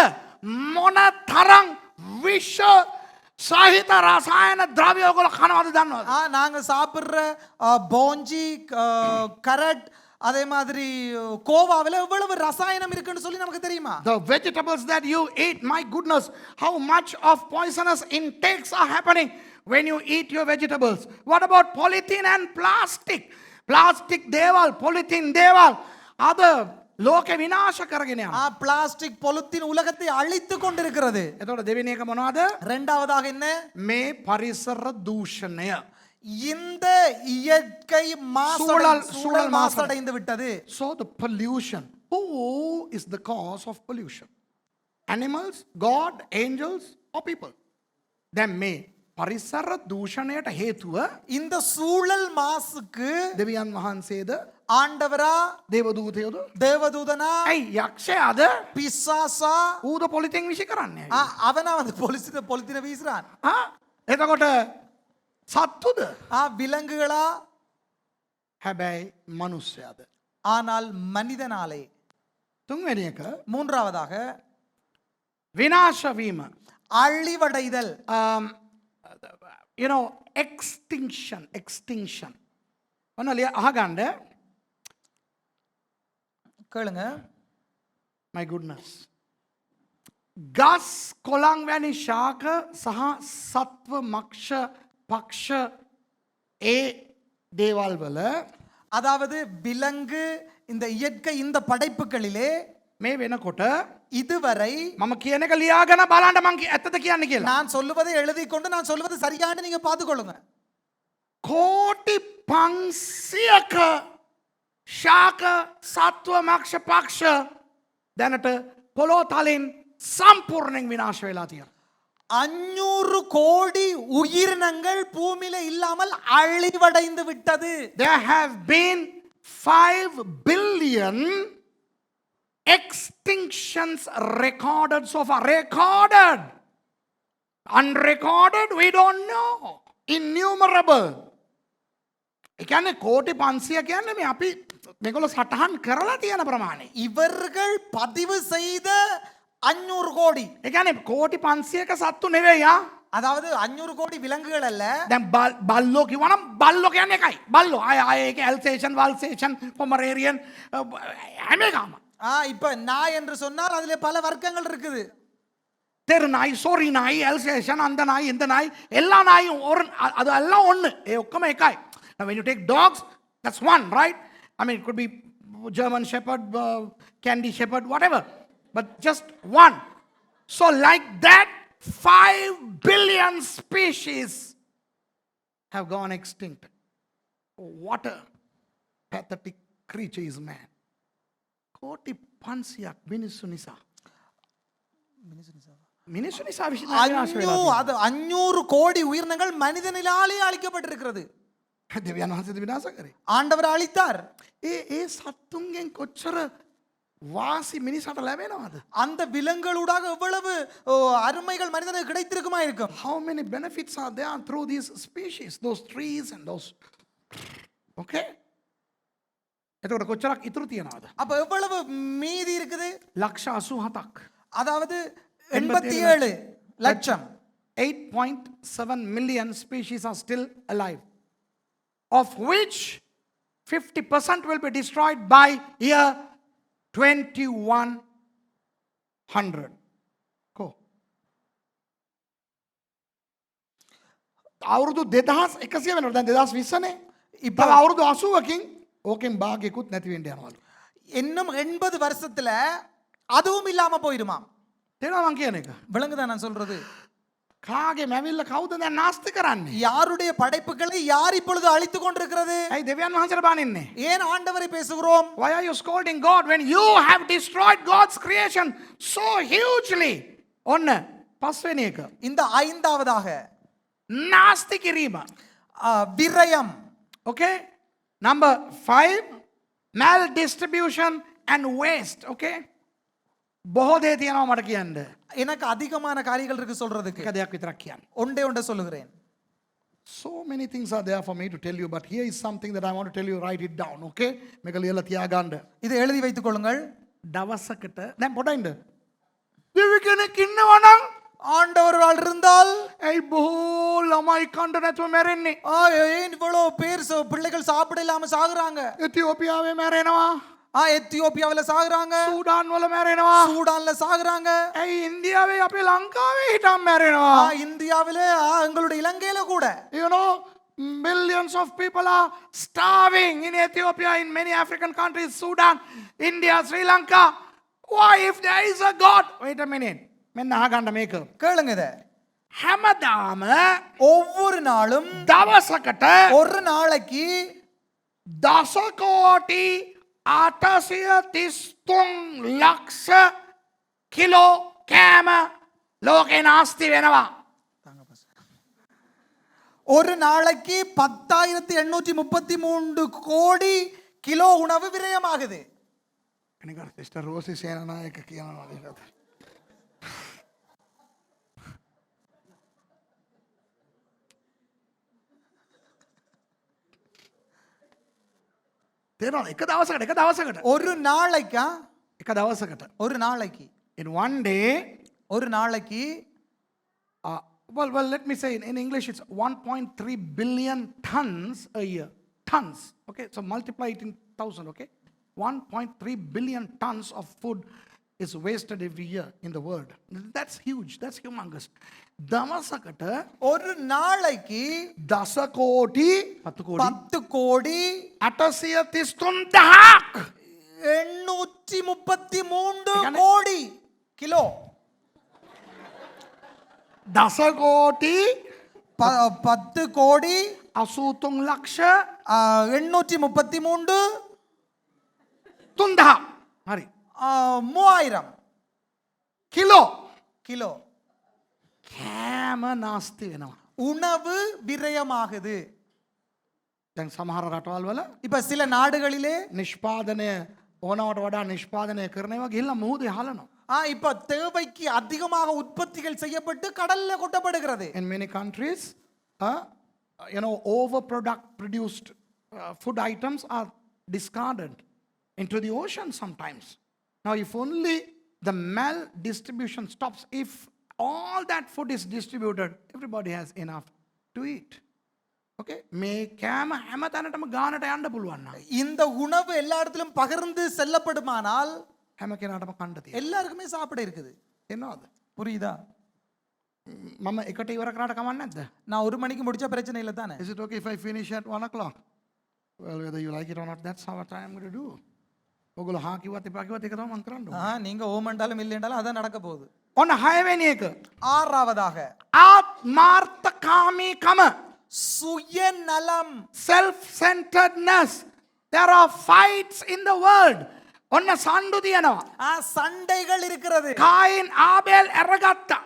මොන තරම් විෂ සහිත රසායන ද්‍රව්‍ය ඔයගොල්ලෝ කනවද දන්නවද? நாங்க சாப்பிடுற போஞ்சி கரட் அதே மாதிரி கோவாவில் எவ்வளவு ரசாயனம் இருக்குன்னு சொல்லி நமக்கு தெரியுமா? The vegetables that you eat, my goodness, how much of poisonous intakes are happening when you eat your vegetables. What about polythene and plastic? Plastic දේවල්, polythene දේවල් අද ලෝකෙ විනාශ කරගෙන යනවා. பிளாஸ்டிக் பொலித்தீன் உலகத்தை அழித்து கொண்டிருக்கிறது. එතකොට දෙවෙනි එක මොනවද? இரண்டாவதாக என்ன? මේ පරිසර දූෂණය. இந்த இயற்கை சூழல் மாசடைந்து விட்டது. So the pollution. Who is the cause of pollution? Animals, God, angels, or people? දැන් මේ පරිසර දූෂණයට හේතුව இந்த சூழல் மாசுக்கு දෙවියන් වහන්සේද ஆண்டவரா, දේවදූතයෝද? தேவதூதனா, ඇයි යක්ෂයාද? பிசாசா? ඌද පොලිතින් විසි කරන්නේ? அவனா வந்து பொலித்தீனை வீசுறான். එතකොට සත්තුද? விலங்குகளா? හැබැයි මනුස්සයාද? ஆனால் மனிதனாலே. තුන්වෙනි එක மூன்றாவதாக විනාශ වීම. அழிவடைதல். You know, extinction. ඔන්න අහගන්න. கேளுங்க. My goodness. ගස් කොළන් වැනි ශාක සහ සත්ව මක්ෂ පක්ෂ ඒ දේවල් වල அதாவது விலங்கு, இந்த இயற்கை, இந்த படைப்புகளிலே මේ වෙනකොට இதுவரை මම කියන එක ලියාගෙන බලන්න මං ඇත්තද කියන්නේ කියලා. நான் சொல்லுவதை எழுதி கொண்டு நான் சொல்வது சரியானு நீங்க பார்த்துக்கொள்ளுங்க. කෝටි 500ක ශාක සත්ව මක්ෂ පක්ෂ දැනට පොළොව තලින් සම්පූර්ණයෙන් විනාශ වෙලා තියෙනවා. 500 கோடி உயிரினங்கள் பூமியில இல்லாமல் அழிவடைந்து விட்டது. There have been 5 billion extinctions recorded so far. Recorded. Unrecorded, we don't know. Innumerable. ඒ කියන්නේ කෝටි 500 කියන්නේ මේ අපි මේගොල්ලෝ සටහන් කරලා තියෙන ප්‍රමාණය. இவர்கள் பதிவு செய்த 500 கோடி. ඒ කියන්නේ කෝටි 500ක සත්තු නෙවෙයි ආ. அதாவது 500 கோடி விலங்குகள் அல்ல. දැන් බල්ලෝ කිව්වනම් බල්ලෝ කියන්නේ එකයි. බල්ලෝ ආයේ ඒක ඇල්සේෂන් වල්සේෂන් පොමරේරියන් හැම එකම. இப்ப நாய் என்று சொன்னால் அதிலே பல வர்க்கங்கள் இருக்குது. தெரு நாய், சோரி நாய், எல்சேஷன், அந்த நாய், இந்த நாய், எல்லா நாயும் ஒரு அது எல்லாம் ஒன்று. ஒக்கமே எக்காய். Now when you take dogs, that's one, right? I mean, it could be German Shepherd, Candy Shepherd, whatever. But just one. So like that, 5 billion species have gone extinct. What a pathetic creature is man. කෝටි 500ක් මිනිස්සු නිසා. මිනිස්සු නිසා විනාශ වෙලා. அது 500 கோடி உயிரினங்கள் மனிதனாலே அழிக்கப்பட்டிருக்கிறது. දෙවියන් වහන්සේ විනාශ කරේ. ஆண்டவர் அழித்தார். ඒ සත්තුන්ගෙන් කොච්චර වාසි මිනිසාට ලැබෙනවද? அந்த விலங்குகளூடாக எவ்வளவு அருமைகள் மனிதனுக்கு கிடைத்திருக்குமா இருக்கும். How many benefits are there through these species, those trees and those. Okay? එතකොට කොච්චරක් ඉතුරු තියනවද? அப்ப எவ்வளவு மீதி இருக்குது? ලක්ෂ 87ක්. அதாவது 87 லட்சம். 8.7 million species are still alive, of which 50% will be destroyed by year 2100. Go. අවුරුදු 2100 වෙනකොට දැන් 2020 නේ. இப்ப තව අවුරුදු 80කින් ඕකෙන් භාගයකුත් නැති වෙන්න යනවලු. இன்னும் 80 வருஷத்துல அதுவும் இல்லாம போயிடுமா? තේරෙනවද මං කියන එක? விளங்குதா நான் சொல்றது? කාගේ මැවිල්ල කවුද දැන් නාස්ති කරන්නේ? யாருடைய படைப்புகளை யார் இப்பொழுது அழித்துக் கொண்டிருக்கிறது? ඇයි දෙවියන් වහන්සේට බානින්නේ? ஏன் ஆண்டவரை பேசுகிறோம்? Why are you scolding God when you have destroyed God's creation so hugely? ඔන්න පස්වෙනි එක. இந்த ஐந்தாவதாக නාස්ති කිරීම. விரயம். Okay? Number 5, maldistribution and waste. Okay? බොහෝ දේ තියෙනවා මට කියන්න. எனக்கு அதிகமான காரியங்கள் இருக்கு சொல்றதுக்கு. එක දෙයක් විතරක් කියන්න. ஒன்றே சொல்லுகிறேன். So many things are there for me to tell you, but here is something that I want to tell you. Write it down, okay? මේක ලියලා තියාගන්න. இதை எழுதி வைத்துக் கொள்ளுங்கள். දවසකට දැන් පොඩ්ඩක් ඉන්න. දෙවි කෙනෙක් ඉන්නවා නම් ஆண்டவர் ஒரு ஆள் இருந்தால் ඇයි බොහෝ ළමයි කණ්ඩ නැතුව මැරෙන්නේ? ஏன் இவ்வளோ பேர் பிள்ளைகள் சாப்பிட இல்லாம சாகுறாங்க? එතියෝපියාවේ මැරෙනවා. எத்தியோப்பியாவுல சாகுறாங்க, සූඩාන් වල මැරෙනවා. சூடான்ல சாகுறாங்க, ඇයි ඉන්දියාවේ අපේ ලංකාවේ හිටම් මැරෙනවා? இந்தியாவில எங்களுடைய இலங்கையில கூட. You know, millions of people are starving in Ethiopia, in many African countries, Sudan, India, Sri Lanka. Why, if there is a God? Wait a minute. මෙන්න අහගන්න මේක. கேளுங்க இத. හැමදාම ஒவ்வொரு நாளும் දවසකට ஒரு நாளைக்கு දසකෝටි 833 ලක්ෂ කිලෝ කෑම ලෝකේ නාස්ති වෙනවා. ஒரு நாளைக்கு 10,833 கோடி கிலோ உணவு விரயமாகுது. කනිකර සිස්ටර් රෝසි සේනානායක කියනවා නේද? තේරෙනවද? එක දවසකට ஒரு நாளைக்கா? එක දවසකට ஒரு நாளைக்கு. in one day ஒரு நாளைக்கு well let me say in English it's 1.3 billion tons a year. Tons. Okay, so multiply it in 1,000. Okay, 1.3 billion tons of food is wasted every year in the world. That's huge. That's humongous. දවසකට ஒரு நாளைக்கு දසකෝටි 10 கோடி 833,000 833 கோடி kilo. දසකෝටි 10 கோடி 83 ලක්ෂ 833 3,000. හරි. 3000 kilo kilo කෑම නාස්ති වෙනවා. உணவு விரயமாகுது. දැන් සමහර රටවල් වල இப்ப சில நாடுகளிலே නිෂ්පාදනය ඕනවට වඩා නිෂ්පාදනය කරනවා ගිහිල්ලා මුහුදේ හලනවා. இப்ப தேவைக்கு அதிகமாக உற்பத்திகள் செய்யப்பட்டு கடல்ல கொட்டப்படுகிறது. In many countries, overproduced food items are discarded into the ocean sometimes. Now, if only the maldistribution stops, if all that food is distributed, everybody has enough to eat. Okay? මේ කෑම හැම තැනටම ගානට යන්න පුළුවන් නම් இந்த உணவு எல்லா இடத்திலும் பகிர்ந்து செல்லப்படுமானால் හැම කෙනාටම කන්න තියෙනවා. எல்லாருக்குமே சாப்பிட இருக்குது. එනවද? புரியுதா? මම එකට ඉවර කරාට කමක් නැද්ද? நான் 1 மணிக்கு முடிச்சா பிரச்சனை இல்லை தானே? Is it okay if I finish at 1 o'clock? Well, whether you like it or not, that's how what I'm going to do. ඔගොල්ලෝ හා කිව්වත් එපා කිව්වත් ඒක තමයි මම කරන්න ඕනේ. நீங்க ஓமண்டாலும் இல்லைண்டாலும் அதான் நடக்க போகுது. ඔන්න 6 වෙනි එක. ஆறாவதாக ආත්මාර්ථකාමීකම, சுயநலம். self-centeredness. There are fights in the world. ඔන්න සණ්ඩු තියෙනවා. சண்டைகள் இருக்கிறது. කායින් ආබේල් ඇරගත්තා.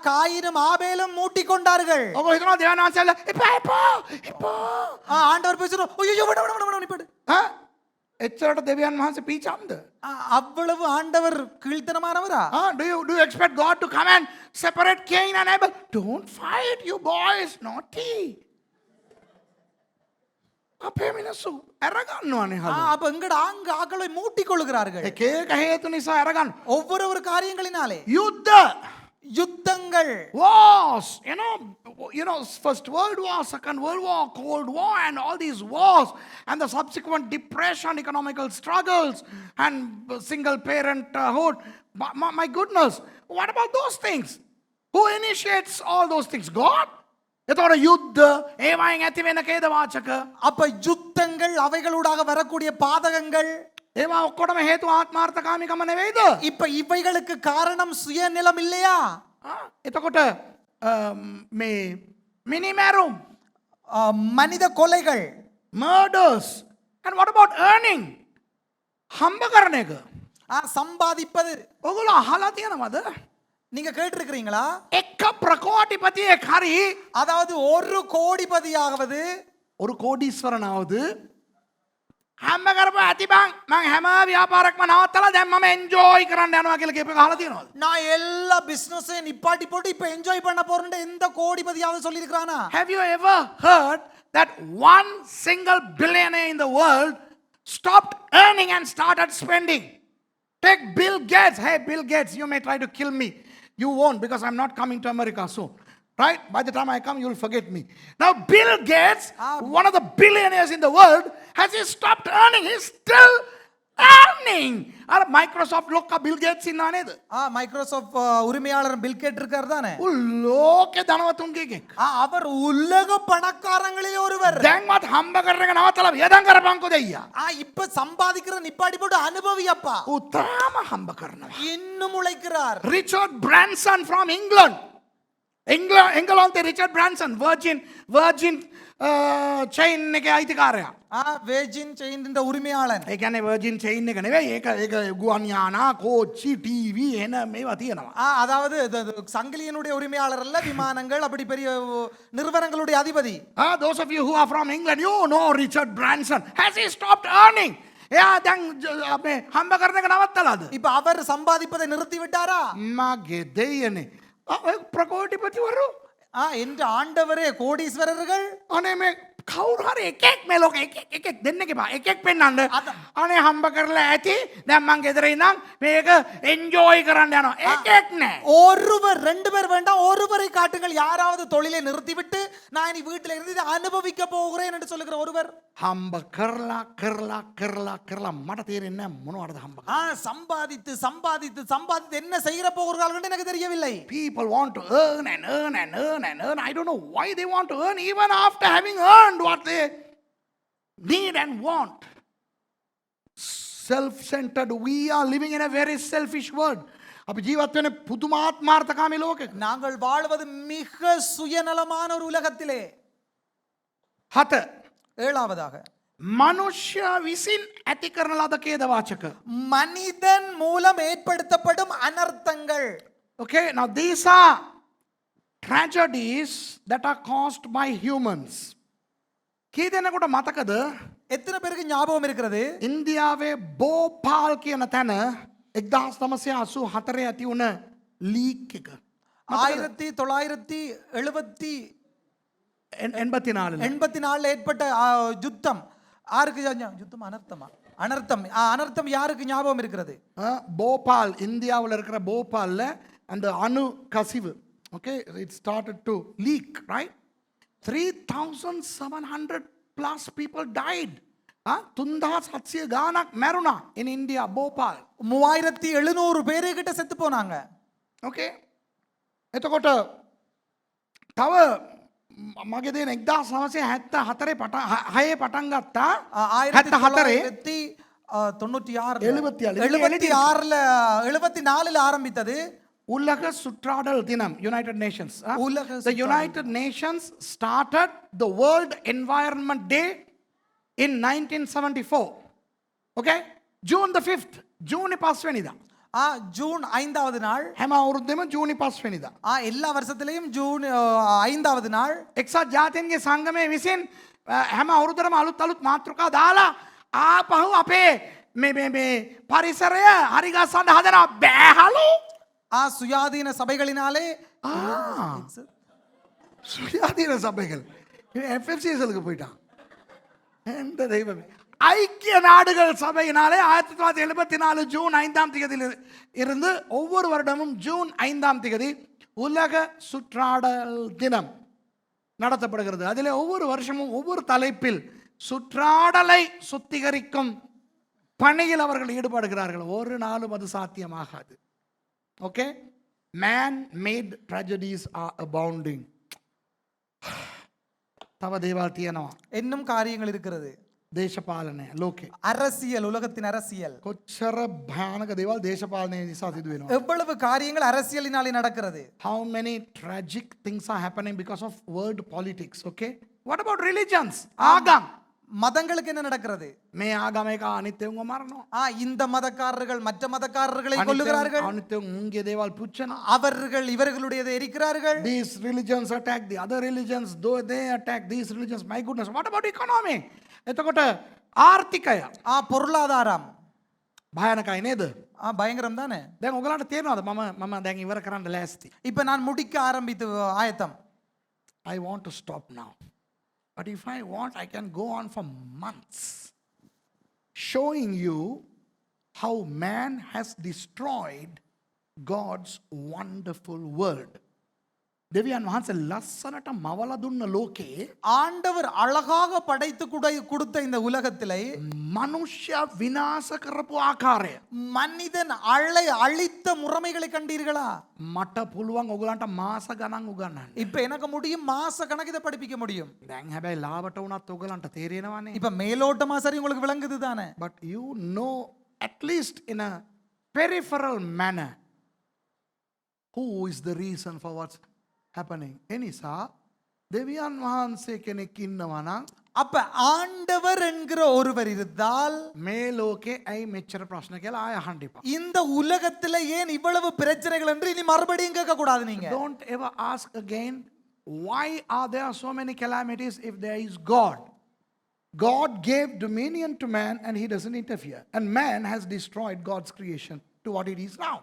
காயினும் ஆபேலும் மூட்டிக்கொண்டார்கள். ඔගොල්ලෝ හිතනවා දෙවියන් වහන්සේලා එපා එපා එපා. ஆண்டவர் பேசுறோம், ஐயோ விட விட விட நிப்படு. එච්චරට දෙවියන් වහන්සේ පීචම්ද? அவ்வளவு ஆண்டவர் கீழ்த்தனமானவரா? Do you expect God to come and separate Cain and Abel? Don't fight, you boys, naughty. අපේ මිනිස්සු අරගන්නවනේ හදලා. அப்ப எங்கட ஆக்களை மூட்டிக்கொள்கிறார்கள். එක එක හේතු නිසා අරගන්න. ஒவ்வொரு காரியங்களினாலே යුද්ධ, யுத்தங்கள், wars, you know, First World War, Second World War, Cold War, and all these wars, and the subsequent depression, economical struggles, and single parenthood. My goodness, what about those things? Who initiates all those things? God? එතකොට යුද්ධ ඒවයින් ඇති වෙන ඛේදවාචක, அப்ப யுத்தங்கள், அவைகளூடாக வரக்கூடிய பாதகங்கள், ඒවා ඔක්කොටම හේතු ආත්මාර්ථකාමීකම නෙවෙයිද? இப்ப இவைகளுக்கு காரணம் சுயநலம் இல்லையா? එතකොට මේ මිනිමැරුම්, மனித கொலைகள், murders, and what about earning? හම්බ කරන එක. சம்பாதிப்பது. ඔගොල්ලෝ අහලා තියෙනවද? நீங்க கேட்டிருக்கிறீங்களா? එක ප්‍රකෝටිපතියෙක් හරි, அதாவது ஒரு கோடிபதியாவது, ஒரு கோடீஸ்வரனாவது හැම කරපුවා ඇති බං මං හැම ව්‍යාපාරයක්ම නවත්තලා දැන් මම එන්ජොයි කරන්න යනවා කියලා කියපු එක අහලා තියෙනවද? நான் எல்லா பிசினஸையும் நிப்பாட்டி போட்டு இப்ப என்ஜாய் பண்ண போறேன்னு எந்த கோடிபதியாவது சொல்லி இருக்கிறானா? Have you ever heard that one single billionaire in the world stopped earning and started spending? Take Bill Gates. Hey, Bill Gates, you may try to kill me. You won't, because I'm not coming to America soon. Right? By the time I come, you'll forget me. Now, Bill Gates, one of the billionaires in the world, has he stopped earning? He's still earning. Are Microsoft lokka Bill Gates inna ned? Microsoft உரிமையாளர் bill gate இருக்கார் தானே ලෝකේ ධනවතුන්ගේ එකෙක්. அவர் உலக பணக்காரங்களிலே ஒருவர் දැන්වත් හම්බ කරන එක නවත්තලා වියදම් කරපන්කෝ දෙයියා. இப்ப சம்பாதிக்கிற நிப்பாடி போட்டு அனுபவியப்பா උත්තරාම හම්බ කරනවා. இன்னும் உழைக்கிறார் Richard Branson from England. එංගලන්තේ රිචඩ් බ්‍රැන්සන් Virgin chain එකේ අයිතිකාරයා. வேர்ஜின் செயின் உரிமையாளன் ඒ කියන්නේ Virgin chain එක නෙවෙයි. ඒක ගුවන් යානා, කෝච්චි, ටීවී එන මේවා තියෙනවා. அதாவது சங்கிலியனுடைய உரிமையாளர் அல்ல விமானங்கள் அப்படி பெரிய நிறுவனங்களுடைய அதிபதி Those of you who are from England, you know Richard Branson. Has he stopped earning? එයා දැන් මේ හම්බ කරන එක නවත්තලාද? இப்ப அவர் சம்பாதிப்பதை நிறுத்தி விட்டாரா මගේ දෙයනේ. ප්‍රකෝටිපතිවරු என்று ஆண்டவரே கோடீஸ்வரர்கள் අනේ මේ කවුරු හරි එකෙක් මේ ලෝකෙ එකෙක් දෙන්න එපා. එකෙක් පෙන්නන්න. අනේ හම්බ කරලා ඇති. දැන් මං ගෙදර ඉඳන් මේක එන්ජොයි කරන්න යනවා. එකෙක් නෑ. ஒருவர் ரெண்டு பேர் வேண்டாம் ஒருவரை காட்டுங்கள் யாராவது தொழிலை நிறுத்திவிட்டு நான் இனி வீட்டில் இருந்து இதை அனுபவிக்க போகிறேன் என்று சொல்லுகிற ஒருவர் හම්බ කරලා මට තේරෙන්නේ නැහැ මොනවටද හම්බ කරන්නේ. சம்பாதித்து சம்பாதித்து சம்பாதித்து என்ன செய்யற போகிறார்கள் எனக்கு தெரியவில்லை. People want to earn and earn and earn and earn. I don't know why they want to earn even after having earned what they need and want. Self-centered. We are living in a very selfish world. අපි ජීවත් වෙන්නේ පුදුමාත්මාර්ථකාමී ලෝකයක. நாங்கள் வாழ்வது மிக சுயநலமான ஒரு உலகத்திலே. 7. ஏழாவதாக මනුෂ්‍ය විසින් ඇති කරන ලද ඛේදවාචක. மனிதன் மூலம் ஏற்படுத்தப்படும் அனர்த்தங்கள். Okay, now these are tragedies that are caused by humans. කී දෙනෙකුට මතකද எத்தனை பேருக்கு ஞாபகம் இருக்கிறது ඉන්දියාවේ බෝපාල් කියන තැන 1984 ඇති වුණ ලීක් එක. 1984 ஏற்பட்ட யுத்தம் யாருக்கு யுத்தம் அனர்த்தம் அனர்த்தம் யாருக்கு ஞாபகம் இருக்கிறது போபால் இந்தியாவில் இருக்கிற போபால்ல அந்த அணு கசிவு. Okay, it started to leak, right? 3,700 plus people died. 3,700 ගානක් මැරුණා in India, Bhopal. 3,700 பேரு கிட்ட செத்து போனாங்க. Okay, එතකොට තව මගේ දෙන 1974 පටන් ගත්තා. 1974ல ஆரம்பித்தது உலக சுற்றாடல் தினம், United Nations. The United Nations started the World Environment Day in 1974. Okay, June the 5th. June 5 June 5வது நாள். හැම අවුරුද්දෙම ජූනි 5 எல்லா வருஷத்திலேயும் ஜூன் 5வது நாள் එක්සත් ජාතීන්ගේ සංගමය විසින් හැම අවුරුද්දටම අලුත් මාතෘකා දාලා ආපහු අපේ මේ පරිසරය හරි ගස්සන්න හදනවා බෑහලු. சுயாதீன சபைகளினாலே சுயாதீன சபைகள் FFCSலுக்கு போயிட்டான். எந்த தெய்வமே. ஐக்கிய நாடுகள் சபையினாலே 1974 ஜூன் 5ஆம் தேதியில் இருந்து ஒவ்வொரு வருடமும் ஜூன் 5ஆம் தேதி உலக சுற்றாடல் தினம் நடத்தப்படுகிறது. அதில் ஒவ்வொரு வருஷமும் ஒவ்வொரு தலைப்பில் சுற்றாடலை சுத்திகரிக்கும் பணியில் அவர்கள் ஈடுபடுகிறார்கள். ஒரு நாளும் அது சாத்தியமாகாது. Okay, man made tragedies are abounding. තව දේවල් තියෙනවා. இன்னும் காரியங்கள் இருக்கிறது. දේශපාලනය ලෝකේ. அரசியல், உலகத்தின் அரசியல். කොච්චර භයානක දේවල් දේශපාලනය නිසා සිදු වෙනවා. எவ்வளவு காரியங்கள் அரசியலினாலே நடக்கிறது. How many tragic things are happening because of world politics. Okay, what about religions? ஆகம். மதங்களுக்கு என்ன நடக்கிறது? මේ ආගමේක අනිත්‍යවම මරනවා. இந்த மதக்காரர்கள் மற்ற மதக்காரர்களை கொல்லுகிறார்கள். අනිත්‍යව මුන්ගේ දේවල් පුච්චනවා. அவர்கள் இவர்களுடையதை எரிக்கிறார்கள். These religions attack the other religions, though they attack these religions. My goodness, what about economy? එතකොට ආර්ථිකය, பொருளாதாரம் භයානකයි නේද? பயங்கரம் தானே. දැන් ඔයගලන්ට තේරෙනවද මම දැන් ඉවර කරන්න ලෑස්ති. இப்ப நான் முடிக்க ஆரம்பித்து ஆயத்தம். I want to stop now. But if I want, I can go on for months showing you how man has destroyed God's wonderful word. දෙවියන් වහන්සේ ලස්සනට මවලා දුන්න ලෝකේ ஆண்டவர் அழகாக படைத்து கொடுத்த இந்த உலகத்திலே මනුෂ්‍ය විනාශ කරපු ආකාරය மனிதன் அழித்த முறைமைகளை கண்டீர்களா? මට පුළුවන් ඔයගලන්ට මාස ගණන් උගන්වන්න. இப்ப எனக்கு முடியும், மாச கணக்கு இதை படிப்பிக்க முடியும். දැන් හැබැයි ලාවට වුණත් ඔයගලන්ට තේරෙනවනේ. இப்ப மேலோட்டமா சரி உங்களுக்கு விளங்குது தானே? But you know at least in a peripheral manner who is the reason for what's happening. එනිසා දෙවියන් වහන්සේ කෙනෙක් ඉන්නවා නම් அப்ப ஆண்டவர் என்கிற ஒருவர் இருந்தால் මේ ලෝකේ ඇයි මෙච්චර ප්‍රශ්න කියලා ආය අහන්න එපා. இந்த உலகத்துல ஏன் இவ்வளவு பிரச்சனைகள் என்று இனி மறுபடியும் கேட்க கூடாது நீங்க. Don't ever ask again why are there so many calamities if there is God. God gave dominion to man and he doesn't interfere. And man has destroyed God's creation to what it is now.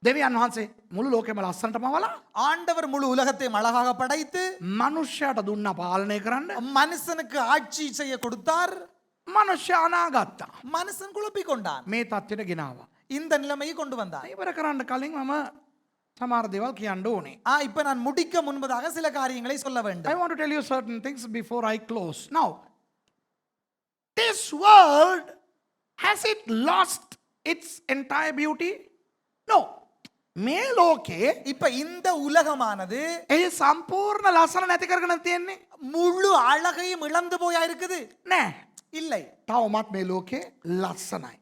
දෙවියන් වහන්සේ මුළු ලෝකෙම ලස්සනට මවලා ஆண்டவர் முழு உலகத்தையும் அழகாக படைத்து මනුෂ්‍යයට දුන්න පාලනය කරන්න மனுஷனுக்கு ஆட்சி செய்ய கொடுத்தார். මනුෂ්‍ය අනාගත්තා. மனுஷன் குழப்பிக் கொண்டான். මේ තත්ත්වයට ගෙනාවා. இந்த நிலைமையை கொண்டு வந்தார். ඉවර කරන්න කලින් මම සමහර දේවල් කියන්න ඕනේ. இப்ப நான் முடிக்க முன்பதாக சில காரியங்களை சொல்ல I வேண்டும். want to tell you certain things before I close. Now, this world, has it lost its entire beauty? No. මේ ලෝකේ இப்ப இந்த உலகமானது ඒ සම්පූර්ණ ලස්සන නැති කරගෙන තියෙන්නේ முழு அழகையும் இழந்து போயா இருக்குது? නෑ. இல்லை. තවමත් මේ ලෝකේ ලස්සනයි.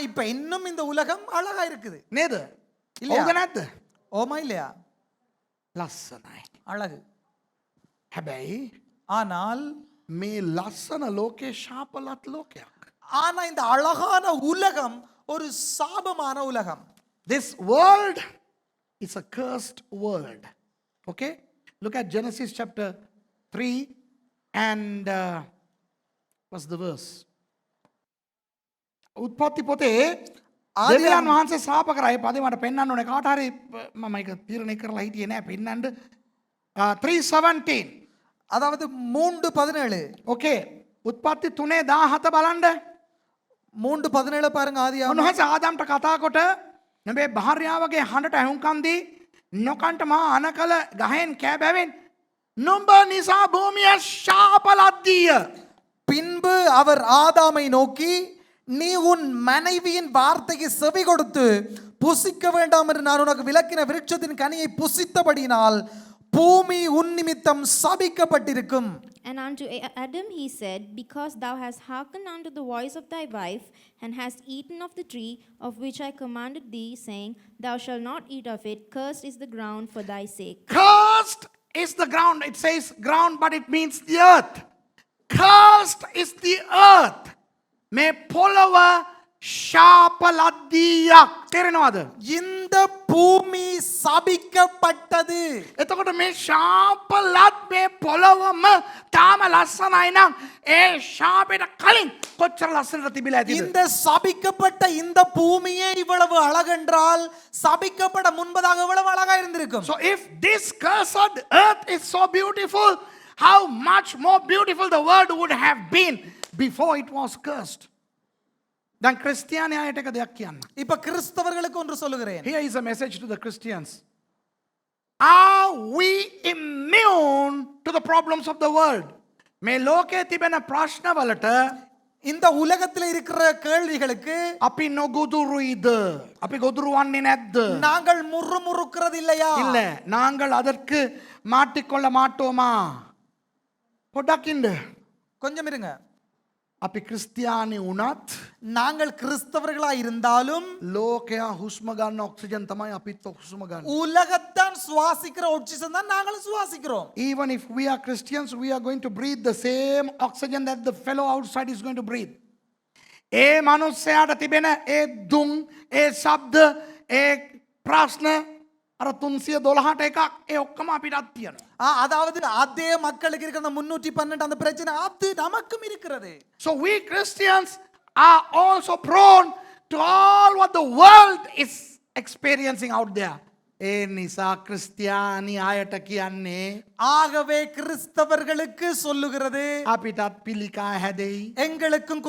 இப்ப இன்னும் இந்த உலகம் அழகா இருக்குது. නේද? இல்லையா? ඔව්ද නැද්ද? ஓமா இல்லையா? ලස්සනයි. அழகு. හැබැයි ஆனால் මේ ලස්සන ලෝකේ ශාපලත් ලෝකයක්. ஆனா இந்த அழகான உலகம் ஒரு சாபமான உலகம். This world is a cursed world. Okay? Look at Genesis chapter 3 and what's the verse? උත්පත්ති පොතේ දෙවියන් වහන්සේ ශාප කරා. ඒ පදේ මට පෙන්වන්න ඕනේ කාට හරි මම ඒක තීරණය කරලා හිටියේ නෑ පෙන්වන්න. 3:17. அதாவது 3:17. Okay. උත්පත්ති 3:17 බලන්න. 3:17 பாருங்க ஆதியாகமம். උන්වහන්සේ ආදාම්ට කතා කොට නෙමෙයි භාර්යාවගේ හඬට ඇහුම්කන් දී නොකන්ට මා අනකල ගහෙන් කෑබැවෙන් නුඹ නිසා භූමිය ශාපලද්දිය. பின்பு அவர் ஆதாமை நோக்கி, நீ உன் மனைவியின் வார்த்தைக்கு செவி கொடுத்து புசிக்க வேண்டாம் என்று நான் உனக்கு விலக்கின விருட்சத்தின் கனியை புசித்தபடியினால் பூமி உன் நிமித்தம் சபிக்கப்பட்டிருக்கும். And unto Adam he said, because thou hast hearkened unto the voice of thy wife, and hast eaten of the tree of which I commanded thee, saying, thou shalt not eat of it, cursed is the ground for thy sake. Cursed is the ground. It says ground but it means the earth. Cursed is the earth. මේ පොළව ශාපලද්දියක්. තේරෙනවද? இந்த பூமி சபிக்கப்பட்டது. එතකොට මේ ශාපලත් මේ පොළවම තාම ලස්සනයි නම් ඒ ශාපෙට කලින් කොච්චර ලස්සනට තිබිලා ඇතිද? இந்த சபிக்கப்பட்ட இந்த பூமியே இவ்வளவு அழகென்றால் சபிக்கப்பட முன்பதாக எவ்வளவு அழகா இருந்திருக்கும். So if this cursed earth is so beautiful, how much more beautiful the world would have been before it was cursed. දැන් ක්‍රිස්තියානි අයට එක දෙයක් කියන්න. இப்ப கிறிஸ்தவர்களுக்கு ஒன்று சொல்லுகிறேன். Here is a message to the Christians. Are we immune to the problems of the world? මේ ලෝකයේ තිබෙන ප්‍රශ්නවලට இந்த உலகத்தில் இருக்கிற கேள்விகளுக்கு අපි නොගොදුරුයිද? අපි ගොදුරු වන්නේ නැද්ද? நாங்கள் முறுமுறுக்கிறது இல்லையா? இல்ல, நாங்கள் அதற்கு மாட்டிக்கொள்ள மாட்டோமா? පොඩ්ඩක් ඉන්න. கொஞ்சம் இருங்க. අපි ක්‍රිස්තියානි වුණත් நாங்கள் கிறிஸ்தவர்களா இருந்தாலும் ලෝකයා හුස්ම ගන්න ඔක්සිජන් තමයි අපිත් හුස්ම ගන්න. உலகத்தான் சுவாசிக்கிற ஆக்சிஜன் தான் நாங்களும் சுவாசிக்கிறோம். Even if we are Christians, we are going to breathe the same oxygen that the fellow outside is going to breathe. ඒ මනුස්සයාට තිබෙන ඒ දුම්, ඒ ශබ්ද, ඒ ප්‍රශ්න අර 312ට එකක් ඒ ඔක්කොම අපිටත් තියෙනවා. அதாவது அதே மக்களுக்கு இருக்கிற அந்த 312 அந்த பிரச்சனை அது நமக்கும் இருக்கிறது. So we Christians are also prone to all what the world is experiencing out there. ඒ නිසා ක්‍රිස්තියානි අයට කියන්නේ ஆகவே கிறிஸ்தவர்களுக்கு சொல்லுகிறது අපිටත් පිළිකා හැදෙයි. எங்களுக்கும்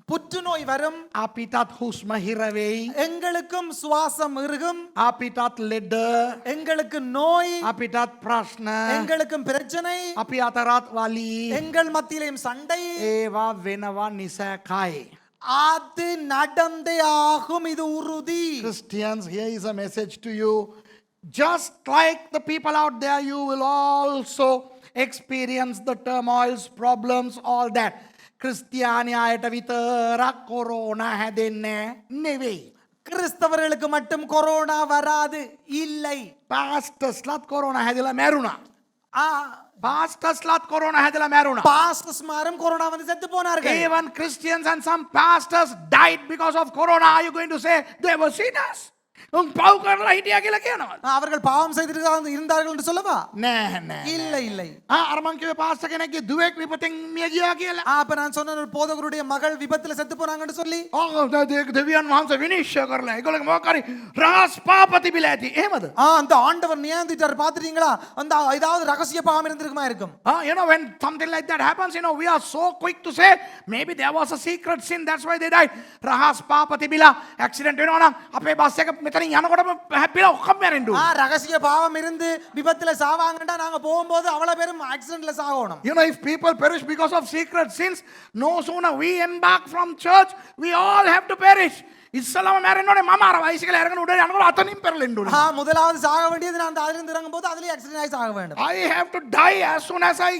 புற்றுநோய் வரும், අපිටත් හුස්ම හිර වෙයි, எங்களுக்கும் சுவாசம் இறுகும், අපිටත් ලෙඩ, எங்களுக்கு நோய், අපිටත් ප්‍රශ්න, எங்களுக்கும் பிரச்சனை, අපි අතරත් වලී, எங்கள் மத்தியிலும் சண்டை. ඒවා වෙනවා නිසැකයි. அது நடந்தே ஆகும், இது உறுதி. Christians, here is a message to you. Just like the people out there, you will also experience the turmoils, problems, all that. ක්‍රිස්තියානියායට විතරක් කොරෝනා හැදෙන්නේ නෙවෙයි. கிறிஸ்தவர்களுக்கு மட்டும் கொரோனா வராது, இல்லை. පාස්ටර්ස්ලත් කොරෝනා හැදලා මැරුණා. ஆ, පාස්ටර්ස්ලත් කොරෝනා හැදලා මැරුණා. பாஸ்டர்ஸ் மாரும் கொரோனா வந்து செத்து போனார்கள். Even Christians and some pastors died because of corona. Are you going to say they were sinners? පව් කරලා හිටියා කියලා කියනවා. அவர்கள் பாவம் இருந்தார்கள் என்று சொல்லவா? නෑ නෑ. இல்லை இல்லை. අර මං කිව්වේ පාස්ටර් කෙනෙක්ගේ දුවෙක් විපතෙන් මිය ගියා කියලා. அப்ப நான் சொன்ன ஒரு போதகருடைய மகள் விபத்துல செத்து போனாங்கன்னு சொல்லி, දෙවියන් වහන්සේ විනිශ්චය කරලා ඒගොල්ලෝ මොකක් හරි රහස් පාප තිබිලා ඇති. එහෙමද? அந்த ஆண்டவர் நியாயந்திட்டார். பாத்துட்டீங்களா? அந்த ஏதாவது ரகசிய பாவம் இருந்திருக்குமா இருக்கும். You know, when something like that happens, you know, we are so quick to say maybe there was a secret sin, that's why they died. රහස් පාප තිබිලා ඇක්සිඩන්ට් වෙනවා නම් අපේ බස් එක මෙතනින් යනකොටම හැප්පිලා ඔක්කොම මැරෙන්න ඕනේ. ரகசிய பாவம் இருந்து விபத்துல சாவாங்கடா, நாங்க போகும்போது அவ்வளவு பேரும் ஆக்சிடென்ட்ல சாகணும். You know, if people perish because of secret sins, no sooner we embark from church, we all have to perish. ඉස්සලම මැරෙන්න ඕනේ. මම අර බයිසිකල් අරගෙන උඩ යනකොට අතනින් පෙරලෙන්න ඕනේ. முதலாவது சாக வேண்டியது நான் அந்த அதிலிருந்து இறங்கும் போது அதுலயே ஆக்சிடென்ட் ஆகி சாக வேண்டும். I have to die as soon as I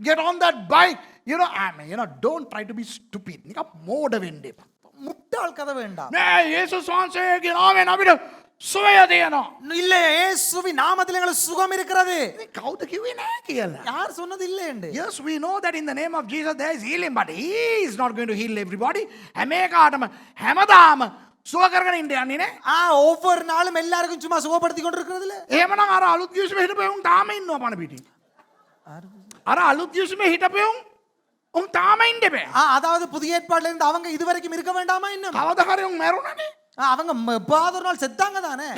get on that bike. You know, I mean, you know, don't try to be stupid. නිකන් මෝඩ වෙන්න එපා. முட்டாள் கதை வேண்டாம். නෑ, යේසුස් වහන්සේගේ නාමයෙන් අපිට සුවය දෙනවා. இல்ல, இயேசுவின் நாமத்தில் எங்களுக்கு சுகம் இருக்கிறது. ඉතින් කවුද කිව්වේ නෑ කියලා? யார் சொன்னது இல்லை என்று? Yes, we know that in the name of Jesus there is healing, but he is not going to heal everybody. හැම එකටම හැමදාම සුව කරගෙන ඉන්න යන්නේ නේ. ஒவ்வொரு நாளும் எல்லாருக்கும் சும்மா சுகப்படுத்தி கொண்டு இருக்கிறது இல்ல. එහෙමනම් අර අලුත් යුෂ්මේ හිටපෙ උන් තාම ඉන්නවා පණ පිටින්. අර අලුත් යුෂ්මේ හිටපෙ උන් තාම ඉන්න බෑ. அதாவது புதிய ஏற்பாடுல இருந்து அவங்க இதுவரைக்கும் இருக்க வேண்டாமா இன்னும்? කවදා හරි උන් මැරුණානේ. அவங்க எப்பாவது ஒரு நாள் செத்தாங்க தானே.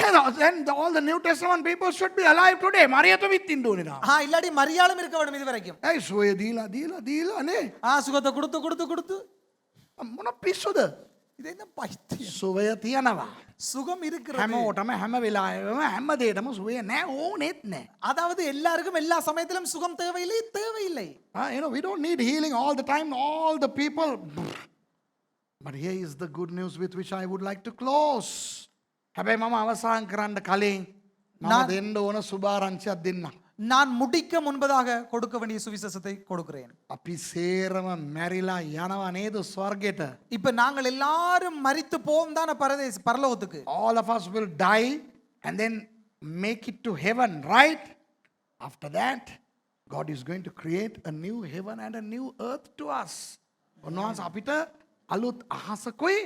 Then all the New Testament people should be alive today. මරියත විත් ඉන්න ඕනේ නා. இல்லாட்டி மரியாளும் இருக்க வேண்டும் இதுவரைக்கும். ඒ සුවය දීලා දීලා දීලා නේ. சுகத்தை கொடுத்து கொடுத்து கொடுத்து මොන පිස්සුද? இது என்ன பைத்தியம். සුවය තියනවා. சுகம் இருக்கிறது. හැමෝටම හැම වෙලාවෙම හැම දෙයකම සුවය නෑ, ඕනෙත් නෑ. அதாவது எல்லாருக்கும் எல்லா சமயத்திலும் சுகம் தேவையில்லை, தேவையில்லை. You know, we don't need healing all the time, all the people. But here is the good news with which I would like to close. හැබැයි මම අවසන් කරන්න කලින් මම දෙන්න ඕන සුභාරංචියක් දෙන්න. நான் முடிக்க முன்பதாக கொடுக்க வேண்டிய சுவிசேஷத்தை கொடுக்கிறேன். අපි සේරම මැරිලා යනවා නේද ස්වර්ගයට? இப்ப நாங்கள் எல்லாரும் மரித்து போவோம் தான பரலோகத்துக்கு. All of us will die and then make it to heaven, right? After that, God is going to create a new heaven and a new earth to us. උන්වහන්සේ අපිට අලුත් අහසකුයි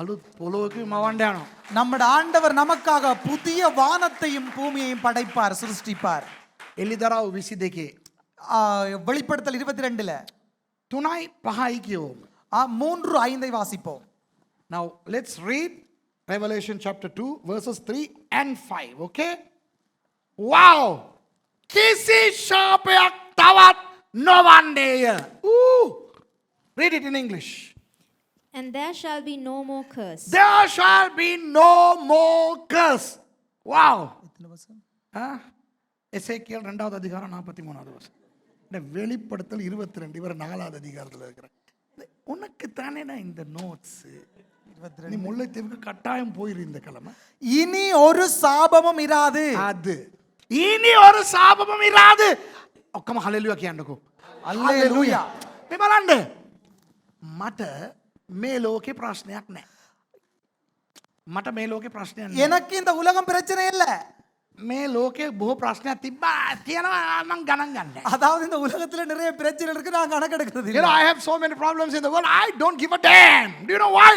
අලුත් පොළොවකුයි මවන්න යනවා. நம்முடைய ஆண்டவர் நமக்காக புதிய வானத்தையும் பூமியையும் படைப்பார், சிருஷ்டிப்பார். එලිදරව් 22 வெளிப்படுத்தல் 22ல 3:5 කියවමු. 3:5 வாசிப்போம். Now let's read Revelation chapter 2 verses 3 and 5, okay? Wow! කිසි ශාපයක් තවත් නොවන්නේය. Read it in English. And there shall be no more curse. There shall be no more curse. Wow! எசேக்கியேல் 2வது அதிகாரம் 43வது வசனம். இந்த வெளிப்படுத்தல் 22 இவர் 4வது அதிகாரத்தில் இருக்கிற. உனக்கு தானே இந்த நோட்ஸ். நீ முல்லைத்தீவுக்கு கட்டாயம் போயிரு இந்த கிழமை. இனி ஒரு சாபமும் இராது. அது இனி ஒரு சாபமும் இராது. ඔක්කොම හලෙලුයා කියන්නකෝ. හලෙලුයා. මේ බලන්න. මට මේ ලෝකේ ප්‍රශ්නයක් නැහැ. මට මේ ලෝකේ ප්‍රශ්නයක් නැහැ. எனக்கு இந்த உலகம் பிரச்சனை இல்ல. මේ ලෝකේ බොහෝ ප්‍රශ්නයක් තිබ්බා තියෙනවා මම ගණන් ගන්නෑ. அதாவது இந்த உலகத்துல நிறைய பிரச்சனை இருக்கு, நான் கணக்கெடுக்கிறது You know, இல்ல. I have so many problems in the world. I don't give a damn. Do you know why?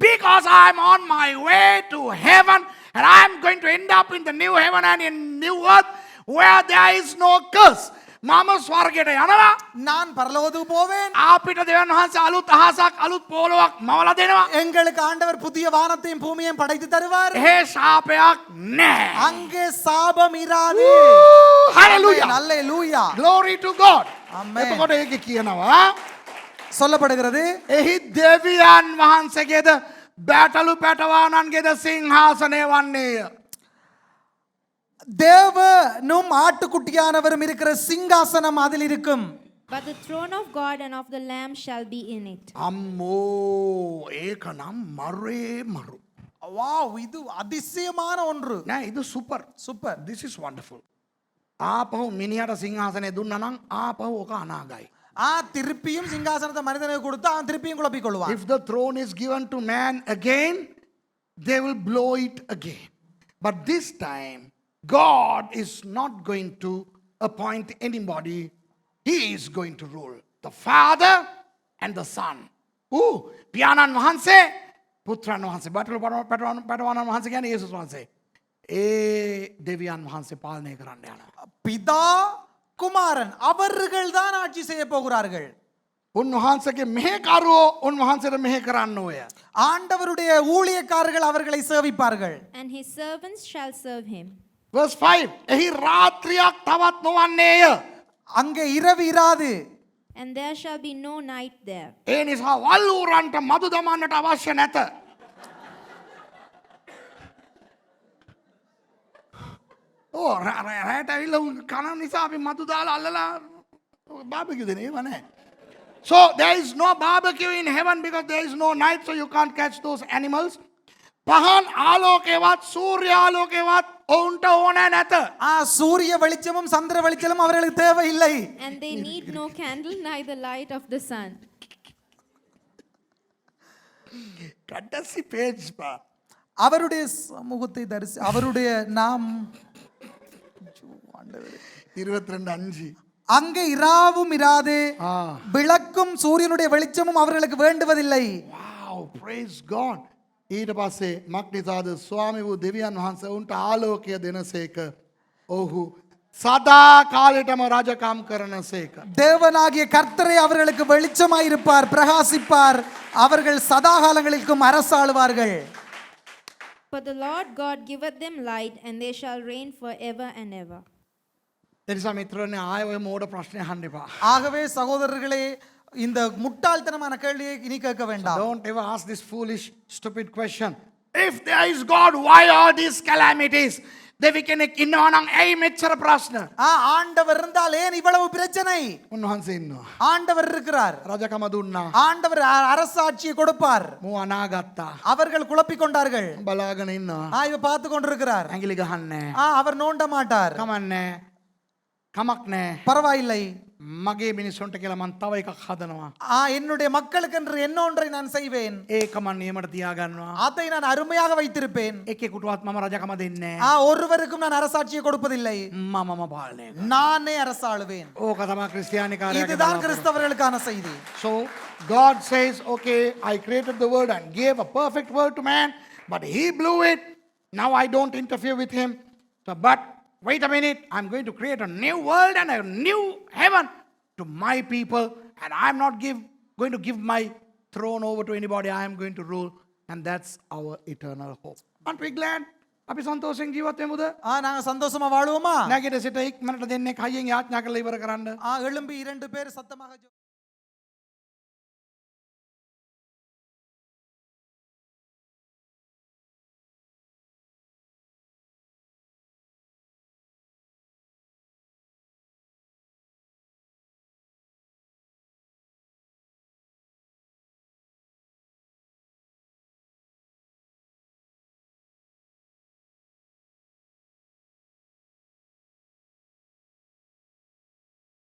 Because I'm on my way to heaven and I'm going to end up in the new heaven and in new earth where there is no curse. මම ස්වර්ගයට යනවා. நான் பரலோகத்துக்கு போவேன். අපිට දෙවියන් වහන්සේ අලුත් අහසක් අලුත් පොළොවක් මවලා දෙනවා. எங்களுக்கு ஆண்டவர் புதிய வானத்தையும் பூமியையும் படைத்து தருவார். එහෙ ශාපයක් නැහැ. அங்கே சாபம் இராது. Hallelujah. Hallelujah. Glory to God. Amen. එතකොට ඒක කියනවා சொல்லப்படுகிறது එහි දෙවියන් වහන්සේගේද බැටලු පැටවානන්ගේද සිංහාසනය වන්නේය. தேவனும் ஆட்டுக்குட்டியானவரும் இருக்கிற சிங்காசனம் அதில் இருக்கும். But the throne of God and of the Lamb shall be in it. අම්මෝ ඒක නම් මරේ මරු. வாவ், இது அதிசயமான ஒன்று. නෑ இது super. Super. This is wonderful. ආපහු මිනිහට සිංහාසනය දුන්නා නම් ආපහු ඕක අනාගයි. திருப்பியும் சிங்காசனத்தை மனிதனுக்கு கொடுத்து அவன் திருப்பியும் குழப்பிக் கொள்வான். If the throne is given to man again, they will blow it again. But this time, God is not going to appoint anybody. He is going to rule. The Father and the Son. පියාණන් වහන්සේ, පුත්‍රයන් වහන්සේ, පැටවුණන් වහන්සේ කියන්නේ යේසුස් වහන්සේ. ඒ දෙවියන් වහන්සේ පාලනය කරන්න යනවා. பிதா குமாரன் அவர்கள் தான் ஆட்சி செய்ய போகிறார்கள். උන්වහන්සේගේ මෙහෙකරුවෝ උන්වහන්සේට මෙහෙ කරන්න ඕය. ஆண்டவருடைய ஊழியக்காரர்கள் அவர்களை சேவிப்பார்கள். And his servants shall serve him. Verse 5. එහි රාත්‍රියක් තවත් නොවන්නේය. அங்கே இரவு இராது. And there shall be no night there. ඒ නිසා වල්ලූරන්ට මදු දමන්නට අවශ්‍ය නැත. රෑට ඇවිල්ලා උන් කන නිසා අපි මදු දාලා අල්ලලා බාබකියු දෙන ඒව නැහැ. So there is no barbecue in heaven because there is no night, so you can't catch those animals. පහන් ආලෝකේවත් සූර්ය ආලෝකේවත් ඔවුන්ට ඕන නැත. சூரிய வெளிச்சமும் சந்திர வெளிச்சமும் அவர்களுக்கு தேவையில்லை. And they need no candle, neither light of the sun. கடைசி பேஜ் பா. அவருடைய சமூகத்தை தரிசி அவருடைய நாம் 22:5. அங்கே இராவும் இராது, விளக்கும் சூரியனுடைய வெளிச்சமும் அவர்களுக்கு வேண்டுவதில்லை. Wow, praise God. ඊට පස්සේ මක්නිසාද ස්වාමි වූ දෙවියන් වහන්සේ උන්ට ආලෝකය දෙනසේක. ඔහු සදා කාලෙටම රජකම් කරනසේක. தேவனாகிய கர்த்தரே அவர்களுக்கு வெளிச்சமாயிருப்பார், பிரகாசிப்பார். அவர்கள் சதா காலங்களுக்கும் அரசாளுவார்கள். For the Lord God giveth them light, and they shall reign forever and ever. එනිසා මිත්‍රනේ ආයෙ ඔය මෝඩ ප්‍රශ්නේ අහන්න එපා. ஆகவே சகோதரர்களே, இந்த முட்டாள்தனமான கேள்வியை இனி கேட்க வேண்டாம். Don't ever ask this foolish stupid question. If there is God, why are these calamities? දෙවි කෙනෙක් ඉන්නවා නම් ඇයි මෙච්චර ප්‍රශ්න? ஆண்டவர் இருந்தால் ஏன் இவ்வளவு பிரச்சனை? උන්වහන්සේ ඉන්නවා. ஆண்டவர் இருக்கிறார். රජකම දුන්නා. ஆண்டவர் அரசாட்சியை கொடுப்பார். මෝ අනාගත්තා. அவர்கள் குழப்பிக் கொண்டார்கள். බලාගෙන ඉන්නවා. இவ பார்த்து கொண்டிருக்கிறார். ඇඟිලි ගහන්නේ. அவர் நோண்ட மாட்டார். කමන්නේ. කමක් නැහැ. பரவாயில்லை. මගේ මිනිස්සුන්ට කියලා මං තව එකක් හදනවා. என்னுடைய மக்களுக்கு என்று என்னொன்றை நான் செய்வேன். ඒක මං නියමට තියාගන්නවා. அதை நான் அருமையாக வைத்திருப்பேன். එකෙකුටවත් මම රජකම දෙන්නේ නැහැ. ஒருவருக்கும் நான் அரசாட்சியை கொடுப்பதில்லை. මමම පාලනය කරනවා. நானே அரசாளுவேன். ඕක තමයි ක්‍රිස්තියානිකාරයාගේ இதுதான் බලාපොරොත්තු. கிறிஸ்தவர்களுக்கான செய்தி. So God says, okay, I created the world and gave a perfect world to man, but he blew it. Now I don't interfere with him. So, but wait a minute, I'm going to create a new world and a new heaven to my people, and I'm not going to give my throne over to anybody. I am going to rule, and that's our eternal hope. Aren't we glad? අපි සන්තෝෂෙන් ජීවත් වෙමුද? நாங்க சந்தோஷமா வாழுவோமா? නැගිට සිට ඉක්මනට දෙන්නේ කයියෙන් යාඥා කරලා ඉවර කරන්න. எழும்பி 2 பேர் சத்தமாக